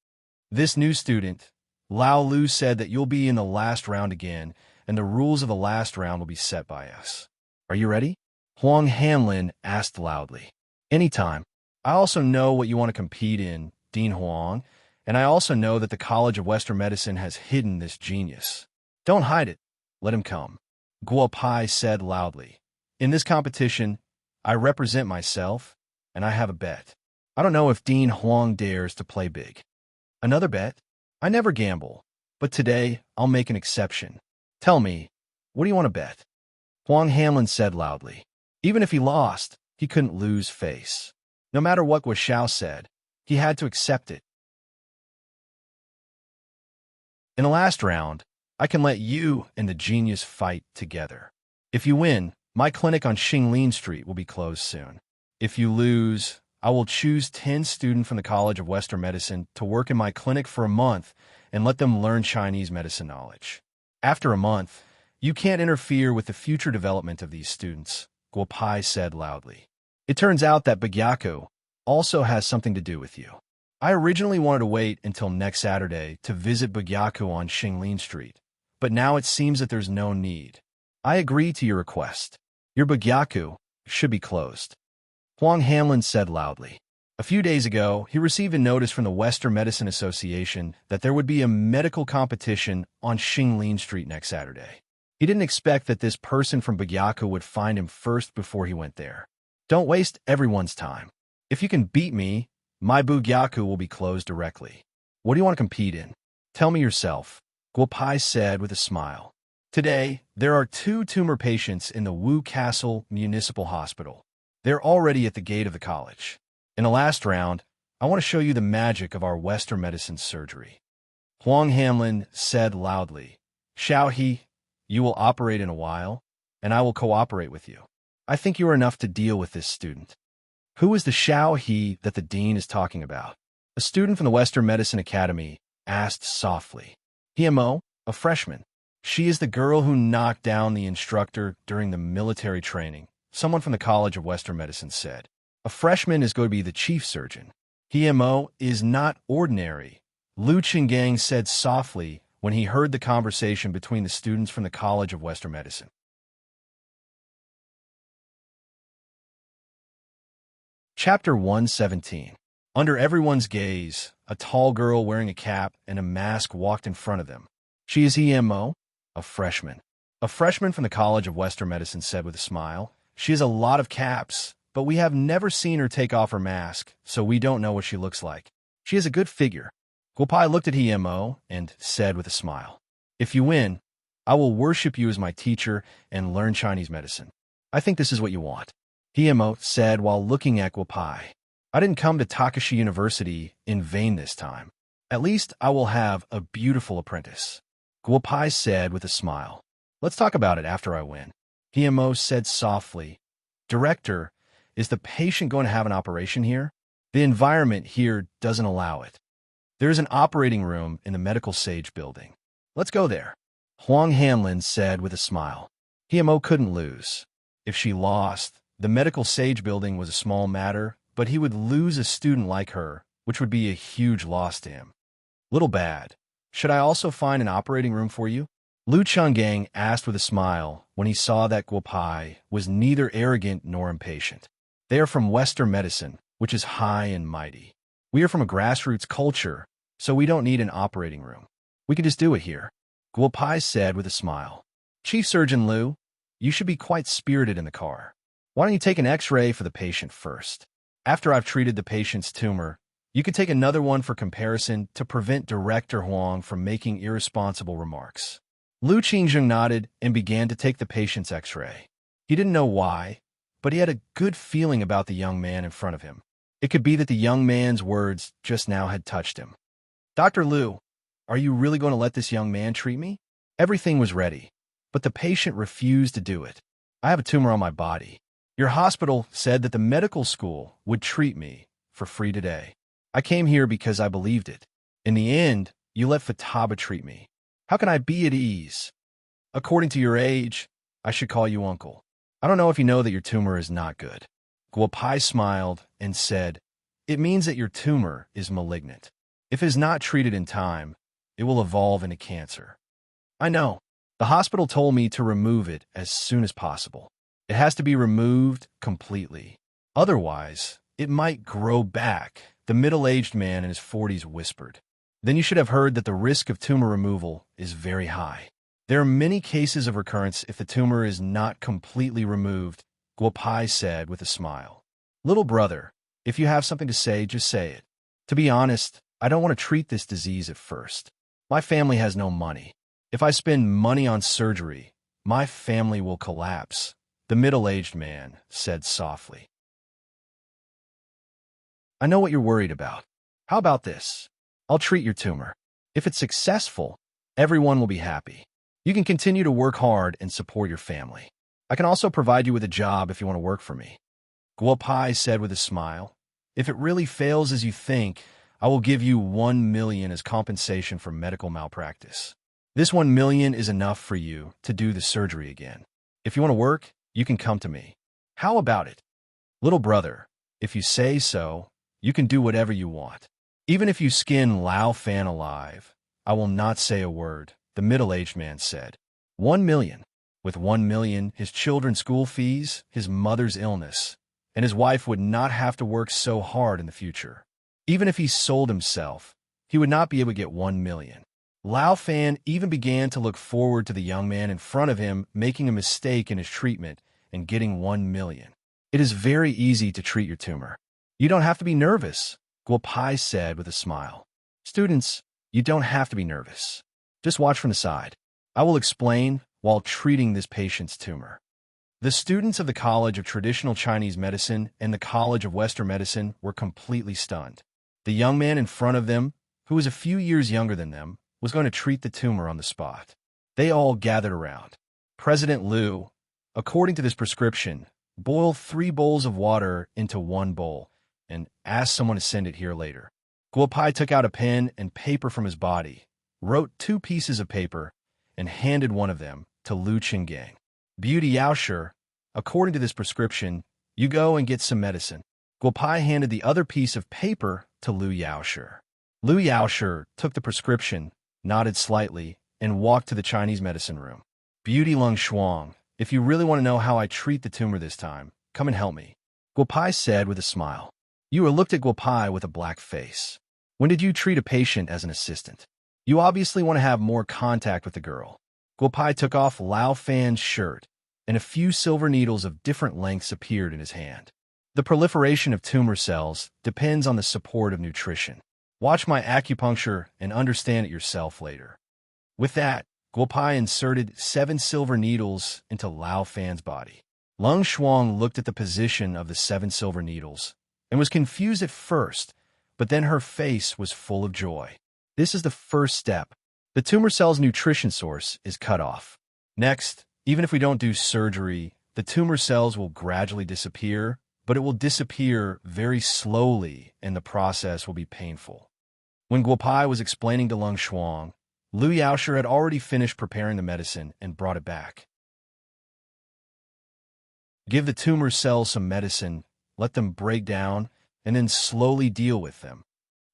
This new student, Lao Lu, said that you'll be in the last round again, and the rules of the last round will be set by us. Are you ready? Huang Hamlin asked loudly. Anytime. I also know what you want to compete in, Dean Huang, and I also know that the College of Western Medicine has hidden this genius. Don't hide it. Let him come, Guopai said loudly. In this competition, I represent myself, and I have a bet. I don't know if Dean Huang dares to play big. Another bet? I never gamble, but today I'll make an exception. Tell me, what do you want to bet? Huang Hanlin said loudly. Even if he lost, he couldn't lose face. No matter what Guo Xiao said, he had to accept it. In the last round, I can let you and the genius fight together. If you win, my clinic on Xinglin Street will be closed soon. If you lose, I will choose 10 students from the College of Western Medicine to work in my clinic for a month and let them learn Chinese medicine knowledge. After a month, you can't interfere with the future development of these students, Guo Pai said loudly. It turns out that Bagyaku also has something to do with you. I originally wanted to wait until next Saturday to visit Bagyaku on Xinglin Street, but now it seems that there's no need. I agree to your request. Your Bagyaku should be closed. Huang Hanlin said loudly. A few days ago, he received a notice from the Western Medicine Association that there would be a medical competition on Xinglin Street next Saturday. He didn't expect that this person from Bagyaku would find him first before he went there. Don't waste everyone's time. If you can beat me, my Bagyaku will be closed directly. What do you want to compete in? Tell me yourself, Guo Pai said with a smile. Today, there are 2 tumor patients in the Wu Castle Municipal Hospital. They're already at the gate of the college. In the last round, I want to show you the magic of our Western medicine surgery. Huang Hanlin said loudly, Xiao He, you will operate in a while, and I will cooperate with you. I think you are enough to deal with this student. Who is the Xiao He that the dean is talking about? A student from the Western Medicine Academy asked softly. Himo, a freshman. She is the girl who knocked down the instructor during the military training, someone from the College of Western Medicine said. A freshman is going to be the chief surgeon. Himo is not ordinary, Lu Qinggang said softly when he heard the conversation between the students from the College of Western Medicine. Chapter 117. Under everyone's gaze, a tall girl wearing a cap and a mask walked in front of them. She is Himo, a freshman. A freshman from the College of Western Medicine said with a smile. She has a lot of caps, but we have never seen her take off her mask, so we don't know what she looks like. She has a good figure. Guo Pai looked at Himo and said with a smile, If you win, I will worship you as my teacher and learn Chinese medicine. I think this is what you want. Himo said while looking at Guo Pai. I didn't come to Takashi University in vain this time. At least I will have a beautiful apprentice. Guo Pai said with a smile. Let's talk about it after I win. Himo said softly. Director, is the patient going to have an operation here? The environment here doesn't allow it. There is an operating room in the Medical Sage building. Let's go there. Huang Hanlin said with a smile. Himo couldn't lose. If she lost, the Medical Sage building was a small matter, but he would lose a student like her, which would be a huge loss to him. Little bad. Should I also find an operating room for you? Lu Changgang asked with a smile when he saw that Guo Pai was neither arrogant nor impatient. They are from Western medicine, which is high and mighty. We are from a grassroots culture, so we don't need an operating room. We can just do it here, Guo Pai said with a smile. Chief Surgeon Lu, you should be quite spirited in the car. Why don't you take an X-ray for the patient first? After I've treated the patient's tumor, you can take another one for comparison to prevent Director Huang from making irresponsible remarks. Lu Qingzheng nodded and began to take the patient's X-ray. He didn't know why, but he had a good feeling about the young man in front of him. It could be that the young man's words just now had touched him. Dr. Lu, are you really going to let this young man treat me? Everything was ready, but the patient refused to do it. I have a tumor on my body. Your hospital said that the medical school would treat me for free today. I came here because I believed it. In the end, you let Futaba treat me. How can I be at ease? According to your age, I should call you uncle. I don't know if you know that your tumor is not good. Guo Pai smiled and said, It means that your tumor is malignant. If it is not treated in time, it will evolve into cancer. I know. The hospital told me to remove it as soon as possible. It has to be removed completely. Otherwise, it might grow back, the middle-aged man in his 40s whispered. Then you should have heard that the risk of tumor removal is very high. There are many cases of recurrence if the tumor is not completely removed Guopai said with a smile. Little brother, if you have something to say, just say it. To be honest, I don't want to treat this disease at first. My family has no money. If I spend money on surgery, my family will collapse, the middle-aged man said softly. I know what you're worried about. How about this? I'll treat your tumor. If it's successful, everyone will be happy. You can continue to work hard and support your family. I can also provide you with a job if you want to work for me. Guopai said with a smile. If it really fails as you think, I will give you 1 million as compensation for medical malpractice. This 1 million is enough for you to do the surgery again. If you want to work, you can come to me. How about it? Little brother, if you say so, you can do whatever you want. Even if you skin Lao Fan alive, I will not say a word, the middle-aged man said. 1 million. With 1 million, his children's school fees, his mother's illness, and his wife would not have to work so hard in the future. Even if he sold himself, he would not be able to get 1 million. Lao Fan even began to look forward to the young man in front of him making a mistake in his treatment and getting 1 million. It is very easy to treat your tumor. You don't have to be nervous, Guopai said with a smile. Students, you don't have to be nervous. Just watch from the side. I will explain while treating this patient's tumor. The students of the College of Traditional Chinese Medicine and the College of Western Medicine were completely stunned. The young man in front of them, who was a few years younger than them, was going to treat the tumor on the spot. They all gathered around. President Liu, according to this prescription, boil 3 bowls of water into 1 bowl and ask someone to send it here later. Guopai took out a pen and paper from his body, wrote 2 pieces of paper, and handed one of them to Lu Qinggang. Beauty Yaosher, according to this prescription, you go and get some medicine. Guopai handed the other piece of paper to Lu Yaosher. Lu Yaosher took the prescription, nodded slightly, and walked to the Chinese medicine room. Beauty Lung Shuang, if you really want to know how I treat the tumor this time, come and help me, Guopai said with a smile. Yuer looked at Guopai with a black face. When did you treat a patient as an assistant? You obviously want to have more contact with the girl. Guopai took off Lao Fan's shirt, and a few silver needles of different lengths appeared in his hand. The proliferation of tumor cells depends on the support of nutrition. Watch my acupuncture and understand it yourself later. With that, Guopai inserted 7 silver needles into Lao Fan's body. Lung Shuang looked at the position of the 7 silver needles and was confused at first, but then her face was full of joy. This is the first step. The tumor cell's nutrition source is cut off. Next, even if we don't do surgery, the tumor cells will gradually disappear, but it will disappear very slowly and the process will be painful. When Guopai was explaining to Lung Shuang, Lu Yaosher had already finished preparing the medicine and brought it back. Give the tumor cells some medicine, let them break down, and then slowly deal with them,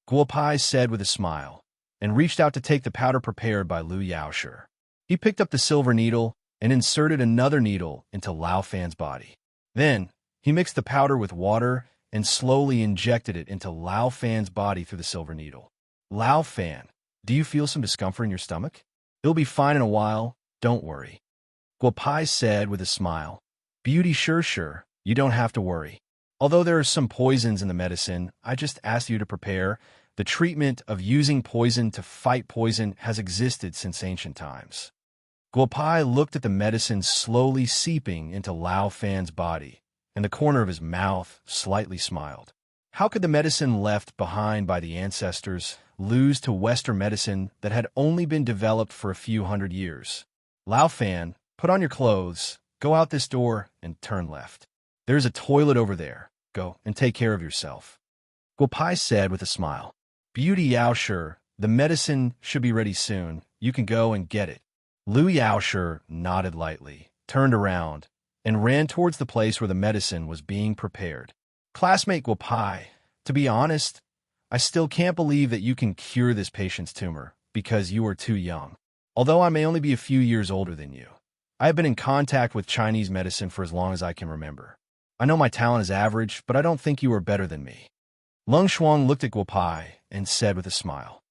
Guopai said with a smile, and reached out to take the powder prepared by Lu Yaosher. He picked up the silver needle and inserted another needle into Lao Fan's body. Then, he mixed the powder with water and slowly injected it into Lao Fan's body through the silver needle. Lao Fan, do you feel some discomfort in your stomach? It'll be fine in a while, don't worry, Guopai said with a smile. Beauty sure, you don't have to worry. Although there are some poisons in the medicine I just asked you to prepare, the treatment of using poison to fight poison has existed since ancient times. Guopai looked at the medicine slowly seeping into Lao Fan's body, and the corner of his mouth slightly smiled. How could the medicine left behind by the ancestors lose to Western medicine that had only been developed for a few hundred years? Lao Fan, put on your clothes, go out this door, and turn left. There's a toilet over there. Go and take care of yourself, Guopai said with a smile. Beauty Yaosher, the medicine should be ready soon. You can go and get it. Lu Yaosher nodded lightly, turned around, and ran towards the place where the medicine was being prepared. Classmate Guopai, to be honest, I still can't believe that you can cure this patient's tumor because you are too young. Although I may only be a few years older than you, I have been in contact with Chinese medicine for as long as I can remember. I know my talent is average, but I don't think you are better than me. Lung Shuang looked at Guopai and said with a smile.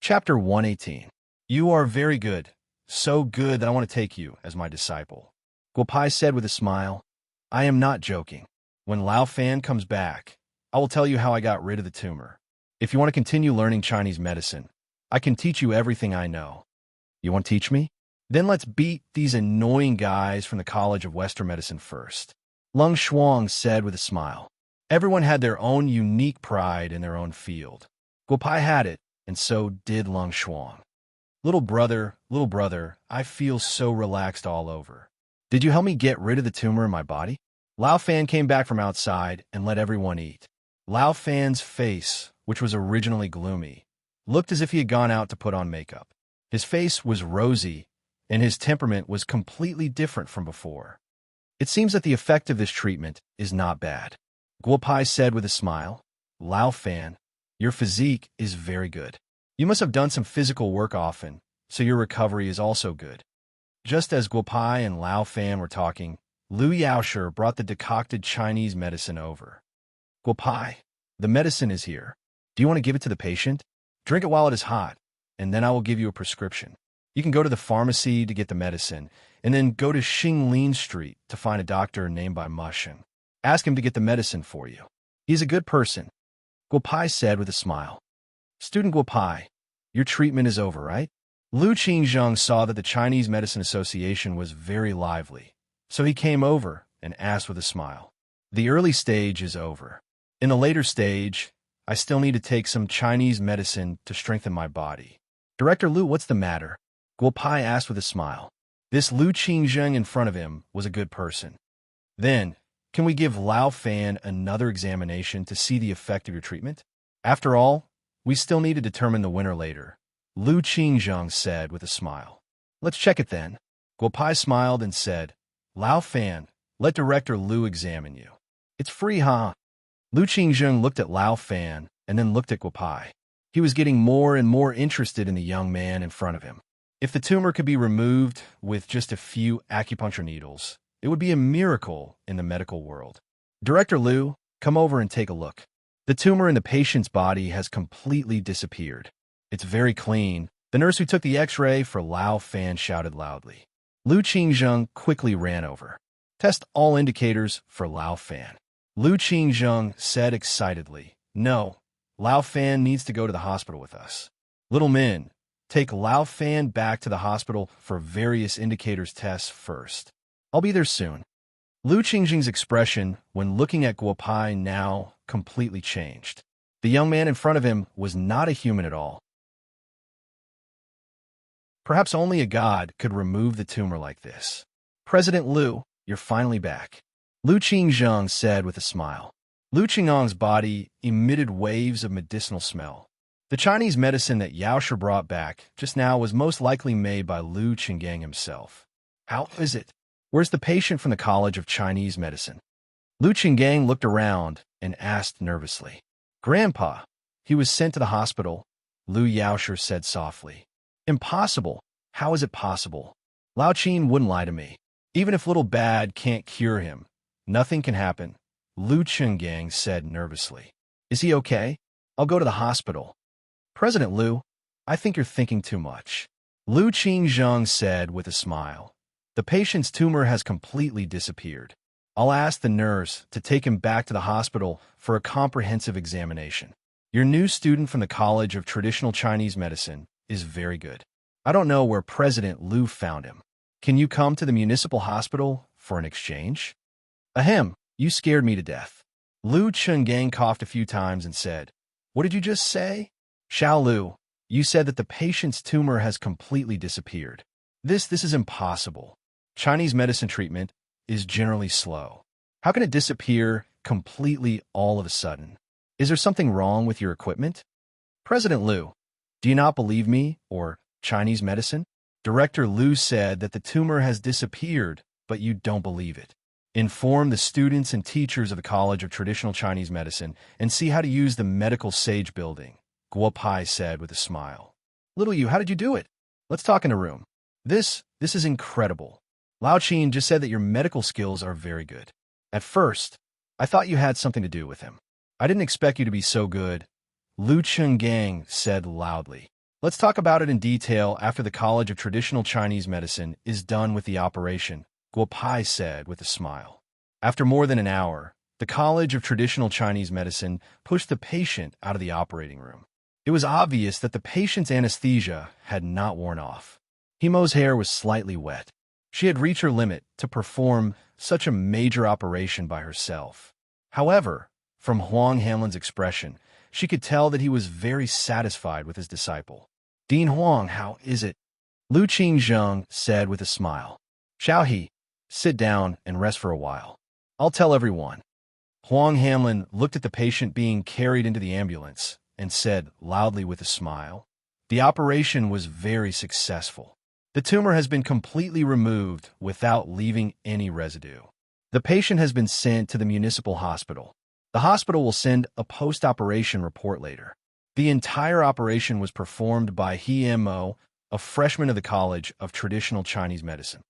Chapter 118. You are very good, So good that I want to take you as my disciple. Guo Pai said with a smile. I am not joking. When Lao Fan comes back, I will tell you how I got rid of the tumor. If you want to continue learning Chinese medicine, I can teach you everything I know. You want to teach me? Then let's beat these annoying guys from the College of Western Medicine first. Lung Shuang said with a smile. Everyone had their own unique pride in their own field. Guo Pai had it, and so did Lung Shuang. Little brother, I feel so relaxed all over. Did you help me get rid of the tumor in my body? Lao Fan came back from outside and let everyone eat. Lao Fan's face, which was originally gloomy, looked as if he had gone out to put on makeup. His face was rosy, and his temperament was completely different from before. It seems that the effect of this treatment is not bad. Guo Pai said with a smile. Lao Fan, your physique is very good. You must have done some physical work often, so your recovery is also good. Just as Guo Pai and Lao Fan were talking, Lu Yaoshe brought the decocted Chinese medicine over. Guo Pai, the medicine is here. Do you want to give it to the patient? Drink it while it is hot, and then I will give you a prescription. You can go to the pharmacy to get the medicine, and then go to Xinglin Street to find a doctor named by Mushin. Ask him to get the medicine for you. He's a good person. Guo Pai said with a smile. Student Guo Pai, your treatment is over, right? Lu Qingzheng saw that the Chinese Medicine Association was very lively, so he came over and asked with a smile. The early stage is over. In the later stage, I still need to take some Chinese medicine to strengthen my body. Director Lu, what's the matter? Guo Pai asked with a smile. This Lu Qingzheng in front of him was a good person. Then, can we give Lao Fan another examination to see the effect of your treatment? After all, we still need to determine the winner later, Lu Qingzheng said with a smile. Let's check it then. Guo Pai smiled and said, Lao Fan, let Director Lu examine you. It's free, huh? Lu Qingzheng looked at Lao Fan and then looked at Guo Pai. He was getting more and more interested in the young man in front of him. If the tumor could be removed with just a few acupuncture needles, it would be a miracle in the medical world. Director Lu, come over and take a look. The tumor in the patient's body has completely disappeared. It's very clean. The nurse who took the x-ray for Lao Fan shouted loudly. Lu Qingzheng quickly ran over. Test all indicators for Lao Fan. Lu Qingzheng said excitedly, No, Lao Fan needs to go to the hospital with us. Little Min, take Lao Fan back to the hospital for various indicators tests first. I'll be there soon. Lu Qingzheng's expression when looking at Guo Pai now completely changed. The young man in front of him was not a human at all. Perhaps only a god could remove the tumor like this. President Lu, you're finally back. Lu Qingzheng said with a smile. Lu Qingzheng's body emitted waves of medicinal smell. The Chinese medicine that Yaoshe brought back just now was most likely made by Lu Qingzheng himself. How is it? Where's the patient from the College of Chinese Medicine? Lu Qingzheng looked around and asked nervously. Grandpa, he was sent to the hospital, Lu Yaoshe said softly. Impossible. How is it possible? Lao Qin wouldn't lie to me. Even if little bad can't cure him, nothing can happen, Lu Qingzheng said nervously. Is he okay? I'll go to the hospital. President Lu, I think you're thinking too much. Lu Qingzheng said with a smile. The patient's tumor has completely disappeared. I'll ask the nurse to take him back to the hospital for a comprehensive examination. Your new student from the College of Traditional Chinese Medicine is very good. I don't know where President Lu found him. Can you come to the municipal hospital for an exchange? Ahem, you scared me to death. Lu Qingzheng coughed a few times and said, What did you just say? Xiao Lu, you said that the patient's tumor has completely disappeared. This is impossible. Chinese medicine treatment is generally slow. How can it disappear completely all of a sudden? Is there something wrong with your equipment? President Lu, do you not believe me or Chinese medicine? Director Lu said that the tumor has disappeared, but you don't believe it. Inform the students and teachers of the College of Traditional Chinese Medicine and see how to use the medical sage building, Guo Pai said with a smile. Little you, how did you do it? Let's talk in a room. This is incredible. Lao Qin just said that your medical skills are very good. At first, I thought you had something to do with him. I didn't expect you to be so good, Lu Qingzheng said loudly. Let's talk about it in detail after the College of Traditional Chinese Medicine is done with the operation, Guo Pai said with a smile. After more than an hour, the College of Traditional Chinese Medicine pushed the patient out of the operating room. It was obvious that the patient's anesthesia had not worn off. Himo's hair was slightly wet. She had reached her limit to perform such a major operation by herself. However, from Huang Hanlin's expression, she could tell that he was very satisfied with his disciple. Dean Huang, how is it? Lu Qingzheng said with a smile. Xiaohe, sit down and rest for a while. I'll tell everyone. Huang Hanlin looked at the patient being carried into the ambulance and said loudly with a smile, the operation was very successful. The tumor has been completely removed without leaving any residue. The patient has been sent to the municipal hospital. The hospital will send a post-operation report later. The entire operation was performed by He Mo, a freshman of the College of Traditional Chinese Medicine.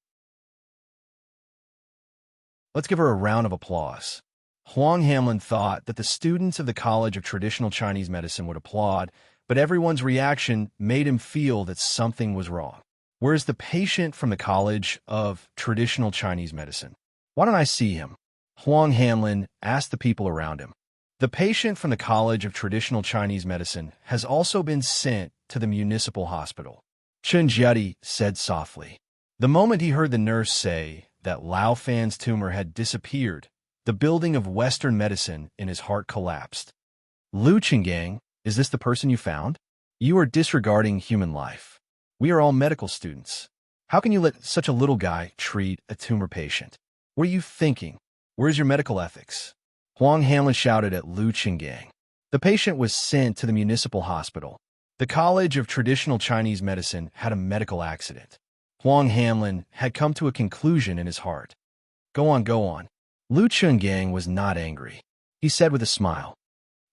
Let's give her a round of applause. Huang Hanlin thought that the students of the College of Traditional Chinese Medicine would applaud, but everyone's reaction made him feel that something was wrong. Where's the patient from the College of Traditional Chinese Medicine? Why don't I see him? Huang Hanlin asked the people around him. The patient from the College of Traditional Chinese Medicine has also been sent to the municipal hospital. Chen Jiadi said softly. The moment he heard the nurse say that Lao Fan's tumor had disappeared, the building of Western medicine in his heart collapsed. Lu Qinggang, is this the person you found? You are disregarding human life. We are all medical students. How can you let such a little guy treat a tumor patient? What are you thinking? Where's your medical ethics? Huang Hanlin shouted at Lu Qinggang. The patient was sent to the municipal hospital. The College of Traditional Chinese Medicine had a medical accident. Huang Hanlin had come to a conclusion in his heart. Go on, go on. Lu Qinggang was not angry. He said with a smile,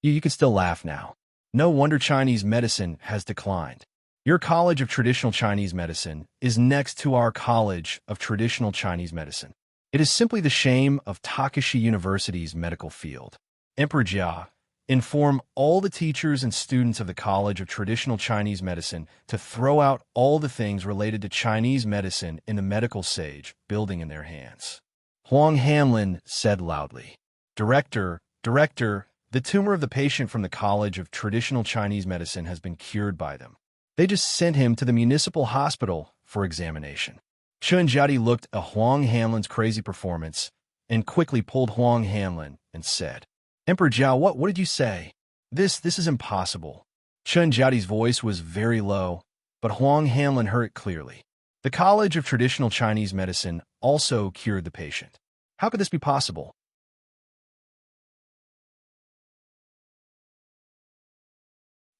You can still laugh now. No wonder Chinese medicine has declined. Your College of Traditional Chinese Medicine is next to our College of Traditional Chinese Medicine. It is simply the shame of Takashi University's medical field. Emperor Jia, inform all the teachers and students of the College of Traditional Chinese Medicine to throw out all the things related to Chinese medicine in the medical sage building in their hands. Huang Hanlin said loudly, Director, the tumor of the patient from the College of Traditional Chinese Medicine has been cured by them. They just sent him to the municipal hospital for examination. Chen Jiadi looked at Huang Hanlin's crazy performance and quickly pulled Huang Hanlin and said, Emperor Jiao, what did you say? This is impossible. Chen Jiadi's voice was very low, but Huang Hanlin heard it clearly. The College of Traditional Chinese Medicine also cured the patient. How could this be possible?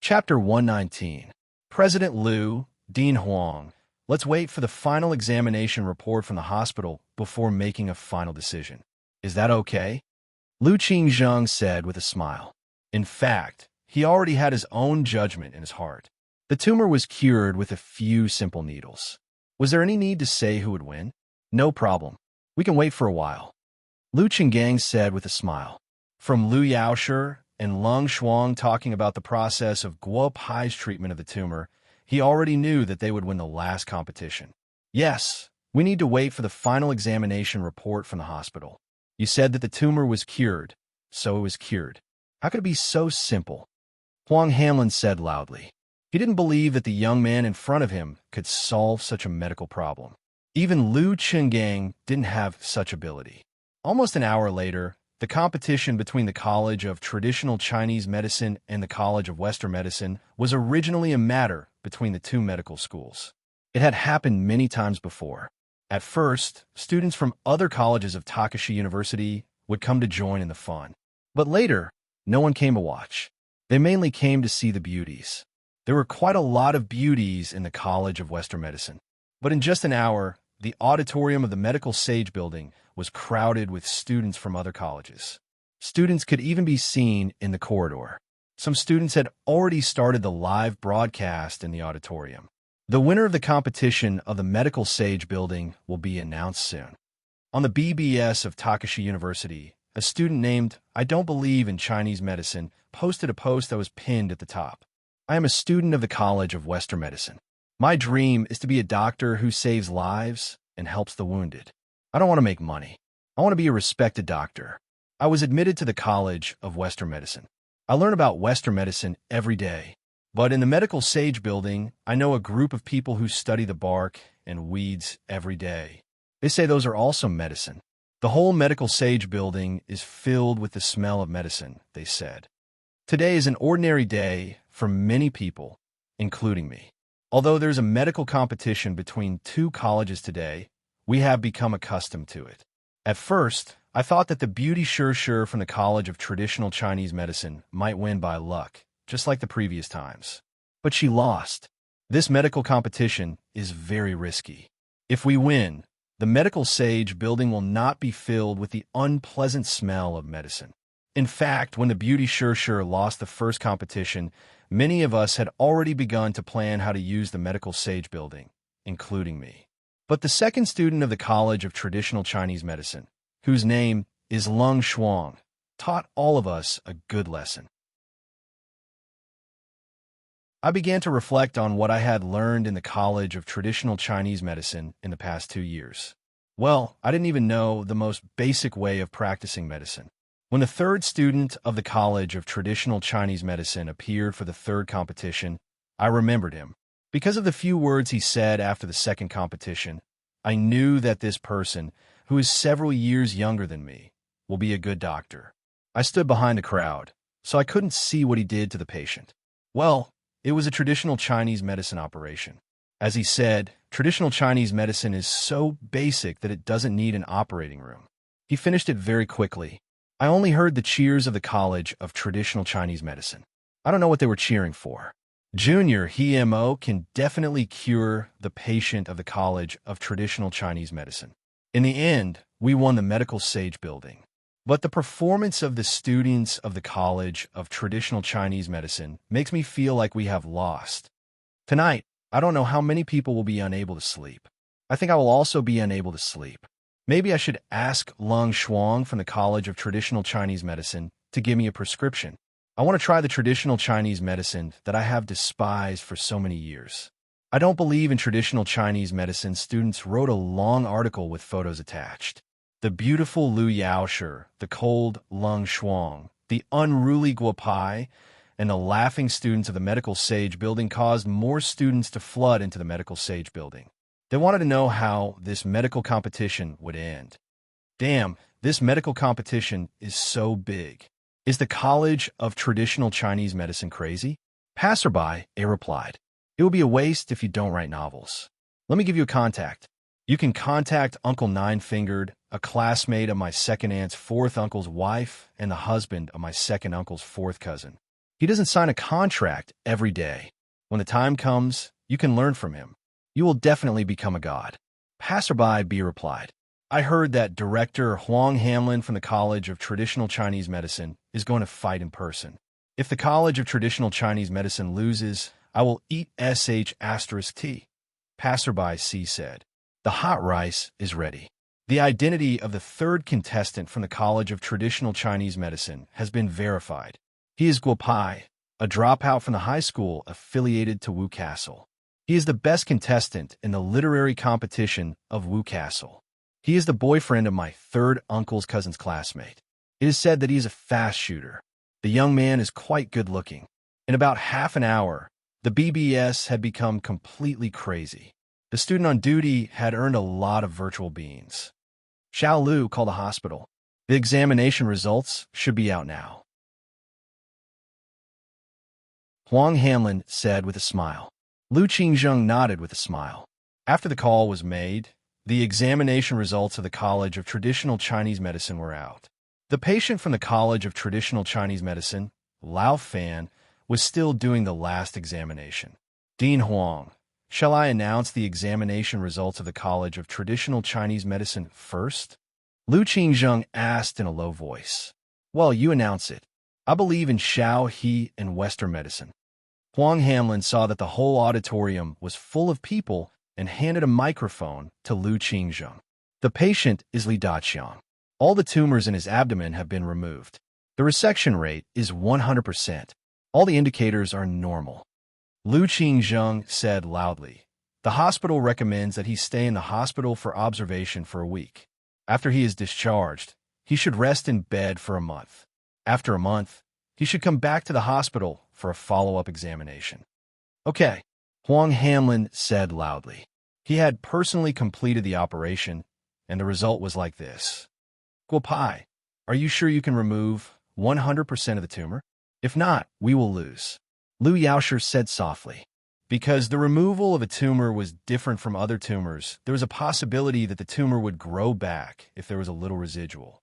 Chapter 119. President Liu, Dean Huang. Let's wait for the final examination report from the hospital before making a final decision. Is that okay? Lu Qingzheng said with a smile. In fact, he already had his own judgment in his heart. The tumor was cured with a few simple needles. Was there any need to say who would win? No problem. We can wait for a while. Lu Qinggang said with a smile. From Lu Yaoshi and Leng Shuang talking about the process of Guo Pai's treatment of the tumor, he already knew that they would win the last competition. Yes, we need to wait for the final examination report from the hospital. You said that the tumor was cured, so it was cured. How could it be so simple? Huang Hanlin said loudly. He didn't believe that the young man in front of him could solve such a medical problem. Even Lu Qinggang didn't have such ability. Almost an hour later, the competition between the College of Traditional Chinese Medicine and the College of Western Medicine was originally a matter between the two medical schools. It had happened many times before. At first, students from other colleges of Takashi University would come to join in the fun. But later, no one came to watch. They mainly came to see the beauties. There were quite a lot of beauties in the College of Western Medicine. But in just an hour, the auditorium of the Medical Sage Building was crowded with students from other colleges. Students could even be seen in the corridor. Some students had already started the live broadcast in the auditorium. The winner of the competition of the Medical Sage Building will be announced soon. On the BBS of Takashi University, a student named I Don't Believe in Chinese Medicine posted a post that was pinned at the top. I am a student of the College of Western Medicine. My dream is to be a doctor who saves lives and helps the wounded. I don't want to make money. I want to be a respected doctor. I was admitted to the College of Western Medicine. I learn about Western medicine every day. But in the Medical Sage building, I know a group of people who study the bark and weeds every day. They say those are also medicine. The whole Medical Sage building is filled with the smell of medicine, they said. Today is an ordinary day for many people, including me. Although there's a medical competition between two colleges today, we have become accustomed to it. At first, I thought that the beauty Sure from the College of Traditional Chinese Medicine might win by luck, just like the previous times. But she lost. This medical competition is very risky. If we win, the Medical Sage building will not be filled with the unpleasant smell of medicine. In fact, when the beauty Sure lost the first competition, many of us had already begun to plan how to use the Medical Sage building, including me. But the second student of the College of Traditional Chinese Medicine, whose name is Lung Shuang, taught all of us a good lesson. I began to reflect on what I had learned in the College of Traditional Chinese Medicine in the past 2 years. Well, I didn't even know the most basic way of practicing medicine. When the third student of the College of Traditional Chinese Medicine appeared for the third competition, I remembered him. Because of the few words he said after the second competition, I knew that this person, who is several years younger than me, will be a good doctor. I stood behind the crowd, so I couldn't see what he did to the patient. Well, it was a traditional Chinese medicine operation. As he said, traditional Chinese medicine is so basic that it doesn't need an operating room. He finished it very quickly. I only heard the cheers of the College of Traditional Chinese Medicine. I don't know what they were cheering for. Junior He-Mo can definitely cure the patient of the College of Traditional Chinese Medicine. In the end, we won the Medical Sage building. But the performance of the students of the College of Traditional Chinese Medicine makes me feel like we have lost. Tonight, I don't know how many people will be unable to sleep. I think I will also be unable to sleep. Maybe I should ask Lung Shuang from the College of Traditional Chinese Medicine to give me a prescription. I want to try the traditional Chinese medicine that I have despised for so many years. I don't believe in traditional Chinese medicine. Students wrote a long article with photos attached. The beautiful Lu Yaoshi, the cold Lung Shuang, the unruly Guo Pai, and the laughing students of the Medical Sage building caused more students to flood into the Medical Sage building. They wanted to know how this medical competition would end. Damn, this medical competition is so big. Is the College of Traditional Chinese Medicine crazy? Passerby, A replied. It will be a waste if you don't write novels. Let me give you a contact. You can contact Uncle Nine-Fingered, a classmate of my second aunt's fourth uncle's wife and the husband of my second uncle's fourth cousin. He doesn't sign a contract every day. When the time comes, you can learn from him. You will definitely become a god. Passerby B replied. I heard that Director Huang Hamlin from the College of Traditional Chinese Medicine is going to fight in person. If the College of Traditional Chinese Medicine loses, I will eat *T. Passerby C said. The hot rice is ready. The identity of the third contestant from the College of Traditional Chinese Medicine has been verified. He is Guo Pai, a dropout from the high school affiliated to Wu Castle. He is the best contestant in the literary competition of Wu Castle. He is the boyfriend of my third uncle's cousin's classmate. It is said that he is a fast shooter. The young man is quite good-looking. In about half an hour, the BBS had become completely crazy. The student on duty had earned a lot of virtual beans. Xiao Lu called a hospital. The examination results should be out now. Huang Hamlin said with a smile. Lu Qingzheng nodded with a smile. After the call was made, the examination results of the College of Traditional Chinese Medicine were out. The patient from the College of Traditional Chinese Medicine, Lao Fan, was still doing the last examination. Dean Huang, shall I announce the examination results of the College of Traditional Chinese Medicine first? Lu Qingzheng asked in a low voice. Well, you announce it. I believe in Xiao He and Western medicine. Huang Hamlin saw that the whole auditorium was full of people and handed a microphone to Lu Qingzheng. The patient is Li Daqiang. All the tumors in his abdomen have been removed. The resection rate is 100%. All the indicators are normal. Lu Qingzheng said loudly. The hospital recommends that he stay in the hospital for observation for a week. After he is discharged, he should rest in bed for a month. After a month, he should come back to the hospital for a follow-up examination. Okay, Huang Hanlin said loudly. He had personally completed the operation, and the result was like this. Guopai, are you sure you can remove 100% of the tumor? If not, we will lose. Lu Yaosher said softly. Because the removal of a tumor was different from other tumors, there was a possibility that the tumor would grow back if there was a little residual.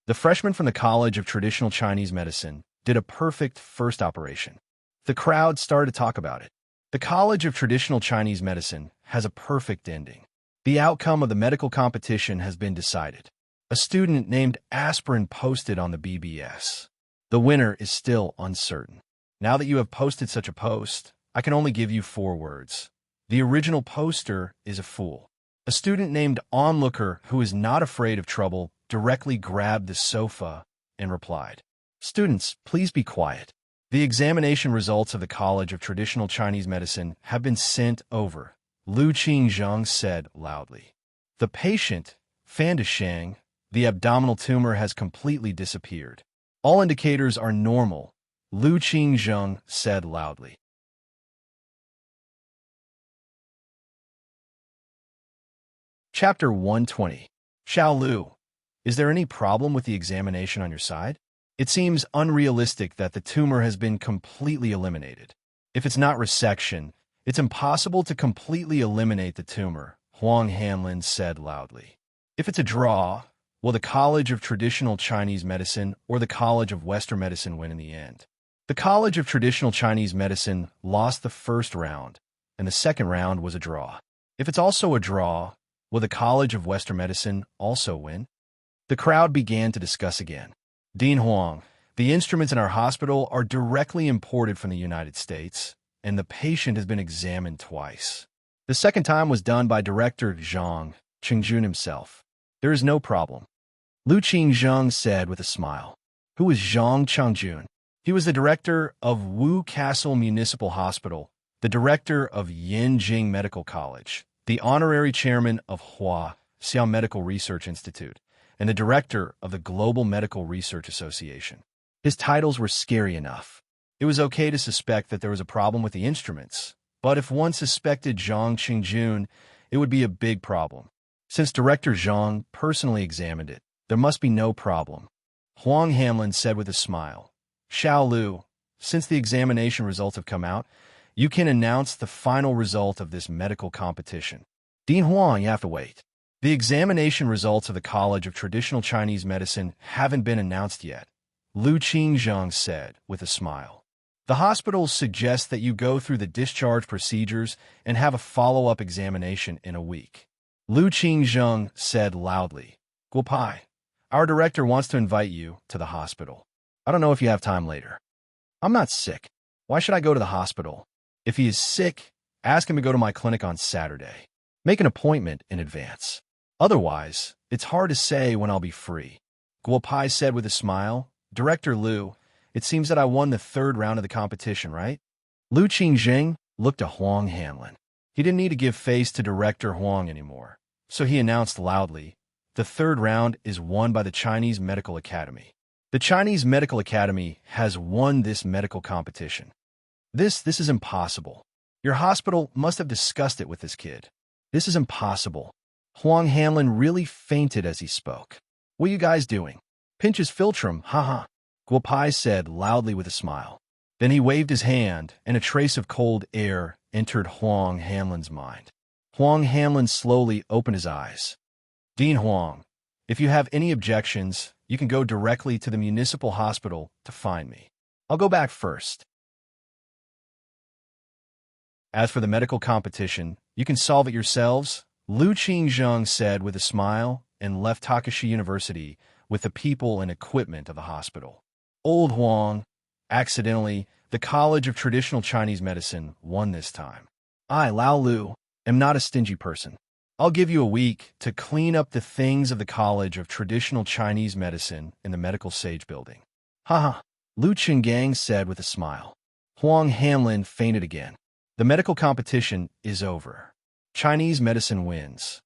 The freshman from the College of Traditional Chinese Medicine did a perfect first operation. The crowd started to talk about it. The College of Traditional Chinese Medicine has a perfect ending. The outcome of the medical competition has been decided. A student named Aspirin posted on the BBS. The winner is still uncertain. Now that you have posted such a post, I can only give you 4 words. The original poster is a fool. A student named Onlooker, who is not afraid of trouble, directly grabbed the sofa and replied, "Students, please be quiet. The examination results of the College of Traditional Chinese Medicine have been sent over," Lu Qingzheng said loudly. The patient, Fan Deshang, the abdominal tumor has completely disappeared. All indicators are normal, Lu Qingzheng said loudly. Chapter 120. Xiao Lu, is there any problem with the examination on your side? It seems unrealistic that the tumor has been completely eliminated. If it's not resection, it's impossible to completely eliminate the tumor, Huang Hanlin said loudly. If it's a draw, will the College of Traditional Chinese Medicine or the College of Western Medicine win in the end? The College of Traditional Chinese Medicine lost the first round, and the second round was a draw. If it's also a draw, will the College of Western Medicine also win? The crowd began to discuss again. Dean Huang, the instruments in our hospital are directly imported from the United States, and the patient has been examined twice. The second time was done by Director Zhang Qingjun himself. There is no problem. Lu Qingzheng said with a smile. Who is Zhang Qingjun? He was the director of Wu Castle Municipal Hospital, the director of Yanjing Medical College, the honorary chairman of Hua Xiao Medical Research Institute, and the director of the Global Medical Research Association. His titles were scary enough. It was okay to suspect that there was a problem with the instruments, but if one suspected Zhang Qingjun, it would be a big problem. Since Director Zhang personally examined it, there must be no problem. Huang Hanlin said with a smile. Xiao Lu, since the examination results have come out, you can announce the final result of this medical competition. Dean Huang, you have to wait. The examination results of the College of Traditional Chinese Medicine haven't been announced yet, Lu Qingzheng said with a smile. The hospital suggests that you go through the discharge procedures and have a follow-up examination in a week. Lu Qingzheng said loudly. Guopai, our director wants to invite you to the hospital. I don't know if you have time later. I'm not sick. Why should I go to the hospital? If he is sick, ask him to go to my clinic on Saturday. Make an appointment in advance. Otherwise, it's hard to say when I'll be free. Guopai said with a smile. Director Lu, it seems that I won the third round of the competition, right? Lu Qingzheng looked at Huang Hanlin. He didn't need to give face to Director Huang anymore, so he announced loudly, the third round is won by the Chinese Medical Academy. The Chinese Medical Academy has won this medical competition. This is impossible. Your hospital must have discussed it with this kid. This is impossible. Huang Hanlin really fainted as he spoke. What are you guys doing? Pinch his philtrum, haha, Guopai said loudly with a smile. Then he waved his hand, and a trace of cold air entered Huang Hanlin's mind. Huang Hanlin slowly opened his eyes. Dean Huang, if you have any objections, you can go directly to the municipal hospital to find me. I'll go back first. As for the medical competition, you can solve it yourselves, Lu Qingzheng said with a smile and left Takashi University with the people and equipment of the hospital. Old Huang, accidentally, the College of Traditional Chinese Medicine won this time. I, Lao Lu, am not a stingy person. I'll give you a week to clean up the things of the College of Traditional Chinese Medicine in the Medical Sage Building. Haha, Lu Qinggang said with a smile. Huang Hanlin fainted again. The medical competition is over. Chinese medicine wins.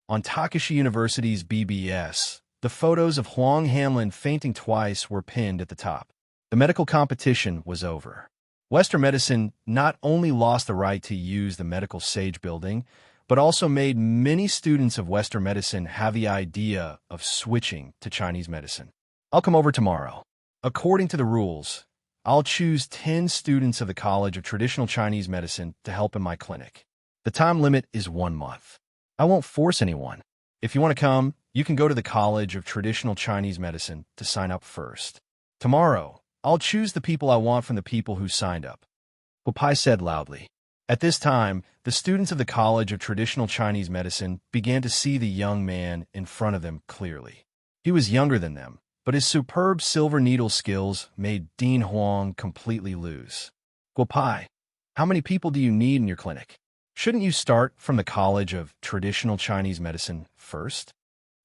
On Takashi University's BBS, the photos of Huang Hanlin fainting twice were pinned at the top. The medical competition was over. Western medicine not only lost the right to use the medical sage building, but also made many students of Western medicine have the idea of switching to Chinese medicine. I'll come over tomorrow. According to the rules, I'll choose 10 students of the College of Traditional Chinese Medicine to help in my clinic. The time limit is 1 month. I won't force anyone. If you want to come, you can go to the College of Traditional Chinese Medicine to sign up first. Tomorrow, I'll choose the people I want from the people who signed up. Guopai said loudly. At this time, the students of the College of Traditional Chinese Medicine began to see the young man in front of them clearly. He was younger than them, but his superb silver needle skills made Dean Huang completely lose. Guopai, how many people do you need in your clinic? Shouldn't you start from the College of Traditional Chinese Medicine first?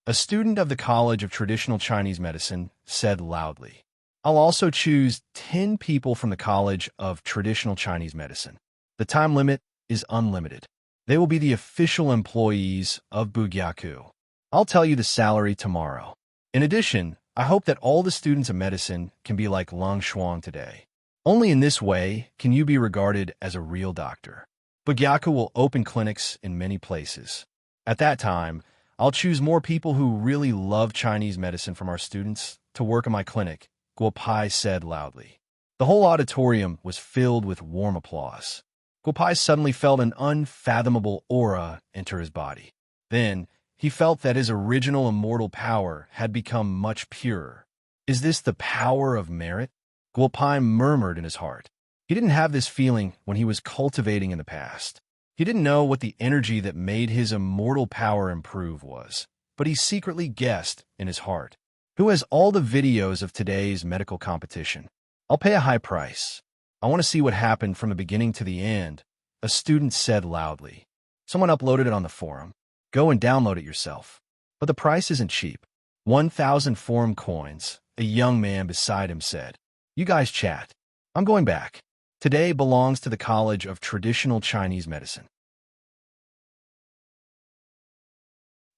A student of the College of Traditional Chinese Medicine said loudly. I'll also choose 10 people from the College of Traditional Chinese Medicine. The time limit is unlimited. They will be the official employees of Bugyaku. I'll tell you the salary tomorrow. In addition, I hope that all the students of medicine can be like Lung Shuang today. Only in this way can you be regarded as a real doctor. Bugyaku will open clinics in many places. At that time, I'll choose more people who really love Chinese medicine from our students to work in my clinic, Guopai said loudly. The whole auditorium was filled with warm applause. Guopai suddenly felt an unfathomable aura enter his body. Then, he felt that his original immortal power had become much purer. Is this the power of merit? Guopai murmured in his heart. He didn't have this feeling when he was cultivating in the past. He didn't know what the energy that made his immortal power improve was, but he secretly guessed in his heart. Who has all the videos of today's medical competition? I'll pay a high price. I want to see what happened from the beginning to the end, a student said loudly. Someone uploaded it on the forum. Go and download it yourself. But the price isn't cheap. 1,000 forum coins, a young man beside him said. You guys chat. I'm going back. Today belongs to the College of Traditional Chinese Medicine.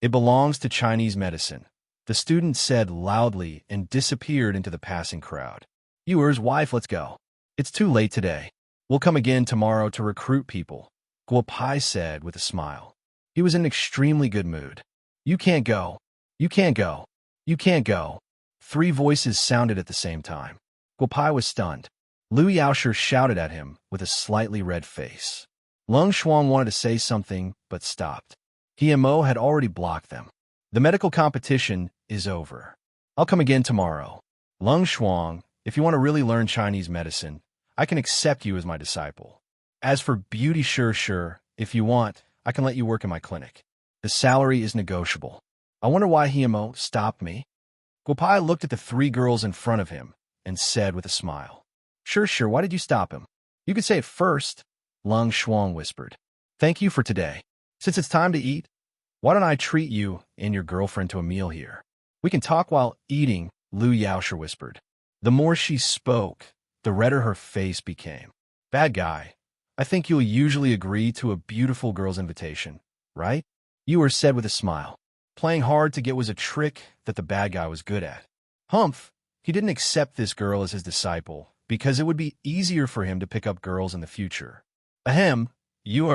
It belongs to Chinese medicine, the student said loudly and disappeared into the passing crowd. Yours, wife, let's go. It's too late today. We'll come again tomorrow to recruit people, Guopai said with a smile. He was in extremely good mood. You can't go. You can't go. You can't go. 3 voices sounded at the same time. Guopai was stunned. Liu Yaosher shouted at him with a slightly red face. Lung Shuang wanted to say something, but stopped. Mo had already blocked them. The medical competition is over. I'll come again tomorrow. Lung Shuang, if you want to really learn Chinese medicine, I can accept you as my disciple. As for beauty, sure, if you want, I can let you work in my clinic. The salary is negotiable. I wonder why Mo stopped me. Guopai looked at the 3 girls in front of him and said with a smile. Sure, why did you stop him? You could say it first, Lung Shuang whispered. Thank you for today. Since it's time to eat, why don't I treat you and your girlfriend to a meal here? We can talk while eating, Liu Yaosher whispered. The more she spoke, the redder her face became. Bad guy, I think you'll usually agree to a beautiful girl's invitation, right? Ewer said with a smile. Playing hard to get was a trick that the bad guy was good at. Humph, he didn't accept this girl as his disciple, because it would be easier for him to pick up girls in the future. Ahem, you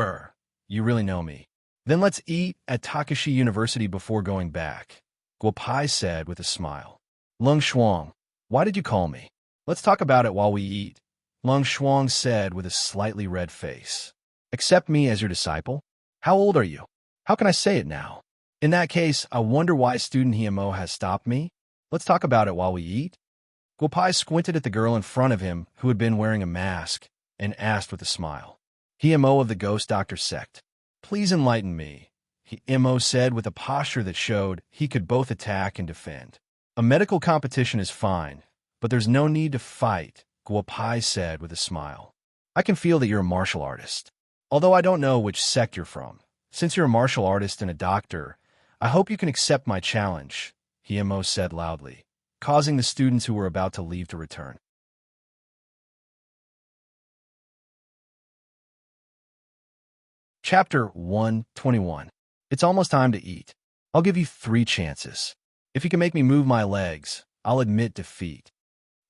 really know me. Then let's eat at Takashi University before going back, Guopai said with a smile. Lung Shuang, why did you call me? Let's talk about it while we eat, Lung Shuang said with a slightly red face. Accept me as your disciple? How old are you? How can I say it now? In that case, I wonder why student Mo has stopped me. Let's talk about it while we eat. Guopai squinted at the girl in front of him who had been wearing a mask and asked with a smile. Mo of the Ghost Doctor sect. Please enlighten me, Mo said with a posture that showed he could both attack and defend. A medical competition is fine, but there's no need to fight, Guopai said with a smile. I can feel that you're a martial artist. Although I don't know which sect you're from. Since you're a martial artist and a doctor, I hope you can accept my challenge, Mo said loudly, causing the students who were about to leave to return. Chapter 121. It's almost time to eat. I'll give you 3 chances. If you can make me move my legs, I'll admit defeat.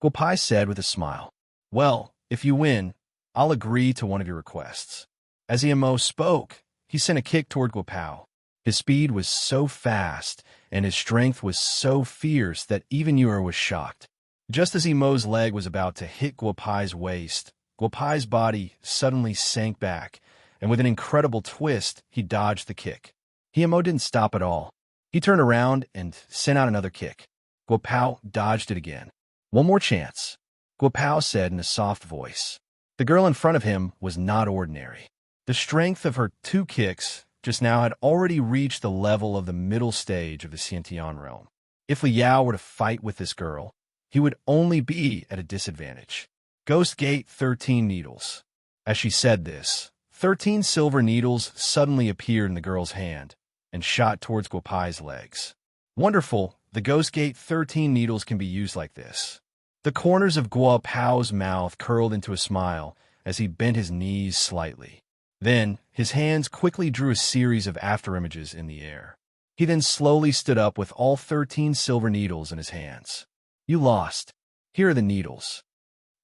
Guopai said with a smile. Well, if you win, I'll agree to one of your requests. As Emo spoke, he sent a kick toward Guopao. His speed was so fast, and his strength was so fierce that even Yura was shocked. Just as Emo's leg was about to hit Guopai's waist, Guopai's body suddenly sank back, and with an incredible twist, he dodged the kick. Emo didn't stop at all. He turned around and sent out another kick. Guopao dodged it again. One more chance, Guopao said in a soft voice. The girl in front of him was not ordinary. The strength of her 2 kicks just now had already reached the level of the middle stage of the Xiantian realm. If Liao were to fight with this girl, he would only be at a disadvantage. Ghost Gate 13 needles. As she said this, 13 silver needles suddenly appeared in the girl's hand and shot towards Guopai's legs. Wonderful, the Ghost Gate 13 needles can be used like this. The corners of Guopao's mouth curled into a smile as he bent his knees slightly. Then, his hands quickly drew a series of afterimages in the air. He then slowly stood up with all 13 silver needles in his hands. You lost. Here are the needles.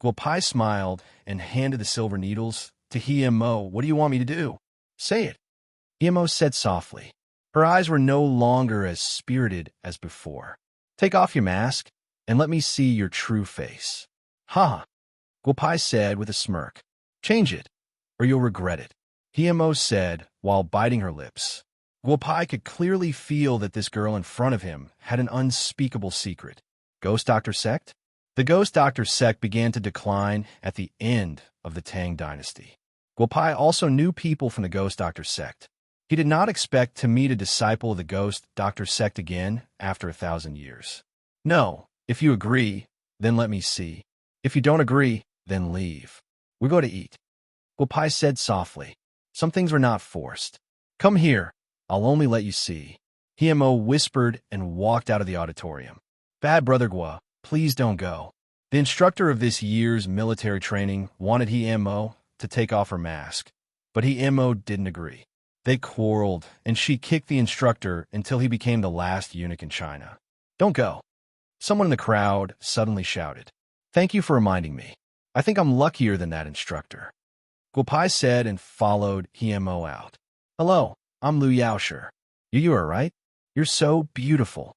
Guopai smiled and handed the silver needles to Emo. What do you want me to do? Say it. Emo said softly. Her eyes were no longer as spirited as before. Take off your mask and let me see your true face. Ha! Guopai said with a smirk. Change it, or you'll regret it. Emo said while biting her lips. Guopai could clearly feel that this girl in front of him had an unspeakable secret. Ghost Doctor Sect? The Ghost Doctor Sect began to decline at the end of the Tang Dynasty. Guopai also knew people from the Ghost Doctor Sect. He did not expect to meet a disciple of the Ghost Doctor Sect again after 1,000 years. No, if you agree, then let me see. If you don't agree, then leave. We'll go to eat. Guopai said softly. Some things were not forced. Come here, I'll only let you see. Emo whispered and walked out of the auditorium. Bad Brother Guo, please don't go. The instructor of this year's military training wanted Emo to take off her mask, but Emo didn't agree. They quarreled, and she kicked the instructor until he became the last eunuch in China. Don't go. Someone in the crowd suddenly shouted. Thank you for reminding me. I think I'm luckier than that instructor. Guopai said and followed Emo out. Hello, I'm Lu Yaosher. You are right? You're so beautiful.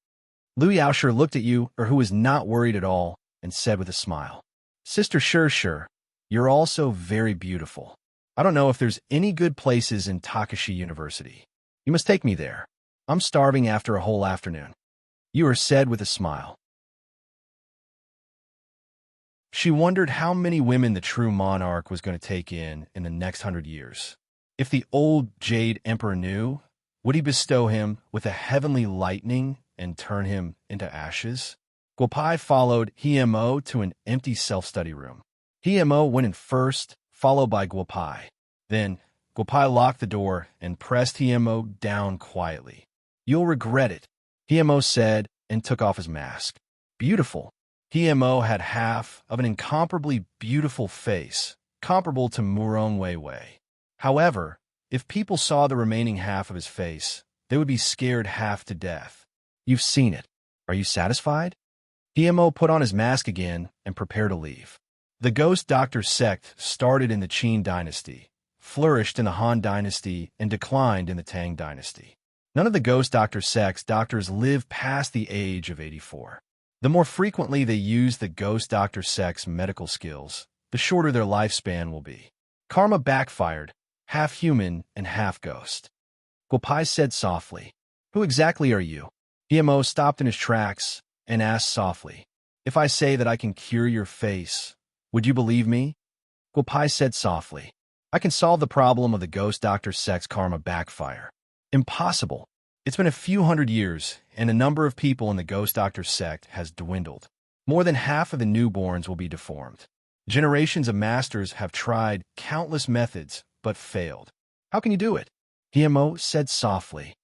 Lu Yaosher looked at you, or who was not worried at all, and said with a smile. Sister Sure, you're also very beautiful. I don't know if there's any good places in Takashi University. You must take me there. I'm starving after a whole afternoon. You are said with a smile. She wondered how many women the true monarch was going to take in the next 100 years. If the old Jade Emperor knew, would he bestow him with a heavenly lightning and turn him into ashes? Guopai followed Emo to an empty self-study room. Emo went in first, followed by Guopai. Then, Guopai locked the door and pressed Emo down quietly. You'll regret it, Emo said and took off his mask. Beautiful. Emo had half of an incomparably beautiful face, comparable to Murong Weiwei. However, if people saw the remaining half of his face, they would be scared half to death. You've seen it. Are you satisfied? Emo put on his mask again and prepared to leave. The Ghost Doctor Sect started in the Qin Dynasty, flourished in the Han Dynasty, and declined in the Tang Dynasty. None of the Ghost Doctor Sect's doctors lived past the age of 84. The more frequently they use the Ghost Doctor Sect's medical skills, the shorter their lifespan will be. Karma backfired, half human and half ghost. Guopai said softly, Who exactly are you? Emo stopped in his tracks and asked softly, If I say that I can cure your face, would you believe me? Guopai said softly, I can solve the problem of the Ghost Doctor Sect's karma backfire. Impossible. It's been a few hundred years, and the number of people in the Ghost Doctor Sect has dwindled. More than half of the newborns will be deformed. Generations of masters have tried countless methods, but failed. How can you do it? Emo said softly.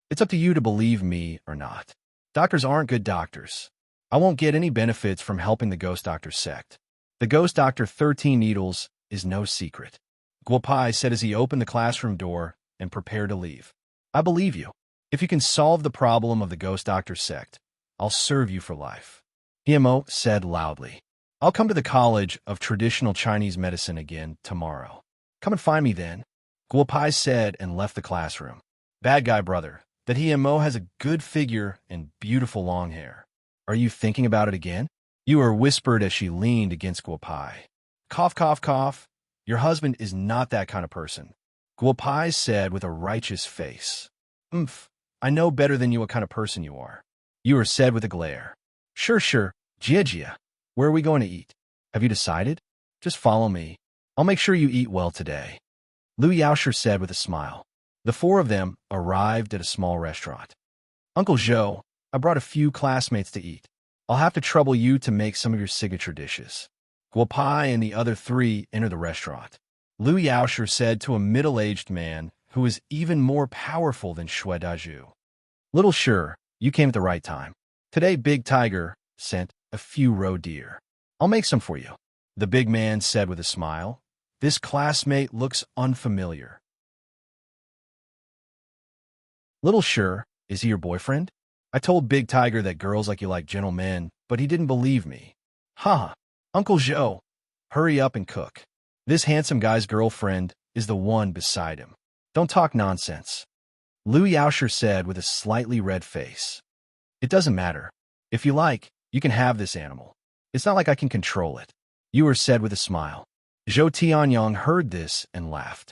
It's up to you to believe me or not. Doctors aren't good doctors. I won't get any benefits from helping the Ghost Doctor Sect. The Ghost Doctor 13 needles is no secret. Guopai said as he opened the classroom door and prepared to leave. I believe you. If you can solve the problem of the ghost doctor sect, I'll serve you for life. Emo said loudly. I'll come to the College of Traditional Chinese Medicine again tomorrow. Come and find me then, Guopai said and left the classroom. Bad guy, brother. That Emo has a good figure and beautiful long hair. Are you thinking about it again? Yue whispered as she leaned against Guopai. Cough, cough, cough. Your husband is not that kind of person, Guopai said with a righteous face. I know better than you what kind of person you are, Yue said with a glare. Sure, Jia. Where are we going to eat? Have you decided? Just follow me. I'll make sure you eat well today, Lu Yaosher said with a smile. The four of them arrived at a small restaurant. Uncle Zhou, I brought a few classmates to eat. I'll have to trouble you to make some of your signature dishes. Guopai and the other three entered the restaurant. Lu Yaosher said to a middle-aged man who was even more powerful than Shui Daju. Little Sure, you came at the right time. Today Big Tiger sent a few roe deer. I'll make some for you, the big man said with a smile. This classmate looks unfamiliar. Little Sure, is he your boyfriend? I told Big Tiger that girls like you like gentlemen, but he didn't believe me. Ha! Uncle Zhou, hurry up and cook. This handsome guy's girlfriend is the one beside him. Don't talk nonsense, Lu Yaosher said with a slightly red face. It doesn't matter. If you like, you can have this animal. It's not like I can control it, Yue said with a smile. Zhou Tianyang heard this and laughed.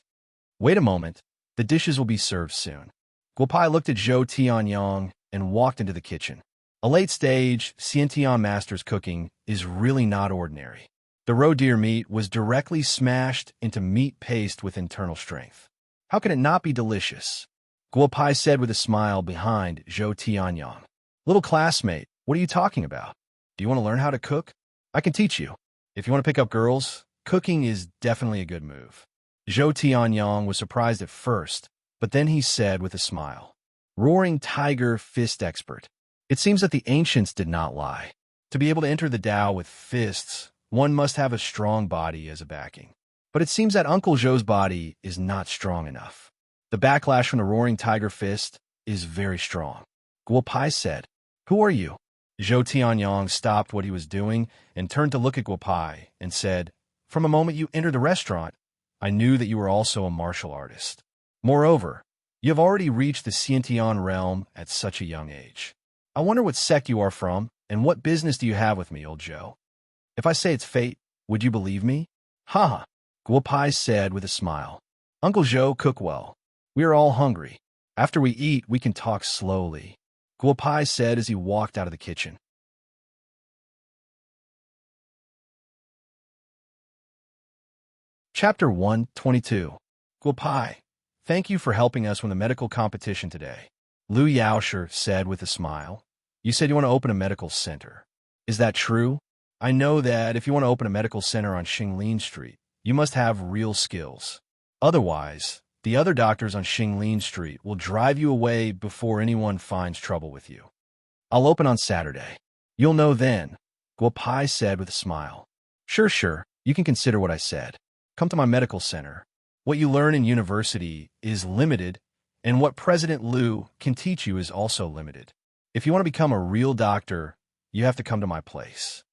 Wait a moment. The dishes will be served soon. Guopai looked at Zhou Tianyang and walked into the kitchen. A late-stage Xiantian master's cooking is really not ordinary. The roe deer meat was directly smashed into meat paste with internal strength. How can it not be delicious? Guopai said with a smile behind Zhou Tianyang. Little classmate, what are you talking about? Do you want to learn how to cook? I can teach you. If you want to pick up girls, cooking is definitely a good move. Zhou Tianyang was surprised at first, but then he said with a smile. Roaring Tiger Fist Expert. It seems that the ancients did not lie. To be able to enter the Tao with fists, one must have a strong body as a backing. But it seems that Uncle Zhou's body is not strong enough. The backlash from the Roaring Tiger Fist is very strong. Guopai said, Who are you? Zhou Tianyang stopped what he was doing and turned to look at Guopai and said, From the moment you entered the restaurant, I knew that you were also a martial artist. Moreover, you have already reached the Xiantian realm at such a young age. I wonder what sect you are from, and what business do you have with me, old Zhou? If I say it's fate, would you believe me? Ha! Guopai said with a smile. Uncle Zhou, cook well. We are all hungry. After we eat, we can talk slowly, Guopai said as he walked out of the kitchen. Chapter 122. Guopai, thank you for helping us win the medical competition today, Lu Yaosher said with a smile. You said you want to open a medical center. Is that true? I know that if you want to open a medical center on Xinglin Street, you must have real skills. Otherwise, the other doctors on Xinglin Street will drive you away before anyone finds trouble with you. I'll open on Saturday. You'll know then, Guopai said with a smile. Sure, you can consider what I said. Come to my medical center. What you learn in university is limited, and what President Liu can teach you is also limited. If you want to become a real doctor, you have to come to my place.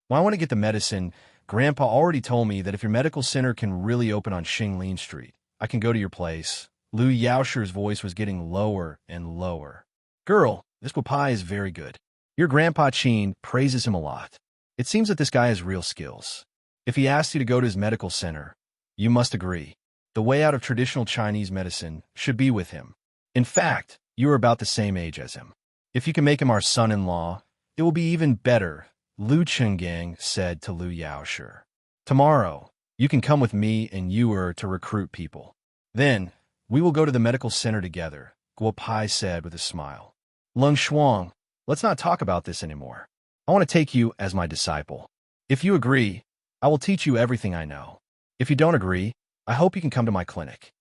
When I want to get the medicine, Grandpa already told me that if your medical center can really open on Xinglin Street, I can go to your place. Lu Yaosher's voice was getting lower and lower. Girl, this Guopai is very good. Your Grandpa Qin praises him a lot. It seems that this guy has real skills. If he asks you to go to his medical center, you must agree. The way out of traditional Chinese medicine should be with him. In fact, you are about the same age as him. If you can make him our son-in-law, it will be even better, Lu Chenggang said to Lu Yaosher. Tomorrow, you can come with me and Yue to recruit people. Then, we will go to the medical center together, Guopai said with a smile. Lung Shuang, let's not talk about this anymore. I want to take you as my disciple. If you agree, I will teach you everything I know. If you don't agree, I hope you can come to my clinic.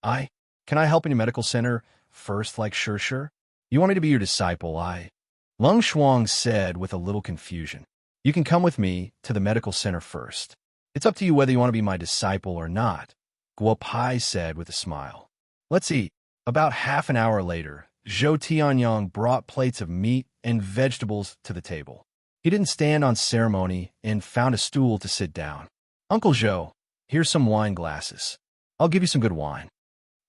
Can I help in your medical center first like Sure? You want me to be your disciple, Lung Shuang said with a little confusion. You can come with me to the medical center first. It's up to you whether you want to be my disciple or not, Guopai said with a smile. Let's eat. About half an hour later, Zhou Tianyong brought plates of meat and vegetables to the table. He didn't stand on ceremony and found a stool to sit down. Uncle Zhou, here's some wine glasses. I'll give you some good wine,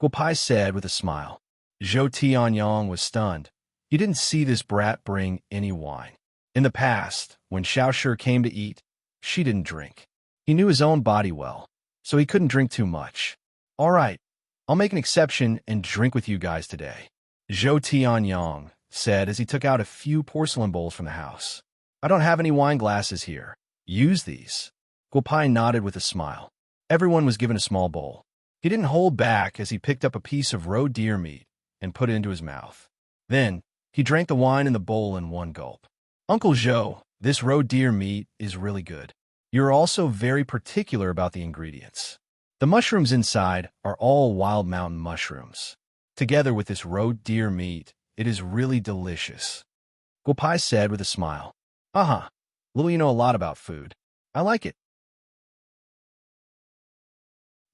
Guopai said with a smile. Zhou Tianyong was stunned. He didn't see this brat bring any wine. In the past, when Xiaoshi came to eat, she didn't drink. He knew his own body well, so he couldn't drink too much. All right, I'll make an exception and drink with you guys today, Zhou Tianyong said as he took out a few porcelain bowls from the house. I don't have any wine glasses here. Use these. Guopai nodded with a smile. Everyone was given a small bowl. He didn't hold back as he picked up a piece of roe deer meat and put it into his mouth. Then, he drank the wine in the bowl in one gulp. Uncle Zhou, this roe deer meat is really good. You're also very particular about the ingredients. The mushrooms inside are all wild mountain mushrooms. Together with this roe deer meat, it is really delicious, Guopai said with a smile. Little you know a lot about food. I like it.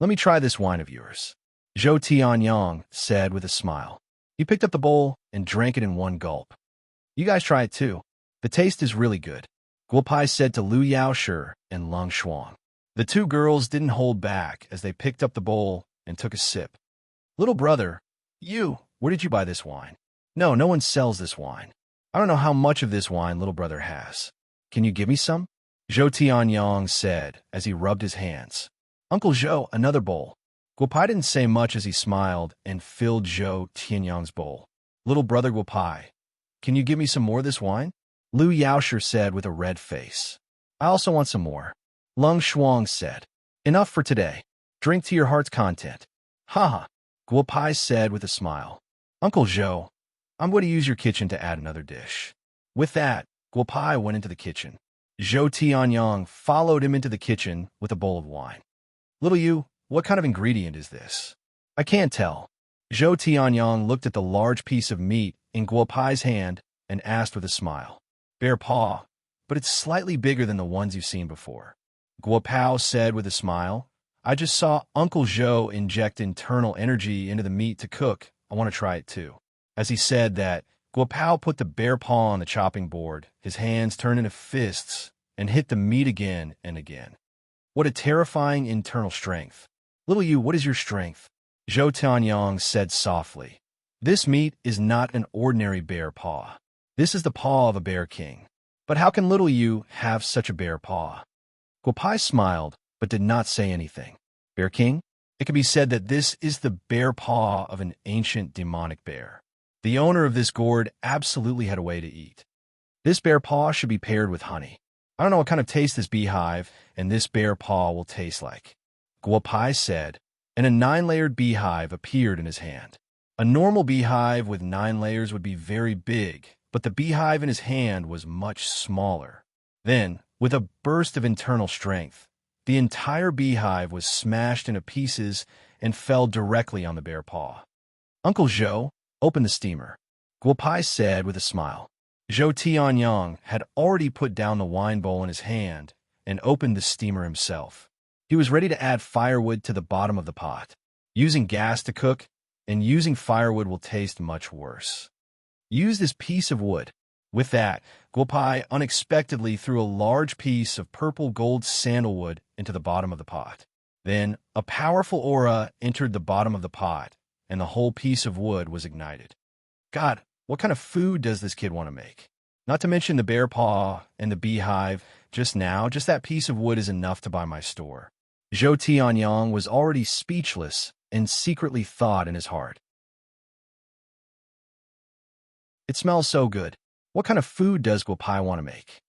Let me try this wine of yours, Zhou Tianyong said with a smile. He picked up the bowl and drank it in one gulp. You guys try it too. The taste is really good, Guopai said to Lu Yaoshi and Leng Shuang. The two girls didn't hold back as they picked up the bowl and took a sip. Little brother, where did you buy this wine? No one sells this wine. I don't know how much of this wine little brother has. Can you give me some? Zhou Tianyong said as he rubbed his hands. Uncle Zhou, another bowl. Guopai didn't say much as he smiled and filled Zhou Tianyong's bowl. Little brother Guopai, can you give me some more of this wine? Lu Yaoshi said with a red face. I also want some more. Leng Shuang said. Enough for today. Drink to your heart's content. Guopai said with a smile. Uncle Zhou, I'm going to use your kitchen to add another dish. With that, Guopai went into the kitchen. Zhou Tianyong followed him into the kitchen with a bowl of wine. Little you, what kind of ingredient is this? I can't tell. Zhou Tianyong looked at the large piece of meat in Guopai's hand and asked with a smile. Bear paw, but it's slightly bigger than the ones you've seen before. Guopao said with a smile. I just saw Uncle Zhou inject internal energy into the meat to cook. I want to try it too. As he said that, Guopao put the bear paw on the chopping board, his hands turned into fists, and hit the meat again and again. What a terrifying internal strength. Little you, what is your strength? Zhou Tianyong said softly. This meat is not an ordinary bear paw. This is the paw of a bear king. But how can little you have such a bear paw? Guopai smiled, but did not say anything. Bear king? It can be said that this is the bear paw of an ancient demonic bear. The owner of this gourd absolutely had a way to eat. This bear paw should be paired with honey. I don't know what kind of taste this beehive and this bear paw will taste like, Guopai said, and a 9-layered beehive appeared in his hand. A normal beehive with 9 layers would be very big, but the beehive in his hand was much smaller. Then, with a burst of internal strength, the entire beehive was smashed into pieces and fell directly on the bear paw. Uncle Zhou, open the steamer, Guopai said with a smile. Zhou Tianyong had already put down the wine bowl in his hand and opened the steamer himself. He was ready to add firewood to the bottom of the pot. Using gas to cook and using firewood will taste much worse. Use this piece of wood. With that, Guopai unexpectedly threw a large piece of purple gold sandalwood into the bottom of the pot. Then, a powerful aura entered the bottom of the pot, and the whole piece of wood was ignited. God, what kind of food does this kid want to make? Not to mention the bear paw and the beehive. Just that piece of wood is enough to buy my store. Zhou Tianyong was already speechless and secretly thought in his heart. It smells so good. What kind of food does Guopai want to make?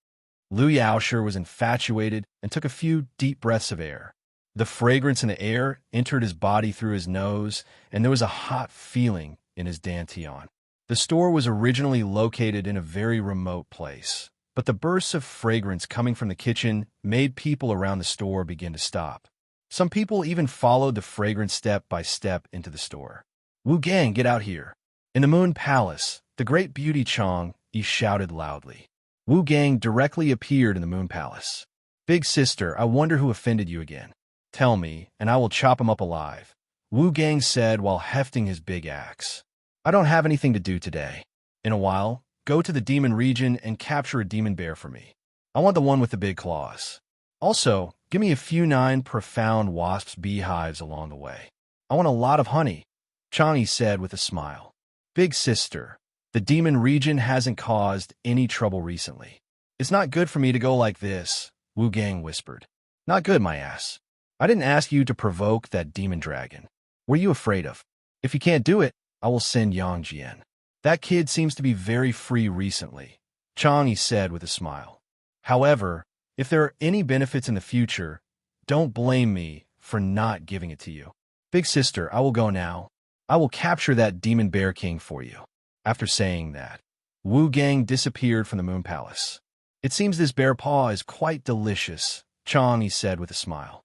Lu Yaoshi was infatuated and took a few deep breaths of air. The fragrance in the air entered his body through his nose, and there was a hot feeling in his dantian. The store was originally located in a very remote place, but the bursts of fragrance coming from the kitchen made people around the store begin to stop. Some people even followed the fragrance step by step into the store. Wu Gang, get out here. In the Moon Palace, the great beauty Chong, he shouted loudly. Wu Gang directly appeared in the Moon Palace. Big sister, I wonder who offended you again. Tell me, and I will chop him up alive, Wu Gang said while hefting his big axe. I don't have anything to do today. In a while, go to the demon region and capture a demon bear for me. I want the one with the big claws. Also, give me a few 9 profound wasps' beehives along the way. I want a lot of honey, Chang'e said with a smile. Big sister, the demon region hasn't caused any trouble recently. It's not good for me to go like this, Wu Gang whispered. Not good, my ass. I didn't ask you to provoke that demon dragon. What are you afraid of? If you can't do it, I will send Yang Jian. That kid seems to be very free recently, Chang'e said with a smile. However, if there are any benefits in the future, don't blame me for not giving it to you. Big sister, I will go now. I will capture that demon bear king for you. After saying that, Wu Gang disappeared from the Moon Palace. It seems this bear paw is quite delicious, Chang'e said with a smile.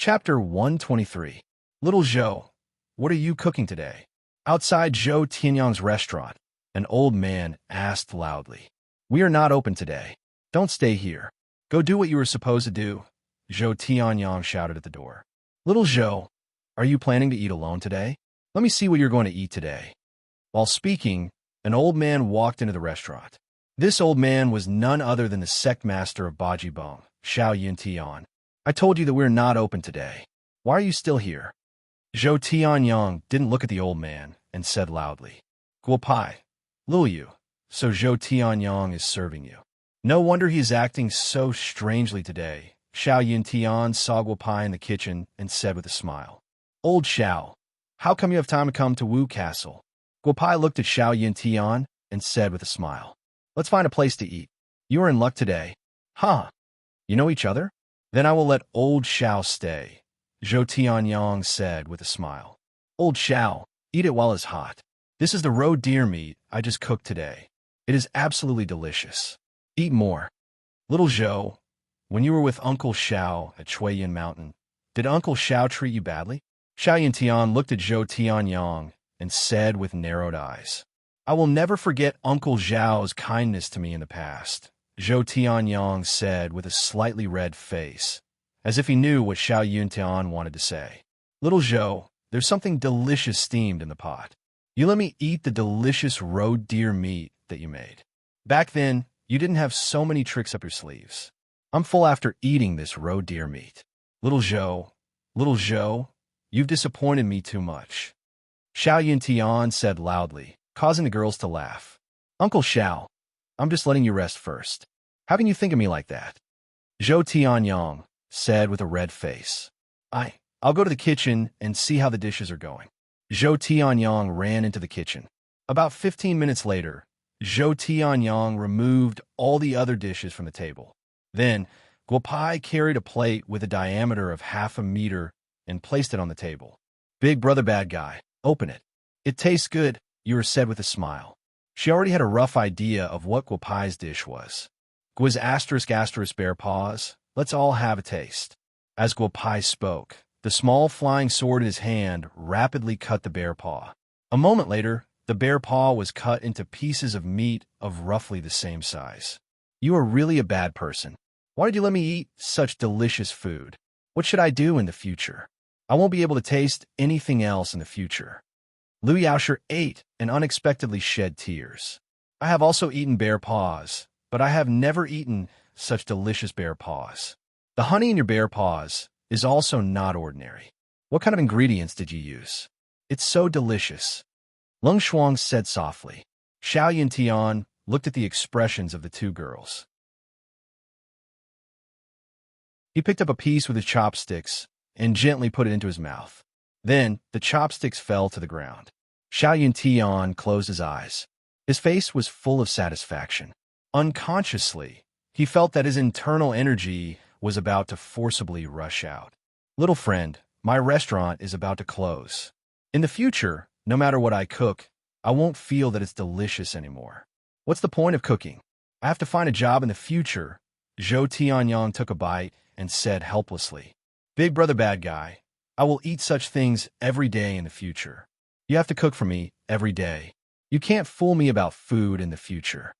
Chapter 123. Little Zhou, what are you cooking today? Outside Zhou Tianyang's restaurant, an old man asked loudly. We are not open today. Don't stay here. Go do what you were supposed to do, Zhou Tianyang shouted at the door. Little Zhou, are you planning to eat alone today? Let me see what you're going to eat today. While speaking, an old man walked into the restaurant. This old man was none other than the sect master of Baji Bong, Xiao Yuntian. I told you that we're not open today. Why are you still here? Zhou Tianyang didn't look at the old man and said loudly, Guopai, Lil Yu, so Zhou Tianyang is serving you. No wonder he is acting so strangely today. Xiao Yuntian saw Guopai in the kitchen and said with a smile, Old Xiao, how come you have time to come to Wu Castle? Guopai looked at Xiao Yuntian and said with a smile, Let's find a place to eat. You are in luck today. Huh? You know each other? Then I will let old Xiao stay, Zhou Tianyang said with a smile. Old Xiao, eat it while it's hot. This is the roe deer meat I just cooked today. It is absolutely delicious. Eat more. Little Zhou, when you were with Uncle Xiao at Chuiyin Mountain, did Uncle Xiao treat you badly? Xiao Yuntian looked at Zhou Tianyang and said with narrowed eyes, I will never forget Uncle Xiao's kindness to me in the past, Zhou Tianyang said with a slightly red face, as if he knew what Xiao Yuntian wanted to say. Little Zhou, there's something delicious steamed in the pot. You let me eat the delicious roe deer meat that you made. Back then, you didn't have so many tricks up your sleeves. I'm full after eating this roe deer meat. Little Zhou, you've disappointed me too much. Xiao Yuntian said loudly, causing the girls to laugh. Uncle Xiao, I'm just letting you rest first. How can you think of me like that? Zhou Tianyang said with a red face. I'll go to the kitchen and see how the dishes are going. Zhou Tianyang ran into the kitchen. About 15 minutes later, Zhou Tianyang removed all the other dishes from the table. Then, Guopai carried a plate with a diameter of 0.5 meters and placed it on the table. Big brother bad guy, open it. It tastes good, Yura said with a smile. She already had a rough idea of what Guopai's dish was. Guiz *** bear paws, let's all have a taste. As Guopai spoke, the small flying sword in his hand rapidly cut the bear paw. A moment later, the bear paw was cut into pieces of meat of roughly the same size. You are really a bad person. Why did you let me eat such delicious food? What should I do in the future? I won't be able to taste anything else in the future. Liu Yaosher ate and unexpectedly shed tears. I have also eaten bear paws, but I have never eaten such delicious bear paws. The honey in your bear paws is also not ordinary. What kind of ingredients did you use? It's so delicious. Lung Shuang said softly. Xiao Yuntian looked at the expressions of the two girls. He picked up a piece with his chopsticks and gently put it into his mouth. Then, the chopsticks fell to the ground. Xiao Yuntian closed his eyes. His face was full of satisfaction. Unconsciously, he felt that his internal energy was about to forcibly rush out. Little friend, my restaurant is about to close. In the future, no matter what I cook, I won't feel that it's delicious anymore. What's the point of cooking? I have to find a job in the future. Zhou Tianyang took a bite and said helplessly, Big brother bad guy, I will eat such things every day in the future. You have to cook for me every day. You can't fool me about food in the future.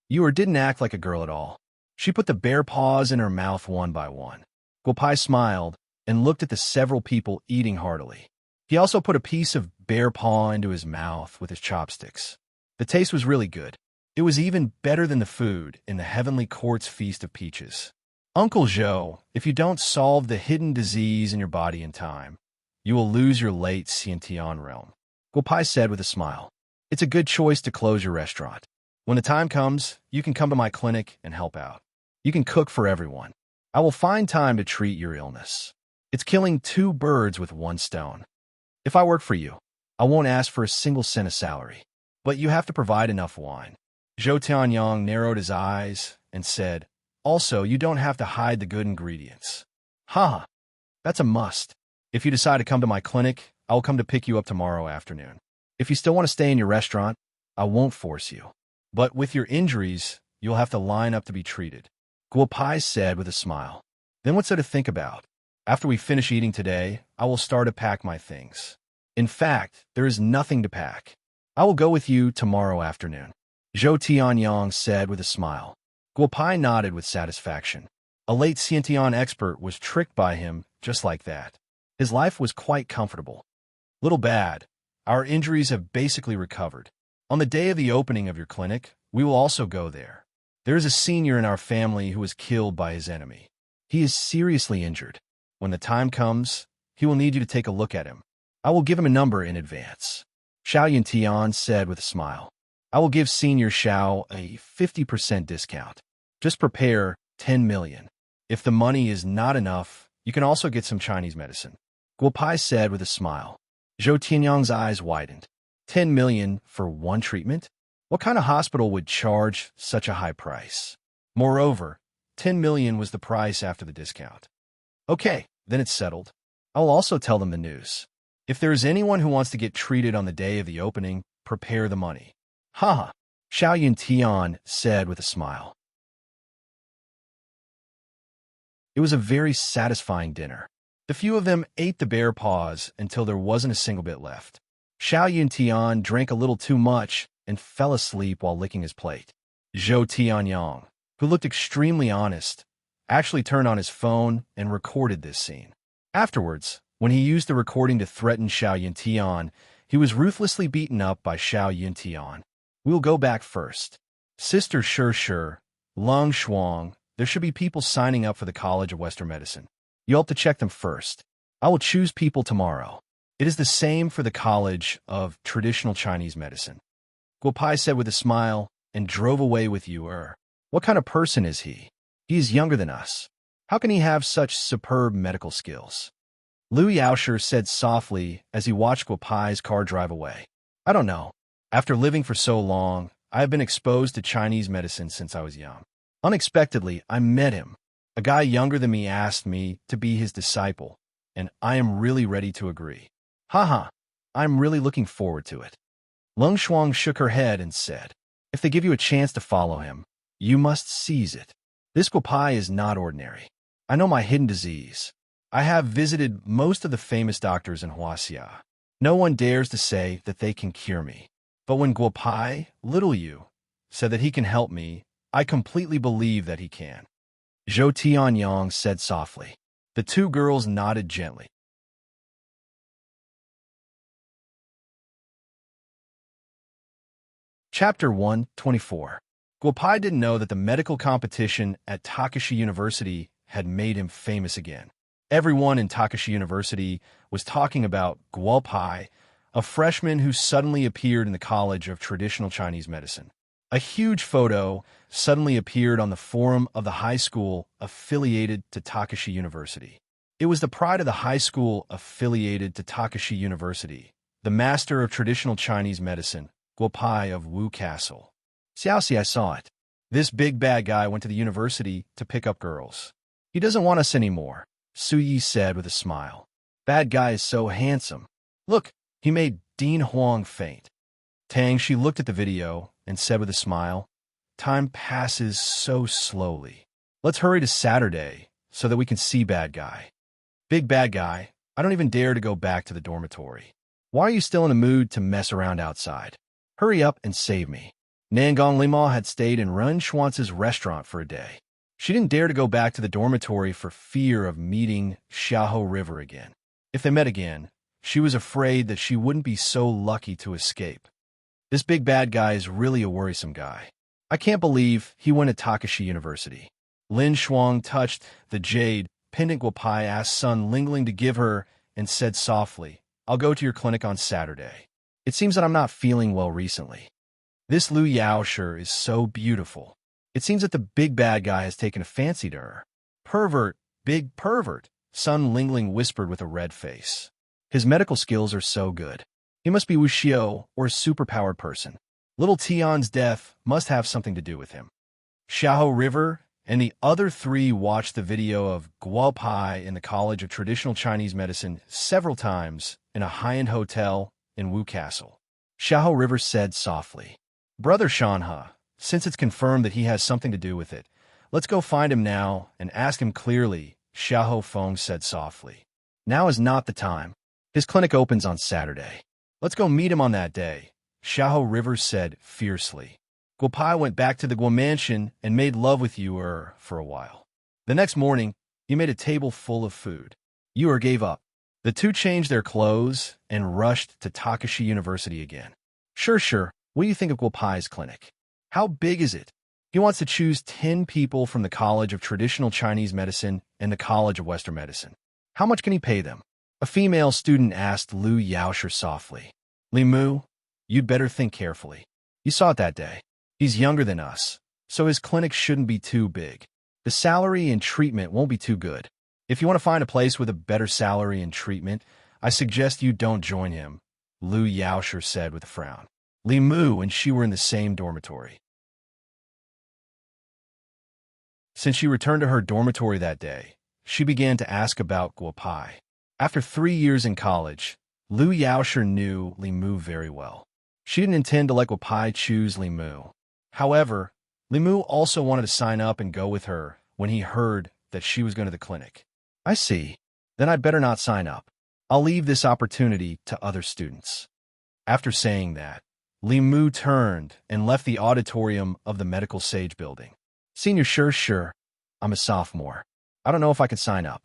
You didn't act like a girl at all. She put the bear paws in her mouth one by one. Guopai smiled and looked at the several people eating heartily. He also put a piece of bear paw into his mouth with his chopsticks. The taste was really good. It was even better than the food in the Heavenly Court's Feast of Peaches. Uncle Joe, if you don't solve the hidden disease in your body in time, you will lose your late Xiantian realm, Guopai said with a smile. It's a good choice to close your restaurant. When the time comes, you can come to my clinic and help out. You can cook for everyone. I will find time to treat your illness. It's killing 2 birds with 1 stone. If I work for you, I won't ask for a single cent of salary, but you have to provide enough wine. Zhou Tianyang narrowed his eyes and said, also, you don't have to hide the good ingredients. Haha, that's a must. If you decide to come to my clinic, I will come to pick you up tomorrow afternoon. If you still want to stay in your restaurant, I won't force you. But with your injuries, you'll have to line up to be treated, Guopai said with a smile. Then what's there to think about? After we finish eating today, I will start to pack my things. In fact, there is nothing to pack. I will go with you tomorrow afternoon, Zhou Tianyang said with a smile. Guopai nodded with satisfaction. A late Xiantian expert was tricked by him just like that. His life was quite comfortable. Little bad. Our injuries have basically recovered. On the day of the opening of your clinic, we will also go there. There is a senior in our family who was killed by his enemy. He is seriously injured. When the time comes, he will need you to take a look at him. I will give him a number in advance, Xiao Yuntian said with a smile. I will give Senior Xiao a 50% discount. Just prepare 10 million. If the money is not enough, you can also get some Chinese medicine, Guopai said with a smile. Zhou Tianyang's eyes widened. 10 million for one treatment? What kind of hospital would charge such a high price? Moreover, 10 million was the price after the discount. Okay, then it's settled. I will also tell them the news. If there is anyone who wants to get treated on the day of the opening, prepare the money. Haha, Xiao Yuntian said with a smile. It was a very satisfying dinner. The few of them ate the bear paws until there wasn't a single bit left. Xiao Yuntian drank a little too much and fell asleep while licking his plate. Zhou Tianyang, who looked extremely honest, actually turned on his phone and recorded this scene. Afterwards, when he used the recording to threaten Xiao Yuntian, he was ruthlessly beaten up by Xiao Yuntian. We'll go back first. Sister Sure, Lung Shuang, there should be people signing up for the College of Western Medicine. You'll have to check them first. I will choose people tomorrow. It is the same for the College of Traditional Chinese Medicine, Guopai said with a smile and drove away with Yu. What kind of person is he? He is younger than us. How can he have such superb medical skills? Liu Yaosher said softly as he watched Guopai's car drive away. I don't know. After living for so long, I have been exposed to Chinese medicine since I was young. Unexpectedly, I met him. A guy younger than me asked me to be his disciple, and I am really ready to agree. Haha, I'm really looking forward to it. Lung Shuang shook her head and said, if they give you a chance to follow him, you must seize it. This Guopai is not ordinary. I know my hidden disease. I have visited most of the famous doctors in Huaxia. No one dares to say that they can cure me. But when Guopai, little Yu, said that he can help me, I completely believe that he can. Zhou Tianyang said softly. The 2 girls nodded gently. Chapter 124. Guopai didn't know that the medical competition at Takashi University had made him famous again. Everyone in Takashi University was talking about Guopai, a freshman who suddenly appeared in the College of Traditional Chinese Medicine. A huge photo suddenly appeared on the forum of the high school affiliated to Takashi University. It was the pride of the high school affiliated to Takashi University, the master of traditional Chinese medicine, Guopai of Wu Castle. Xiaoxi, I saw it. This big bad guy went to the university to pick up girls. He doesn't want us anymore, Su Yi said with a smile. Bad guy is so handsome. Look, he made Dean Huang faint. Tang, she looked at the video and said with a smile, time passes so slowly. Let's hurry to Saturday so that we can see bad guy. Big bad guy, I don't even dare to go back to the dormitory. Why are you still in a mood to mess around outside? Hurry up and save me. Nangong Lima had stayed in Ren Schwanz's restaurant for a day. She didn't dare to go back to the dormitory for fear of meeting Xiaoho River again. If they met again, she was afraid that she wouldn't be so lucky to escape. This big bad guy is really a worrisome guy. I can't believe he went to Takashi University. Lin Shuang touched the jade pendant Guopai asked Sun Lingling to give her and said softly, I'll go to your clinic on Saturday. It seems that I'm not feeling well recently. This Lu Yaosher is so beautiful. It seems that the big bad guy has taken a fancy to her. Pervert, big pervert, Sun Lingling whispered with a red face. His medical skills are so good. He must be Wuxiao or a superpowered person. Little Tian's death must have something to do with him. Xiaoho River and the other three watched the video of Guo Pai in the College of Traditional Chinese Medicine several times in a high-end hotel in Wu Castle. Xiaoho River said softly, Brother Shanhe, since it's confirmed that he has something to do with it, let's go find him now and ask him clearly, Xiaoho Feng said softly. Now is not the time. His clinic opens on Saturday. Let's go meet him on that day, Xiaoho River said fiercely. Guo Pai went back to the Guo mansion and made love with Yuer for a while. The next morning, he made a table full of food. Yuer gave up. The two changed their clothes and rushed to Takashi University again. Sure. What do you think of Guo Pai's clinic? How big is it? He wants to choose 10 people from the College of Traditional Chinese Medicine and the College of Western Medicine. How much can he pay them? A female student asked Lu Yaosher softly. Li Mu, you'd better think carefully. You saw it that day. He's younger than us, so his clinic shouldn't be too big. The salary and treatment won't be too good. If you want to find a place with a better salary and treatment, I suggest you don't join him, Lu Yaosher said with a frown. Li Mu and she were in the same dormitory. Since she returned to her dormitory that day, she began to ask about Guo Pai. After 3 years in college, Lu Yaosher knew Li Mu very well. She didn't intend to let Guo Pai choose Li Mu. However, Li Mu also wanted to sign up and go with her when he heard that she was going to the clinic. I see. Then I'd better not sign up. I'll leave this opportunity to other students. After saying that, Li Mu turned and left the auditorium of the Medical Sage building. Senior, sure. I'm a sophomore. I don't know if I can sign up.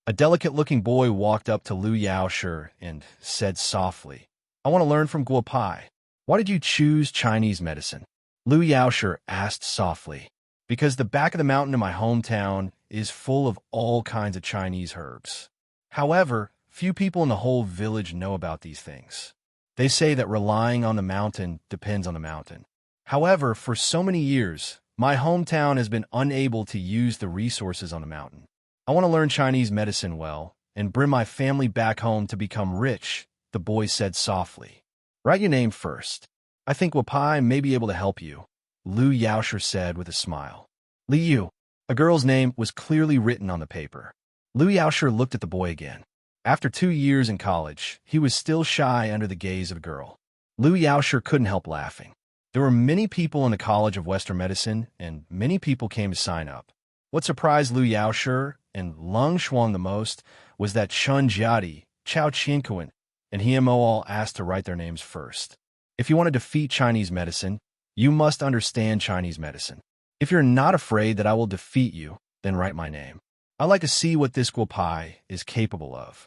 A delicate-looking boy walked up to Lu Yaosher and said softly, I want to learn from Guo Pai. Why did you choose Chinese medicine? Lu Yaosher asked softly. Because the back of the mountain in my hometown is full of all kinds of Chinese herbs. However, few people in the whole village know about these things. They say that relying on the mountain depends on the mountain. However, for so many years, my hometown has been unable to use the resources on the mountain. I want to learn Chinese medicine well and bring my family back home to become rich, the boy said softly. Write your name first. I think Guo Pai may be able to help you, Lu Yaosher said with a smile. Li Yu. A girl's name was clearly written on the paper. Lu Yaosher looked at the boy again. After 2 years in college, he was still shy under the gaze of a girl. Lu Yaosher couldn't help laughing. There were many people in the College of Western Medicine, and many people came to sign up. What surprised Lu Yaosher and Lung Shuang the most was that Chun Jiadi, Chao Qiankuan, and Himo all asked to write their names first. If you want to defeat Chinese medicine, you must understand Chinese medicine. If you're not afraid that I will defeat you, then write my name. I'd like to see what this Guo Pai is capable of.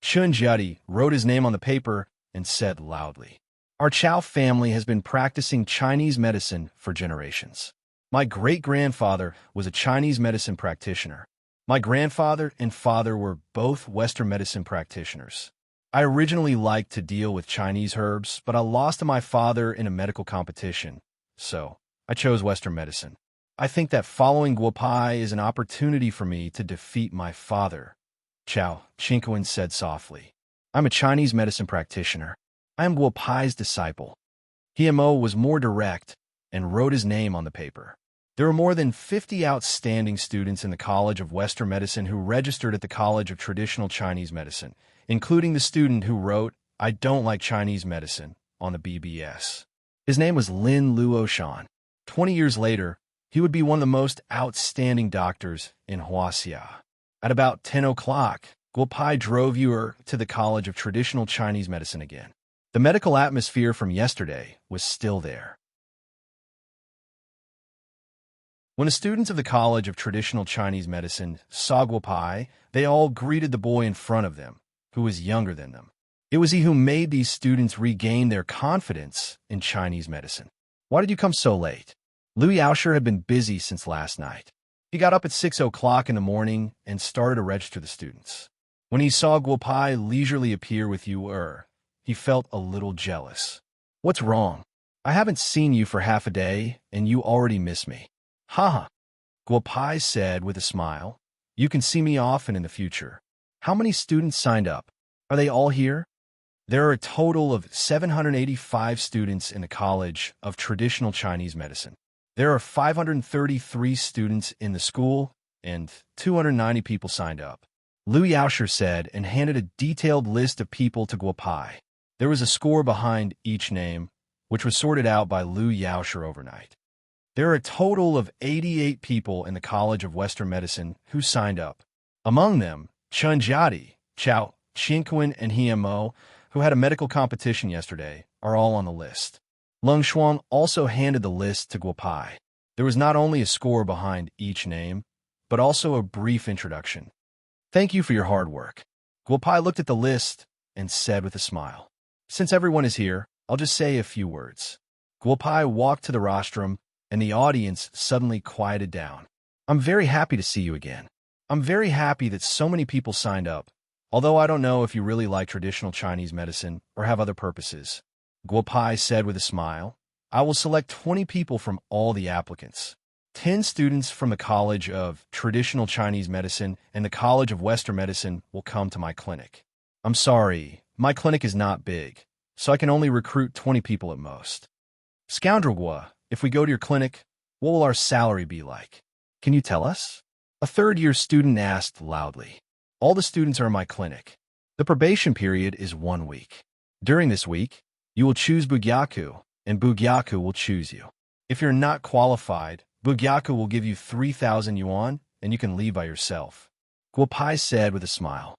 Chun Jiadi wrote his name on the paper and said loudly, Our Chao family has been practicing Chinese medicine for generations. My great-grandfather was a Chinese medicine practitioner. My grandfather and father were both Western medicine practitioners. I originally liked to deal with Chinese herbs, but I lost to my father in a medical competition, so I chose Western medicine. I think that following Guo Pai is an opportunity for me to defeat my father, Chao Qiankuan said softly. I'm a Chinese medicine practitioner. I am Guo Pai's disciple. Himo was more direct and wrote his name on the paper. There were more than 50 outstanding students in the College of Western Medicine who registered at the College of Traditional Chinese Medicine, including the student who wrote, I don't like Chinese medicine, on the BBS. His name was Lin Luoshan. 20 years later, he would be one of the most outstanding doctors in Huaxia. At about 10 o'clock, Guo Pai drove Yuer to the College of Traditional Chinese Medicine again. The medical atmosphere from yesterday was still there. When the students of the College of Traditional Chinese Medicine saw Guo Pai, they all greeted the boy in front of them, who was younger than them. It was he who made these students regain their confidence in Chinese medicine. "Why did you come so late?" Liu Yaosher had been busy since last night. He got up at 6 o'clock in the morning and started to register the students. When he saw Guo Pai leisurely appear with you, he felt a little jealous. "What's wrong? I haven't seen you for half a day, and you already miss me." "Haha," Guo Pai said with a smile. "You can see me often in the future. How many students signed up? Are they all here?" There are a total of 785 students in the College of Traditional Chinese Medicine. There are 533 students in the school, and 290 people signed up, Liu Yaosher said and handed a detailed list of people to Guo Pai. There was a score behind each name, which was sorted out by Liu Yaosher overnight. There are a total of 88 people in the College of Western Medicine who signed up. Among them, Chen Jiadi, Chao, Qinquan, and Mo, who had a medical competition yesterday, are all on the list. Leng Shuang also handed the list to Guo Pai. There was not only a score behind each name, but also a brief introduction. "Thank you for your hard work." Guo Pai looked at the list and said with a smile, "Since everyone is here, I'll just say a few words." Guo Pai walked to the rostrum, and the audience suddenly quieted down. "I'm very happy to see you again. I'm very happy that so many people signed up, although I don't know if you really like traditional Chinese medicine or have other purposes." Guo Pai said with a smile, "I will select 20 people from all the applicants. 10 students from the College of Traditional Chinese Medicine and the College of Western Medicine will come to my clinic. I'm sorry, my clinic is not big, so I can only recruit 20 people at most." "Scoundrel Guo, if we go to your clinic, what will our salary be like? Can you tell us?" A third-year student asked loudly. "All the students are in my clinic. The probation period is 1 week. During this week, you will choose Bugyaku, and Bugyaku will choose you. If you're not qualified, Bugyaku will give you 3,000 yuan, and you can leave by yourself," Guo Pai said with a smile.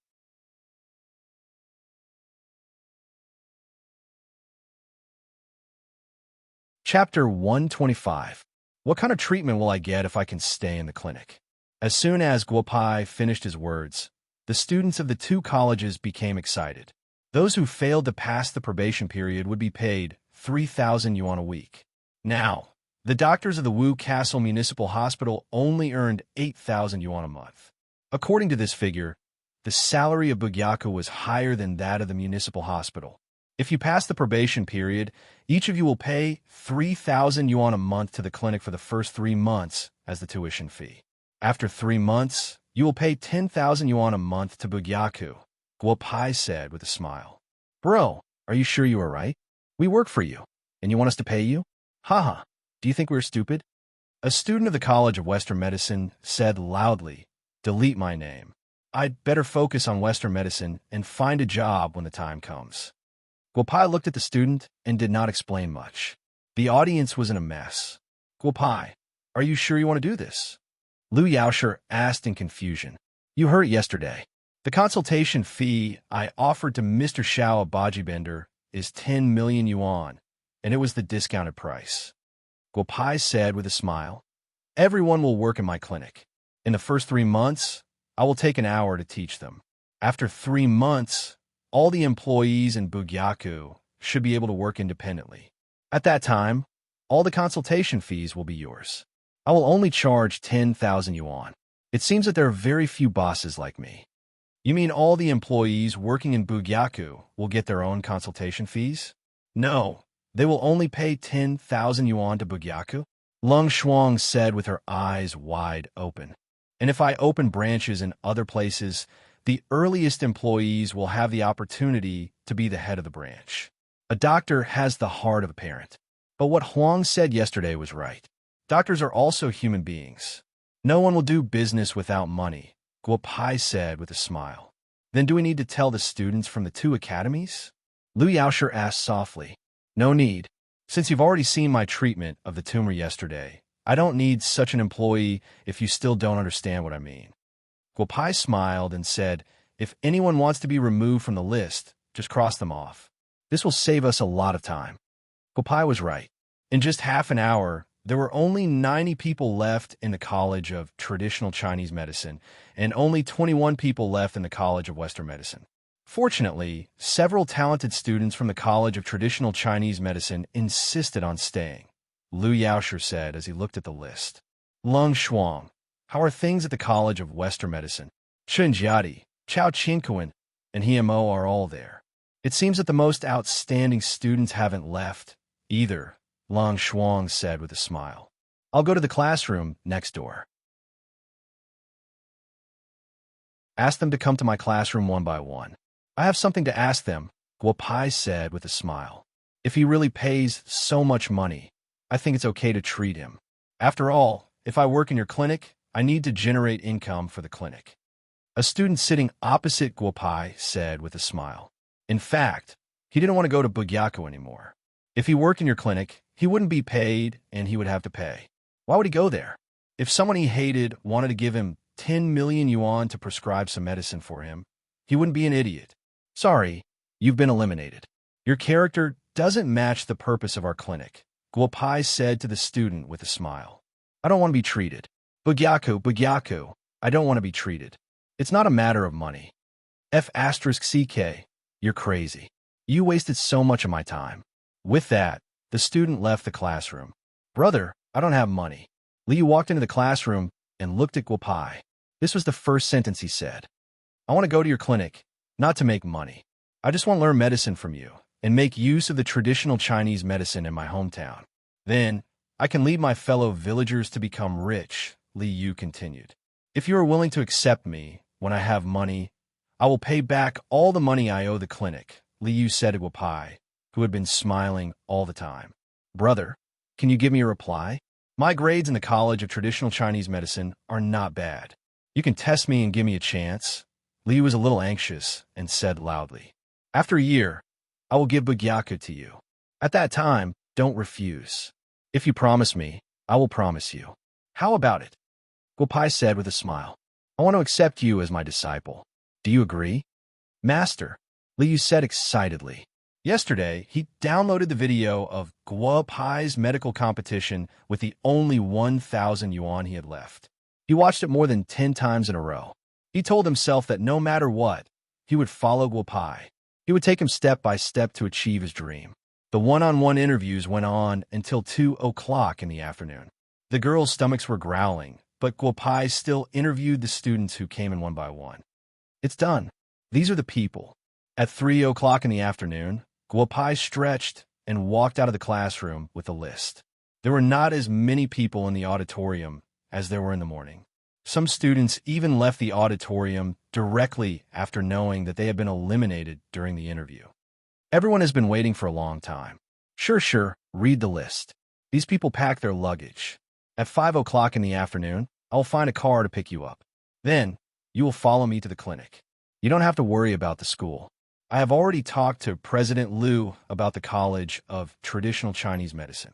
Chapter 125. What kind of treatment will I get if I can stay in the clinic? As soon as Guo Pai finished his words, the students of the two colleges became excited. Those who failed to pass the probation period would be paid 3,000 yuan a week. Now, the doctors of the Wu Castle Municipal Hospital only earned 8,000 yuan a month. According to this figure, the salary of Bugyaku was higher than that of the municipal hospital. If you pass the probation period, each of you will pay 3,000 yuan a month to the clinic for the first 3 months as the tuition fee. After 3 months, you will pay 10,000 yuan a month to Bugyaku, Guo Pai said with a smile. "Bro, are you sure you are right? We work for you, and you want us to pay you? Haha, do you think we're stupid?" A student of the College of Western Medicine said loudly, "Delete my name. I'd better focus on Western medicine and find a job when the time comes." Guo Pai looked at the student and did not explain much. The audience was in a mess. "Guo Pai, are you sure you want to do this?" Liu Yaosher asked in confusion. "You heard it yesterday. The consultation fee I offered to Mr. Xiao of Baji Bender is 10 million yuan, and it was the discounted price." Guo Pai said with a smile, "Everyone will work in my clinic. In the first 3 months, I will take an hour to teach them. After 3 months, all the employees in Bugyaku should be able to work independently. At that time, all the consultation fees will be yours. I will only charge 10,000 yuan. It seems that there are very few bosses like me." "You mean all the employees working in Bugyaku will get their own consultation fees?" "No, they will only pay 10,000 yuan to Bugyaku," Leng Shuang said with her eyes wide open. "And if I open branches in other places, the earliest employees will have the opportunity to be the head of the branch. A doctor has the heart of a parent." But what Huang said yesterday was right. Doctors are also human beings. "No one will do business without money," Guo Pai said with a smile. "Then do we need to tell the students from the 2 academies?" Liu Yaosher asked softly. "No need. Since you've already seen my treatment of the tumor yesterday, I don't need such an employee if you still don't understand what I mean." Guo Pai smiled and said, "If anyone wants to be removed from the list, just cross them off. This will save us a lot of time." Guo Pai was right. In just half an hour, There were only 90 people left in the College of Traditional Chinese Medicine and only 21 people left in the College of Western Medicine. Fortunately, several talented students from the College of Traditional Chinese Medicine insisted on staying, Liu Yaosher said as he looked at the list. Lung Shuang, how are things at the College of Western Medicine? Chen Jiadi, Chao Qinkuan, and Hemo are all there. It seems that the most outstanding students haven't left either, Long Shuang said with a smile. I'll go to the classroom next door. Ask them to come to my classroom one by one. I have something to ask them, Guo Pai said with a smile. If he really pays so much money, I think it's okay to treat him. After all, if I work in your clinic, I need to generate income for the clinic. A student sitting opposite Guo Pai said with a smile. In fact, he didn't want to go to Bugyaku anymore. If he worked in your clinic, he wouldn't be paid and he would have to pay. Why would he go there? If someone he hated wanted to give him 10 million yuan to prescribe some medicine for him, he wouldn't be an idiot. Sorry, you've been eliminated. Your character doesn't match the purpose of our clinic, Guo Pai said to the student with a smile. I don't want to be treated. Bugyaku, I don't want to be treated. It's not a matter of money. F*CK, you're crazy. You wasted so much of my time. With that, the student left the classroom. Brother, I don't have money. Liu walked into the classroom and looked at Guo Pai. This was the first sentence he said. I want to go to your clinic, not to make money. I just want to learn medicine from you and make use of the traditional Chinese medicine in my hometown. Then, I can lead my fellow villagers to become rich, Li Yu continued. If you are willing to accept me when I have money, I will pay back all the money I owe the clinic, Li Yu said to Guo Pai, who had been smiling all the time. Brother, can you give me a reply? My grades in the College of Traditional Chinese Medicine are not bad. You can test me and give me a chance. Li was a little anxious and said loudly. After a year, I will give Bugyaku to you. At that time, don't refuse. If you promise me, I will promise you. How about it? Guo Pai said with a smile. I want to accept you as my disciple. Do you agree? Master, Li said excitedly. Yesterday, he downloaded the video of Guo Pai's medical competition with the only 1,000 yuan he had left. He watched it more than 10 times in a row. He told himself that no matter what, he would follow Guo Pai. He would take him step by step to achieve his dream. The one-on-one interviews went on until 2 o'clock in the afternoon. The girls' stomachs were growling, but Guo Pai still interviewed the students who came in one by one. It's done. These are the people. At 3 o'clock in the afternoon, Guo Pai stretched and walked out of the classroom with a list. There were not as many people in the auditorium as there were in the morning. Some students even left the auditorium directly after knowing that they had been eliminated during the interview. Everyone has been waiting for a long time. Sure, read the list. These people pack their luggage. At 5 o'clock in the afternoon, I will find a car to pick you up. Then, you will follow me to the clinic. You don't have to worry about the school. I have already talked to President Liu about the College of Traditional Chinese Medicine.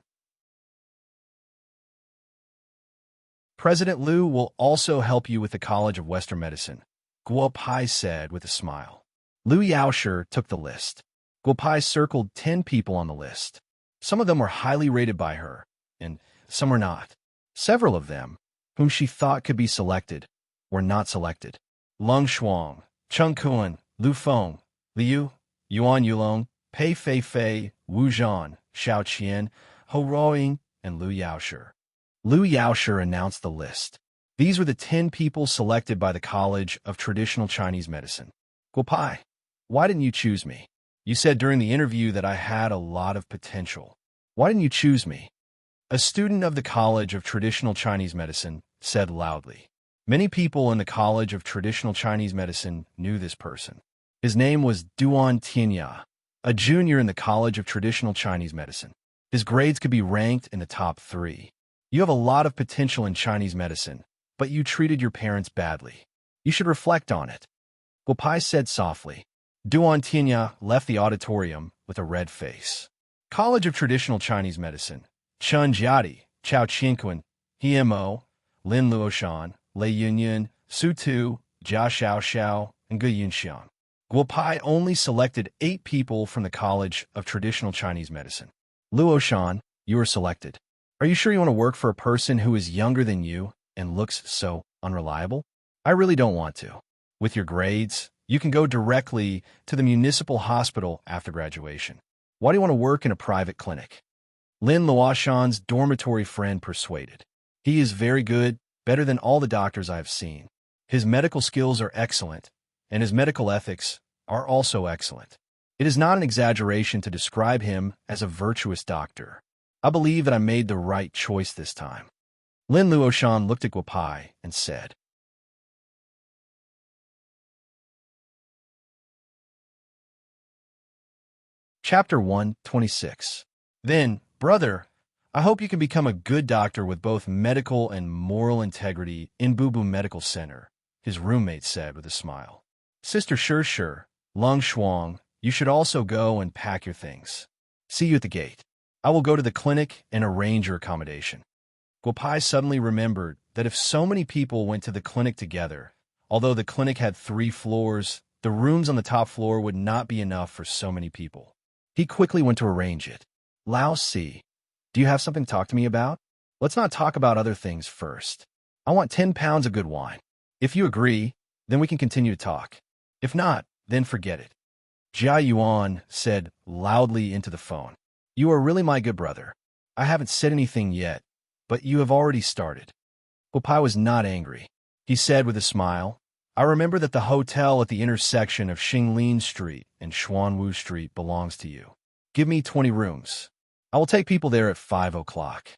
President Liu will also help you with the College of Western Medicine, Guo Pai said with a smile. Liu Yaosher took the list. Guo Pai circled 10 people on the list. Some of them were highly rated by her, and some were not. Several of them, whom she thought could be selected, were not selected. Lung Shuang, Cheng Kuan, Lu Feng, Liu, Yuan Yulong, Pei Fei, Wu Zhan, Xiao Qian, Ho Ruoying, and Liu Yaosher. Liu Yaosher announced the list. These were the 10 people selected by the College of Traditional Chinese Medicine. Guo Pai, why didn't you choose me? You said during the interview that I had a lot of potential. Why didn't you choose me? A student of the College of Traditional Chinese Medicine said loudly. Many people in the College of Traditional Chinese Medicine knew this person. His name was Duan Tianya, a junior in the College of Traditional Chinese Medicine. His grades could be ranked in the top 3. You have a lot of potential in Chinese medicine, but you treated your parents badly. You should reflect on it. Guo Pai said softly. Duan Tianya left the auditorium with a red face. College of Traditional Chinese Medicine. Chen Jiadi, Chao Qinkuan, Hemo, Lin Luoshan, Lei Yunyun, Su Tu, Jia Xiao, and Gu Yunxiang. Guo Pai only selected 8 people from the College of Traditional Chinese Medicine. Luoshan, you were selected. Are you sure you want to work for a person who is younger than you and looks so unreliable? I really don't want to. With your grades, you can go directly to the municipal hospital after graduation. Why do you want to work in a private clinic? Lin Luoshan's dormitory friend persuaded. He is very good, better than all the doctors I've seen. His medical skills are excellent, and his medical ethics are also excellent. It is not an exaggeration to describe him as a virtuous doctor. I believe that I made the right choice this time. Lin Luoshan looked at Guopai and said, Chapter 126. Then, brother, I hope you can become a good doctor with both medical and moral integrity in Bubu Medical Center, his roommate said with a smile. Sister Sure, Lung Shuang, you should also go and pack your things. See you at the gate. I will go to the clinic and arrange your accommodation. Guopai suddenly remembered that if so many people went to the clinic together, although the clinic had 3 floors, the rooms on the top floor would not be enough for so many people. He quickly went to arrange it. Lao Si, do you have something to talk to me about? Let's not talk about other things first. I want 10 pounds of good wine. If you agree, then we can continue to talk. If not, then forget it. Jia Yuan said loudly into the phone. You are really my good brother. I haven't said anything yet, but you have already started. Guopai was not angry. He said with a smile, I remember that the hotel at the intersection of Xinglin Street and Xuanwu Street belongs to you. Give me 20 rooms. I will take people there at 5 o'clock.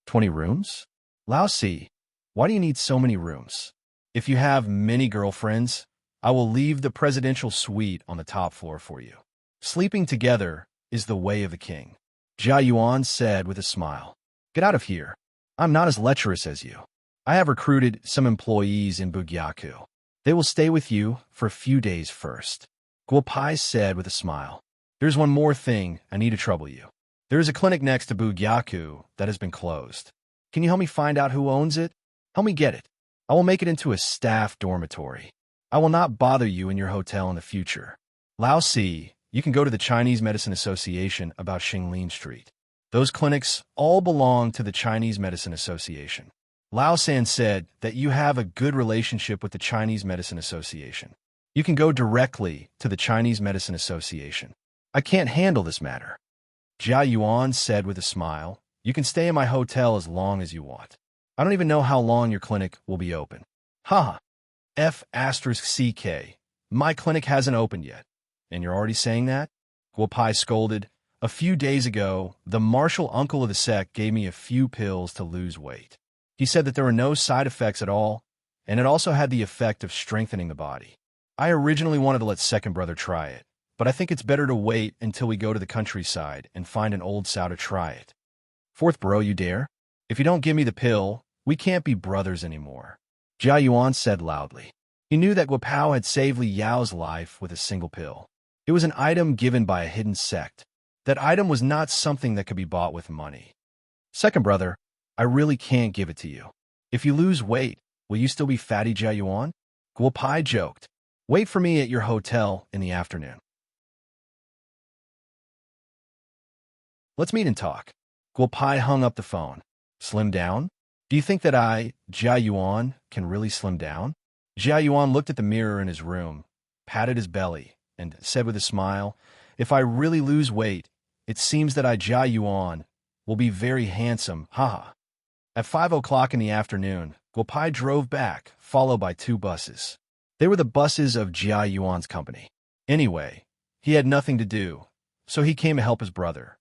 20 rooms? Lao Si, why do you need so many rooms? If you have many girlfriends, I will leave the presidential suite on the top floor for you. Sleeping together is the way of the king. Jia Yuan said with a smile. Get out of here. I'm not as lecherous as you. I have recruited some employees in Bugyaku. They will stay with you for a few days first. Guopai said with a smile. There's one more thing I need to trouble you. There is a clinic next to Bugyaku that has been closed. Can you help me find out who owns it? Help me get it. I will make it into a staff dormitory. I will not bother you in your hotel in the future. Lao Si, you can go to the Chinese Medicine Association about Xinglin Street. Those clinics all belong to the Chinese Medicine Association. Lao San said that you have a good relationship with the Chinese Medicine Association. You can go directly to the Chinese Medicine Association. I can't handle this matter. Jia Yuan said with a smile, you can stay in my hotel as long as you want. I don't even know how long your clinic will be open. Ha! F***CK. My clinic hasn't opened yet. And you're already saying that? Guopai scolded. A few days ago, the martial uncle of the sect gave me a few pills to lose weight. He said that there were no side effects at all, and it also had the effect of strengthening the body. I originally wanted to let second brother try it, but I think it's better to wait until we go to the countryside and find an old sow to try it. Fourth bro, you dare? If you don't give me the pill, we can't be brothers anymore. Jia Yuan said loudly. He knew that Guopao had saved Li Yao's life with a single pill. It was an item given by a hidden sect. That item was not something that could be bought with money. Second brother, I really can't give it to you. If you lose weight, will you still be fatty Jia Yuan? Guopai joked. Wait for me at your hotel in the afternoon. Let's meet and talk. Guopai hung up the phone. Slim down? Do you think that I, Jia Yuan, can really slim down? Jia Yuan looked at the mirror in his room, patted his belly, and said with a smile, if I really lose weight, it seems that I, Jia Yuan, will be very handsome, haha. At 5 o'clock in the afternoon, Guopai drove back, followed by 2 buses. They were the buses of Jia Yuan's company. Anyway, he had nothing to do, so he came to help his brother.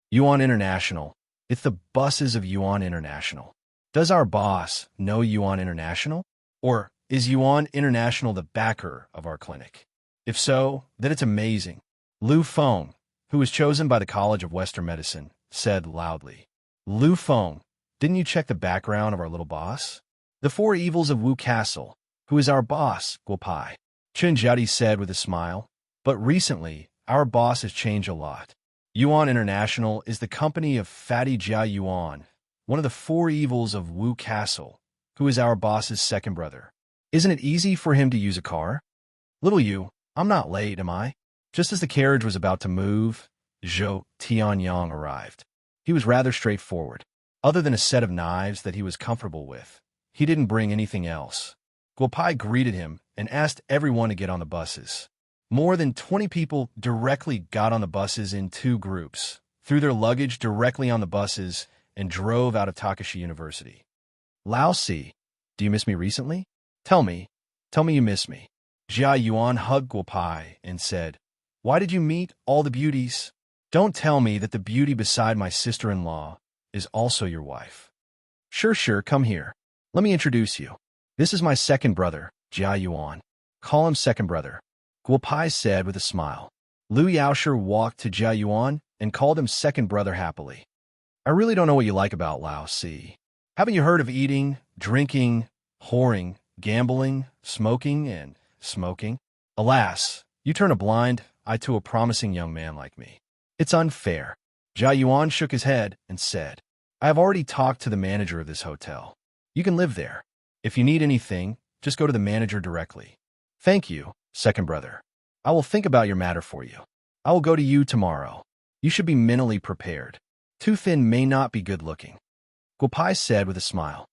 Yuan International. It's the buses of Yuan International. Does our boss know Yuan International? Or is Yuan International the backer of our clinic? If so, then it's amazing. Lu Feng, who was chosen by the College of Western Medicine, said loudly. Lu Feng, didn't you check the background of our little boss? The 4 evils of Wu Castle. Who is our boss, Guopai? Chen Jiadi said with a smile. But recently, our boss has changed a lot. Yuan International is the company of Fatty Jia Yuan, one of the 4 evils of Wu Castle, who is our boss's second brother. Isn't it easy for him to use a car? Little you, I'm not late, am I? Just as the carriage was about to move, Zhou Tianyang arrived. He was rather straightforward. Other than a set of knives that he was comfortable with, he didn't bring anything else. Guopai greeted him and asked everyone to get on the buses. More than 20 people directly got on the buses in 2 groups, threw their luggage directly on the buses, and drove out of Takashi University. Lao Si, do you miss me recently? Tell me you miss me. Jia Yuan hugged Guopai and said, why did you meet all the beauties? Don't tell me that the beauty beside my sister-in-law is also your wife. Sure, come here. Let me introduce you. This is my second brother, Jia Yuan. Call him second brother, Guopai said with a smile. Liu Yaosher walked to Jia Yuan and called him second brother happily. I really don't know what you like about Lao Si. Haven't you heard of eating, drinking, whoring, gambling, smoking, and smoking? Alas, you turn a blind eye to a promising young man like me. It's unfair. Jia Yuan shook his head and said, I have already talked to the manager of this hotel. You can live there. If you need anything, just go to the manager directly. Thank you, second brother. I will think about your matter for you. I will go to you tomorrow. You should be mentally prepared. Too thin may not be good looking. Guopai said with a smile.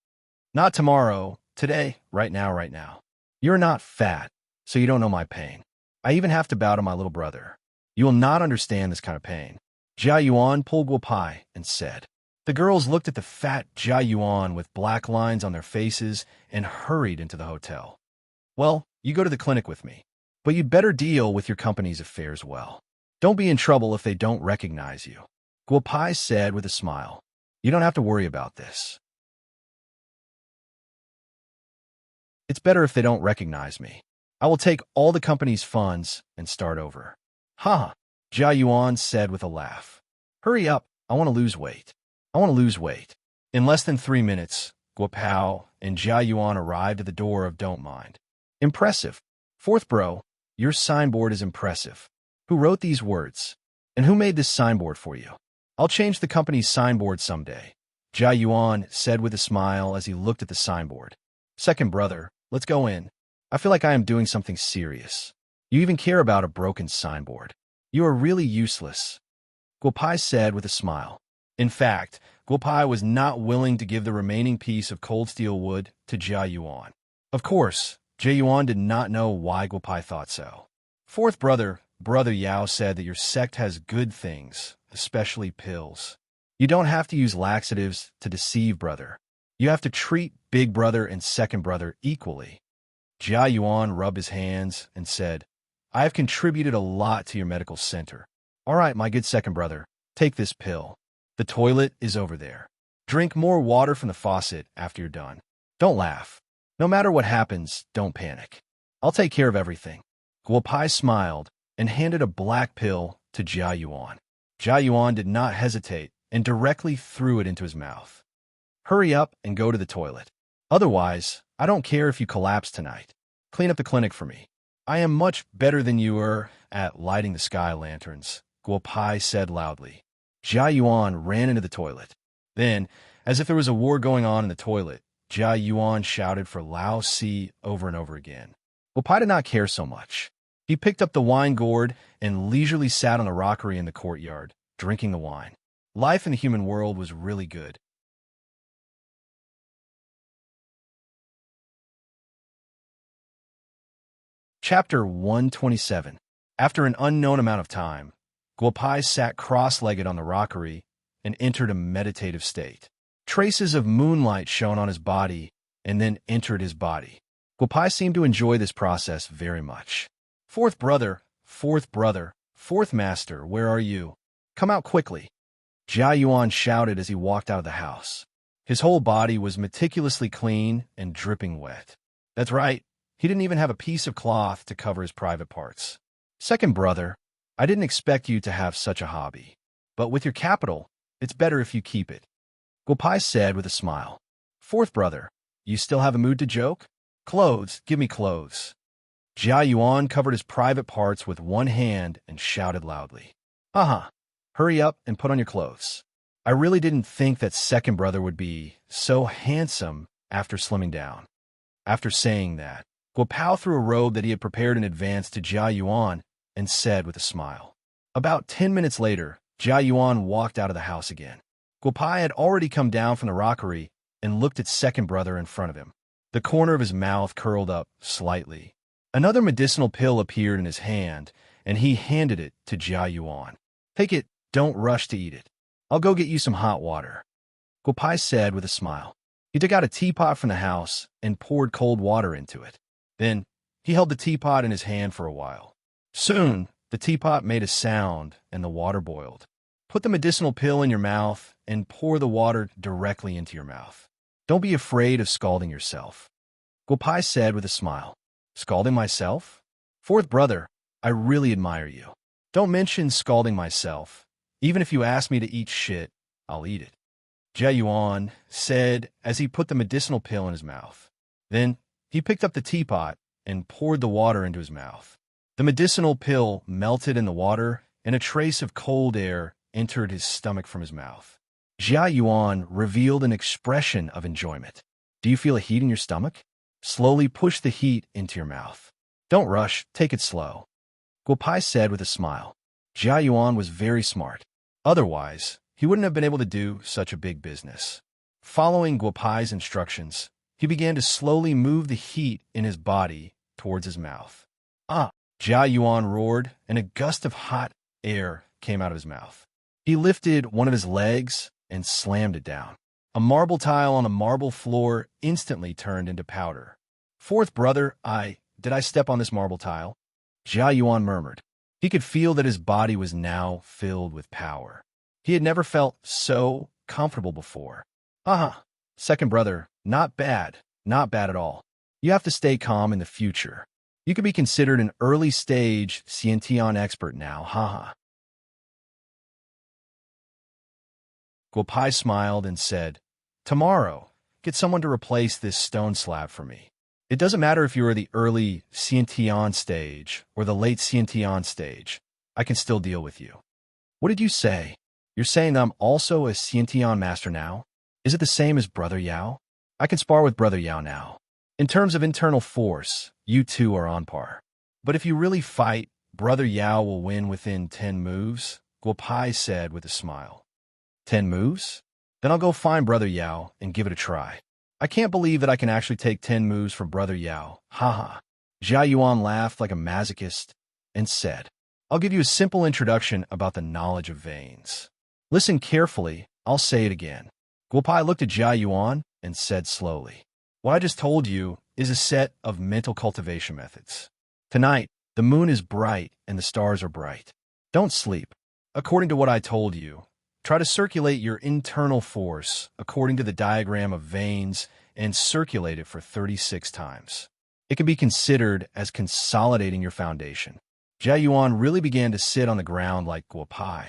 Not tomorrow, today, right now. You're not fat, so you don't know my pain. I even have to bow to my little brother. You will not understand this kind of pain. Jia Yuan pulled Guopai and said. The girls looked at the fat Jia Yuan with black lines on their faces and hurried into the hotel. Well, you go to the clinic with me, but you'd better deal with your company's affairs well. Don't be in trouble if they don't recognize you. Guopai said with a smile. You don't have to worry about this. It's better if they don't recognize me. I will take all the company's funds and start over. Ha! Jia Yuan said with a laugh. Hurry up, I want to lose weight. In less than 3 minutes, Guopao and Jia Yuan arrived at the door of Don't Mind. Impressive. Fourth bro, your signboard is impressive. Who wrote these words? And who made this signboard for you? I'll change the company's signboard someday, Jia Yuan said with a smile as he looked at the signboard. Second brother, let's go in. I feel like I am doing something serious. You even care about a broken signboard. You are really useless, Guopai said with a smile. In fact, Guopai was not willing to give the remaining piece of cold steel wood to Jia Yuan. Of course, Jia Yuan did not know why Guopai thought so. Fourth brother, Brother Yao said that your sect has good things, especially pills. You don't have to use laxatives to deceive brother. You have to treat big brother and second brother equally. Jia Yuan rubbed his hands and said, I have contributed a lot to your medical center. All right, my good second brother, take this pill. The toilet is over there. Drink more water from the faucet after you're done. Don't laugh. No matter what happens, don't panic. I'll take care of everything. Guopai smiled and handed a black pill to Jia Yuan. Jia Yuan did not hesitate and directly threw it into his mouth. Hurry up and go to the toilet. Otherwise, I don't care if you collapse tonight. Clean up the clinic for me. I am much better than you are at lighting the sky lanterns, Guopai said loudly. Jia Yuan ran into the toilet. Then, as if there was a war going on in the toilet, Jia Yuan shouted for Lao Si over and over again. Guopai did not care so much. He picked up the wine gourd and leisurely sat on the rockery in the courtyard, drinking the wine. Life in the human world was really good. Chapter 127. After an unknown amount of time, Guopai sat cross-legged on the rockery and entered a meditative state. Traces of moonlight shone on his body and then entered his body. Guopai seemed to enjoy this process very much. Fourth brother, fourth master, where are you? Come out quickly. Jia Yuan shouted as he walked out of the house. His whole body was meticulously clean and dripping wet. That's right, he didn't even have a piece of cloth to cover his private parts. Second brother, I didn't expect you to have such a hobby. But with your capital, it's better if you keep it. Guopai said with a smile. Fourth brother, you still have a mood to joke? Clothes, give me clothes. Jia Yuan covered his private parts with one hand and shouted loudly. Hurry up and put on your clothes. I really didn't think that second brother would be so handsome after slimming down. After saying that, Guopao threw a robe that he had prepared in advance to Jia Yuan and said with a smile. About 10 minutes later, Jia Yuan walked out of the house again. Guopai had already come down from the rockery and looked at second brother in front of him. The corner of his mouth curled up slightly. Another medicinal pill appeared in his hand, and he handed it to Jia Yuan. Take it, don't rush to eat it. I'll go get you some hot water, Guopai said with a smile. He took out a teapot from the house and poured cold water into it. Then he held the teapot in his hand for a while. Soon, the teapot made a sound and the water boiled. Put the medicinal pill in your mouth and pour the water directly into your mouth. Don't be afraid of scalding yourself, Guopai said with a smile. Scalding myself? Fourth brother, I really admire you. Don't mention scalding myself. Even if you ask me to eat shit, I'll eat it, Jia Yuan said as he put the medicinal pill in his mouth. Then he picked up the teapot and poured the water into his mouth. The medicinal pill melted in the water, and a trace of cold air entered his stomach from his mouth. Jia Yuan revealed an expression of enjoyment. Do you feel a heat in your stomach? Slowly push the heat into your mouth. Don't rush, take it slow, Guopai said with a smile. Jia Yuan was very smart. Otherwise, he wouldn't have been able to do such a big business. Following Guopai's instructions, he began to slowly move the heat in his body towards his mouth. Ah! Jia Yuan roared, and a gust of hot air came out of his mouth. He lifted one of his legs and slammed it down. A marble tile on a marble floor instantly turned into powder. Fourth brother, did I step on this marble tile? Jia Yuan murmured. He could feel that his body was now filled with power. He had never felt so comfortable before. Second brother, not bad at all. You have to stay calm in the future. You could be considered an early-stage Xiantian expert now, Guopai smiled and said, Tomorrow, get someone to replace this stone slab for me. It doesn't matter if you are the early Xiantian stage or the late Xiantian stage. I can still deal with you. What did you say? You're saying that I'm also a Xiantian master now? Is it the same as Brother Yao? I can spar with Brother Yao now. In terms of internal force, you two are on par. But if you really fight, Brother Yao will win within 10 moves, Guopai said with a smile. 10 moves? Then I'll go find Brother Yao and give it a try. I can't believe that I can actually take 10 moves from Brother Yao, Jia Yuan laughed like a masochist and said, I'll give you a simple introduction about the knowledge of veins. Listen carefully, I'll say it again. Guopai looked at Jia Yuan and said slowly, What I just told you is a set of mental cultivation methods. Tonight, the moon is bright and the stars are bright. Don't sleep. According to what I told you, try to circulate your internal force according to the diagram of veins and circulate it for 36 times. It can be considered as consolidating your foundation. Jia Yuan really began to sit on the ground like Guopai.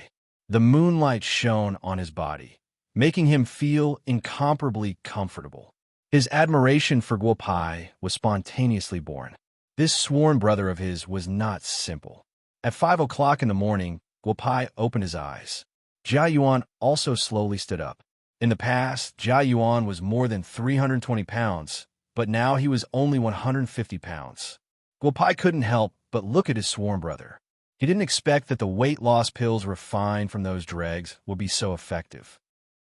The moonlight shone on his body, making him feel incomparably comfortable. His admiration for Guopai was spontaneously born. This sworn brother of his was not simple. At 5 o'clock in the morning, Guopai opened his eyes. Jia Yuan also slowly stood up. In the past, Jia Yuan was more than 320 pounds, but now he was only 150 pounds. Guopai couldn't help but look at his sworn brother. He didn't expect that the weight loss pills refined from those dregs would be so effective.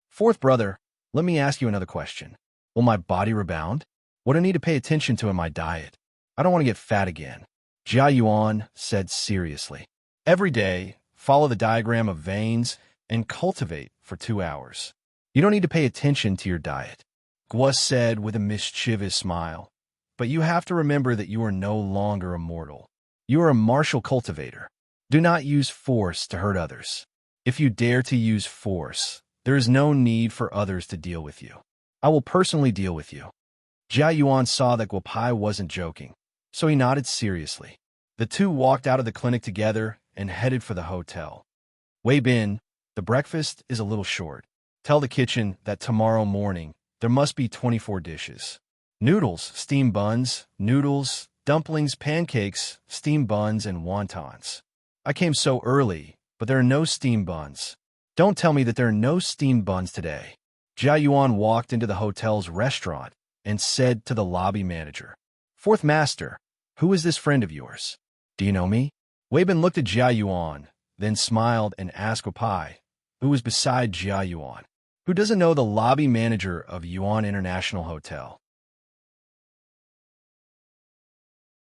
Fourth brother, let me ask you another question. Will my body rebound? What do I need to pay attention to in my diet? I don't want to get fat again, Jia Yuan said seriously. Every day, follow the diagram of veins and cultivate for 2 hours. You don't need to pay attention to your diet, Guo said with a mischievous smile. But you have to remember that you are no longer immortal. You are a martial cultivator. Do not use force to hurt others. If you dare to use force, there is no need for others to deal with you. I will personally deal with you. Jia Yuan saw that Guopai wasn't joking, so he nodded seriously. The two walked out of the clinic together and headed for the hotel. Wei Bin, the breakfast is a little short. Tell the kitchen that tomorrow morning there must be 24 dishes. Noodles, steamed buns, noodles, dumplings, pancakes, steamed buns, and wontons. I came so early, but there are no steamed buns. Don't tell me that there are no steamed buns today. Jia Yuan walked into the hotel's restaurant and said to the lobby manager, Fourth master, who is this friend of yours? Do you know me? Wei Bin looked at Jia Yuan, then smiled and asked Guopai, who was beside Jia Yuan. Who doesn't know the lobby manager of Yuan International Hotel?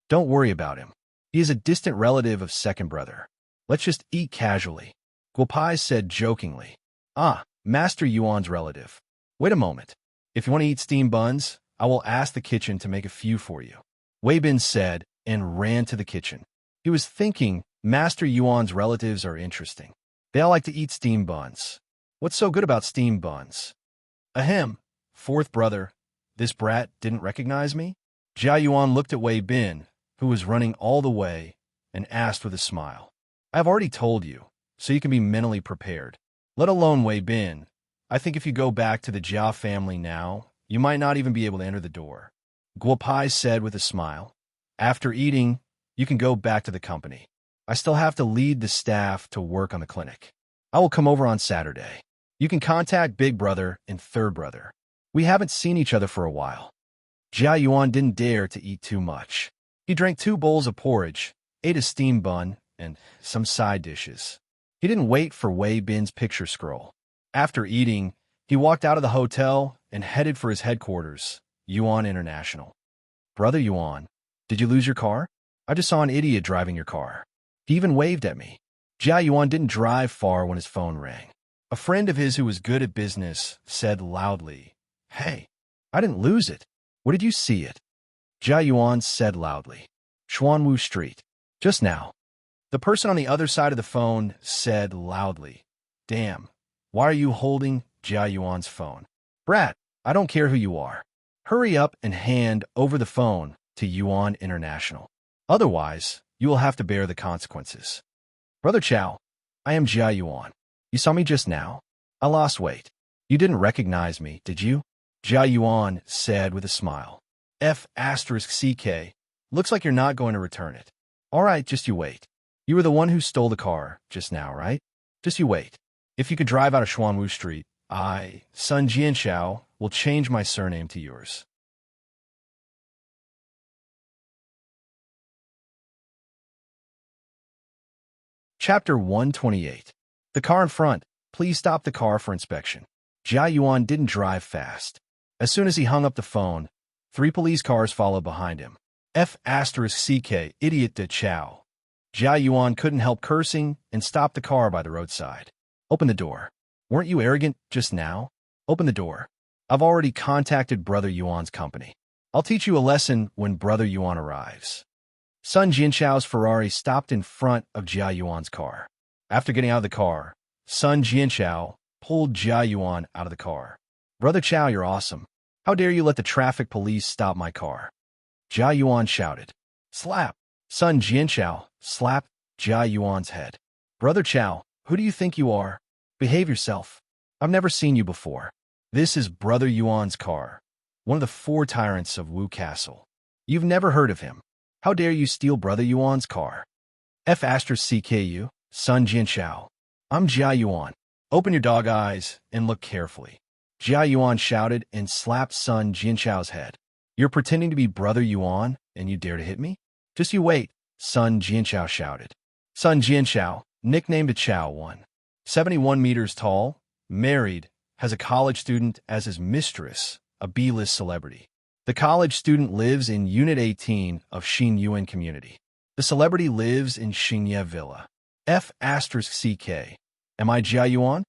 Don't worry about him. He is a distant relative of second brother. Let's just eat casually, Guopai said jokingly. Ah, Master Yuan's relative. Wait a moment. If you want to eat steamed buns, I will ask the kitchen to make a few for you, Wei Bin said and ran to the kitchen. He was thinking, Master Yuan's relatives are interesting. They all like to eat steamed buns. What's so good about steamed buns? Ahem, fourth brother. This brat didn't recognize me? Jia Yuan looked at Wei Bin, who was running all the way, and asked with a smile. I've already told you, so you can be mentally prepared. Let alone Wei Bin. I think if you go back to the Jia family now, you might not even be able to enter the door, Guopai said with a smile. After eating, you can go back to the company. I still have to lead the staff to work on the clinic. I will come over on Saturday. You can contact Big Brother and Third Brother. We haven't seen each other for a while. Jia Yuan didn't dare to eat too much. He drank 2 bowls of porridge, ate a steamed bun, and some side dishes. He didn't wait for Wei Bin's picture scroll. After eating, he walked out of the hotel and headed for his headquarters, Yuan International. Brother Yuan, did you lose your car? I just saw an idiot driving your car. He even waved at me. Jia Yuan didn't drive far when his phone rang. A friend of his who was good at business said loudly, Hey, I didn't lose it. Where did you see it? Jia Yuan said loudly, Xuanwu Street. Just now. The person on the other side of the phone said loudly, Damn, why are you holding Jia Yuan's phone? Brat, I don't care who you are. Hurry up and hand over the phone to Yuan International. Otherwise, you will have to bear the consequences. Brother Chow, I am Jia Yuan. You saw me just now? I lost weight. You didn't recognize me, did you? Jia Yuan said with a smile. F***CK. Looks like you're not going to return it. All right, just you wait. You were the one who stole the car just now, right? Just you wait. If you could drive out of Xuanwu Street, I, Sun Jianshao, will change my surname to yours. Chapter 128. The car in front. Please stop the car for inspection. Jia Yuan didn't drive fast. As soon as he hung up the phone, 3 police cars followed behind him. F***CK, idiot de Chow. Jia Yuan couldn't help cursing and stopped the car by the roadside. Open the door. Weren't you arrogant just now? Open the door. I've already contacted Brother Yuan's company. I'll teach you a lesson when Brother Yuan arrives. Sun Jianshao's Ferrari stopped in front of Jia Yuan's car. After getting out of the car, Sun Jianshao pulled Jia Yuan out of the car. Brother Chow, you're awesome. How dare you let the traffic police stop my car? Jia Yuan shouted. Slap! Sun Jianshao slapped Jia Yuan's head. Brother Chow, who do you think you are? Behave yourself. I've never seen you before. This is Brother Yuan's car, one of the 4 tyrants of Wu Castle. You've never heard of him. How dare you steal Brother Yuan's car? F***CKU, Sun Jianshao. I'm Jia Yuan. Open your dog eyes and look carefully. Jia Yuan shouted and slapped Sun Jianshao's head. You're pretending to be Brother Yuan and you dare to hit me? Just you wait, Sun Jianshao shouted. Sun Jianshao, nicknamed Chow 1, 71 meters tall, married, has a college student as his mistress, a B-list celebrity. The college student lives in Unit 18 of Xinyuan community. The celebrity lives in Xingye Villa. F***CK. Am I Jia Yuan?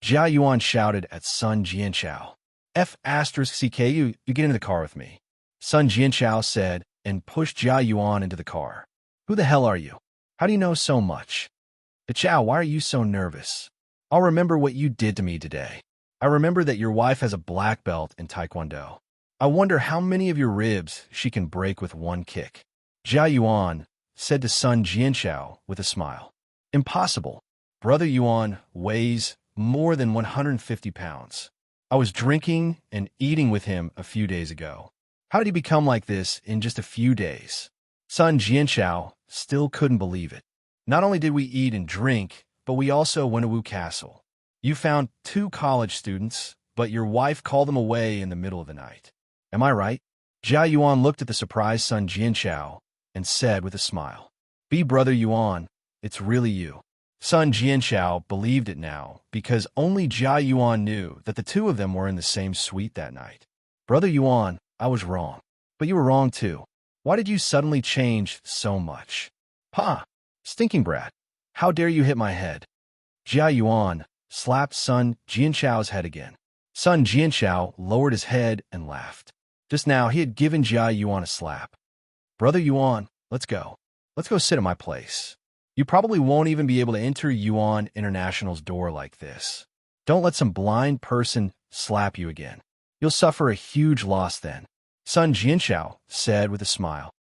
Jia Yuan shouted at Sun Jianshao. F***CK, you get into the car with me. Sun Jianshao said and pushed Jia Yuan into the car. Who the hell are you? How do you know so much? Chow, why are you so nervous? I'll remember what you did to me today. I remember that your wife has a black belt in Taekwondo. I wonder how many of your ribs she can break with one kick. Jia Yuan said to Sun Jianshao with a smile. Impossible. Brother Yuan weighs more than 150 pounds. I was drinking and eating with him a few days ago. How did he become like this in just a few days? Sun Jianshao still couldn't believe it. Not only did we eat and drink, but we also went to Wu Castle. You found 2 college students, but your wife called them away in the middle of the night. Am I right? Jia Yuan looked at the surprised Sun Jianshao and said with a smile, Be Brother Yuan, it's really you. Sun Jianxiao believed it now because only Jia Yuan knew that the two of them were in the same suite that night. Brother Yuan, I was wrong. But you were wrong too. Why did you suddenly change so much? Pa! Stinking brat! How dare you hit my head? Jia Yuan slapped Sun Jianxiao's head again. Sun Jianxiao lowered his head and laughed. Just now he had given Jia Yuan a slap. Brother Yuan, let's go. Let's go sit at my place. You probably won't even be able to enter Yuan International's door like this. Don't let some blind person slap you again. You'll suffer a huge loss then, Sun Jianxiao said with a smile.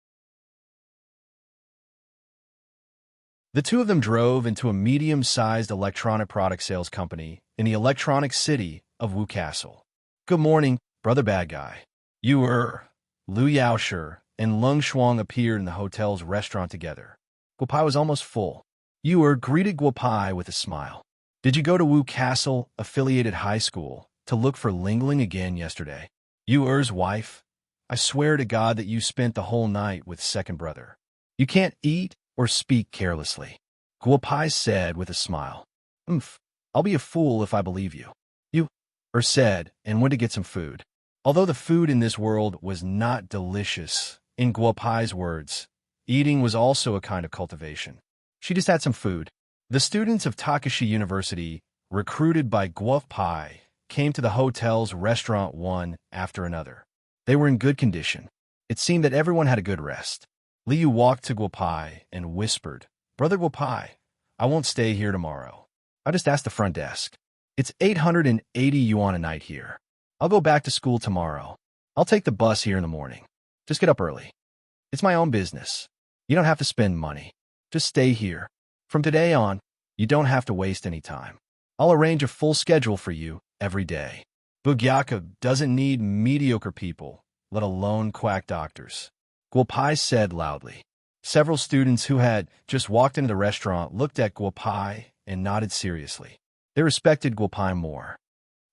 The two of them drove into a medium-sized electronic product sales company in the electronic city of Wu Castle. Good morning, brother bad guy. Lu Yaoshi and Leng Shuang appeared in the hotel's restaurant together. Guopai was almost full. Greeted Guopai with a smile. Did you go to Wu Castle affiliated high school to look for Lingling again yesterday? Yuer's wife? I swear to God that you spent the whole night with second brother. You can't eat or speak carelessly, Guopai said with a smile. I'll be a fool if I believe you. Said, and went to get some food. Although the food in this world was not delicious, in Guopai's words, eating was also a kind of cultivation. She just had some food. The students of Takashi University, recruited by Guopai, came to the hotel's restaurant one after another. They were in good condition. It seemed that everyone had a good rest. Liu walked to Guopai and whispered, Brother Guopai, I won't stay here tomorrow. I just asked the front desk. It's 880 yuan a night here. I'll go back to school tomorrow. I'll take the bus here in the morning. Just get up early. It's my own business. You don't have to spend money. Just stay here. From today on, you don't have to waste any time. I'll arrange a full schedule for you every day. Bugyaku doesn't need mediocre people, let alone quack doctors, Guopai said loudly. Several students who had just walked into the restaurant looked at Guopai and nodded seriously. They respected Guopai more.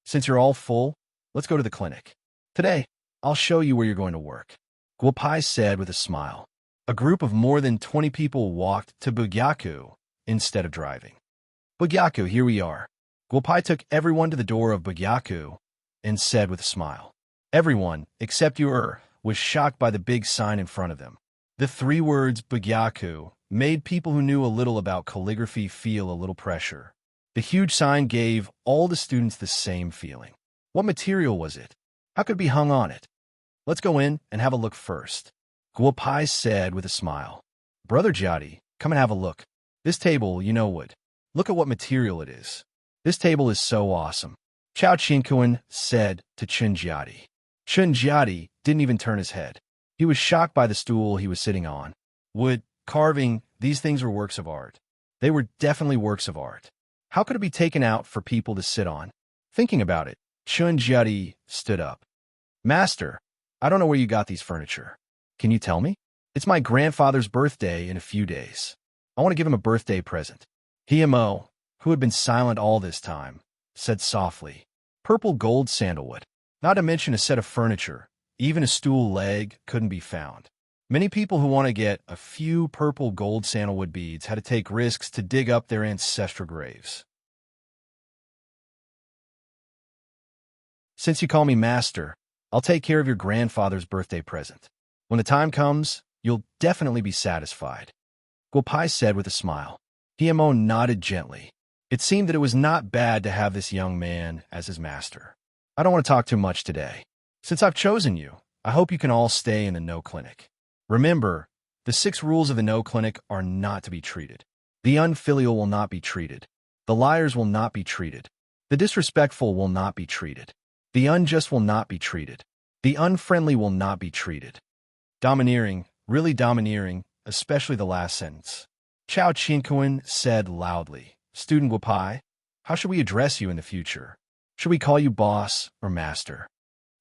Since you're all full, let's go to the clinic. Today, I'll show you where you're going to work, Guopai said with a smile. A group of more than 20 people walked to Bugyaku instead of driving. Bugyaku, here we are. Guopai took everyone to the door of Bugyaku and said with a smile. Everyone, except was shocked by the big sign in front of them. The three words Bugyaku made people who knew a little about calligraphy feel a little pressure. The huge sign gave all the students the same feeling. What material was it? How could it be hung on it? Let's go in and have a look first, Guopai said with a smile. Brother Jiadi, come and have a look. This table, wood. Look at what material it is. This table is so awesome, Chao Qinkuan said to Chen Jiadi. Chen Jiadi didn't even turn his head. He was shocked by the stool he was sitting on. Wood, carving, these things were works of art. They were definitely works of art. How could it be taken out for people to sit on? Thinking about it, Chen Jiadi stood up. Master, I don't know where you got these furniture. Can you tell me? It's my grandfather's birthday in a few days. I want to give him a birthday present. Mo, who had been silent all this time, said softly, purple gold sandalwood. Not to mention a set of furniture. Even a stool leg couldn't be found. Many people who want to get a few purple gold sandalwood beads had to take risks to dig up their ancestral graves. Since you call me master, I'll take care of your grandfather's birthday present. When the time comes, you'll definitely be satisfied, Guopai said with a smile. Mo nodded gently. It seemed that it was not bad to have this young man as his master. I don't want to talk too much today. Since I've chosen you, I hope you can all stay in the No Clinic. Remember, the 6 rules of the No Clinic are not to be treated. The unfilial will not be treated. The liars will not be treated. The disrespectful will not be treated. The unjust will not be treated. The unfriendly will not be treated. Domineering, really domineering, especially the last sentence. Chao Qinkuan said loudly, Student Guopai, how should we address you in the future? Should we call you boss or master?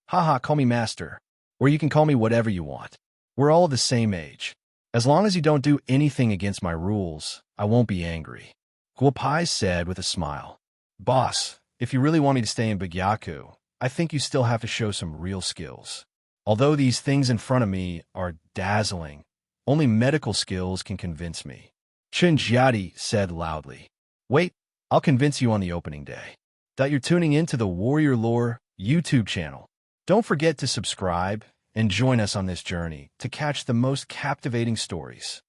Haha, call me master. Or you can call me whatever you want. We're all the same age. As long as you don't do anything against my rules, I won't be angry, Guopai said with a smile. Boss, if you really want me to stay in Bugyaku, I think you still have to show some real skills. Although these things in front of me are dazzling, only medical skills can convince me, Chen Jiadi said loudly. Wait, I'll convince you on the opening day that you're tuning into the Warrior Lore YouTube channel. Don't forget to subscribe and join us on this journey to catch the most captivating stories.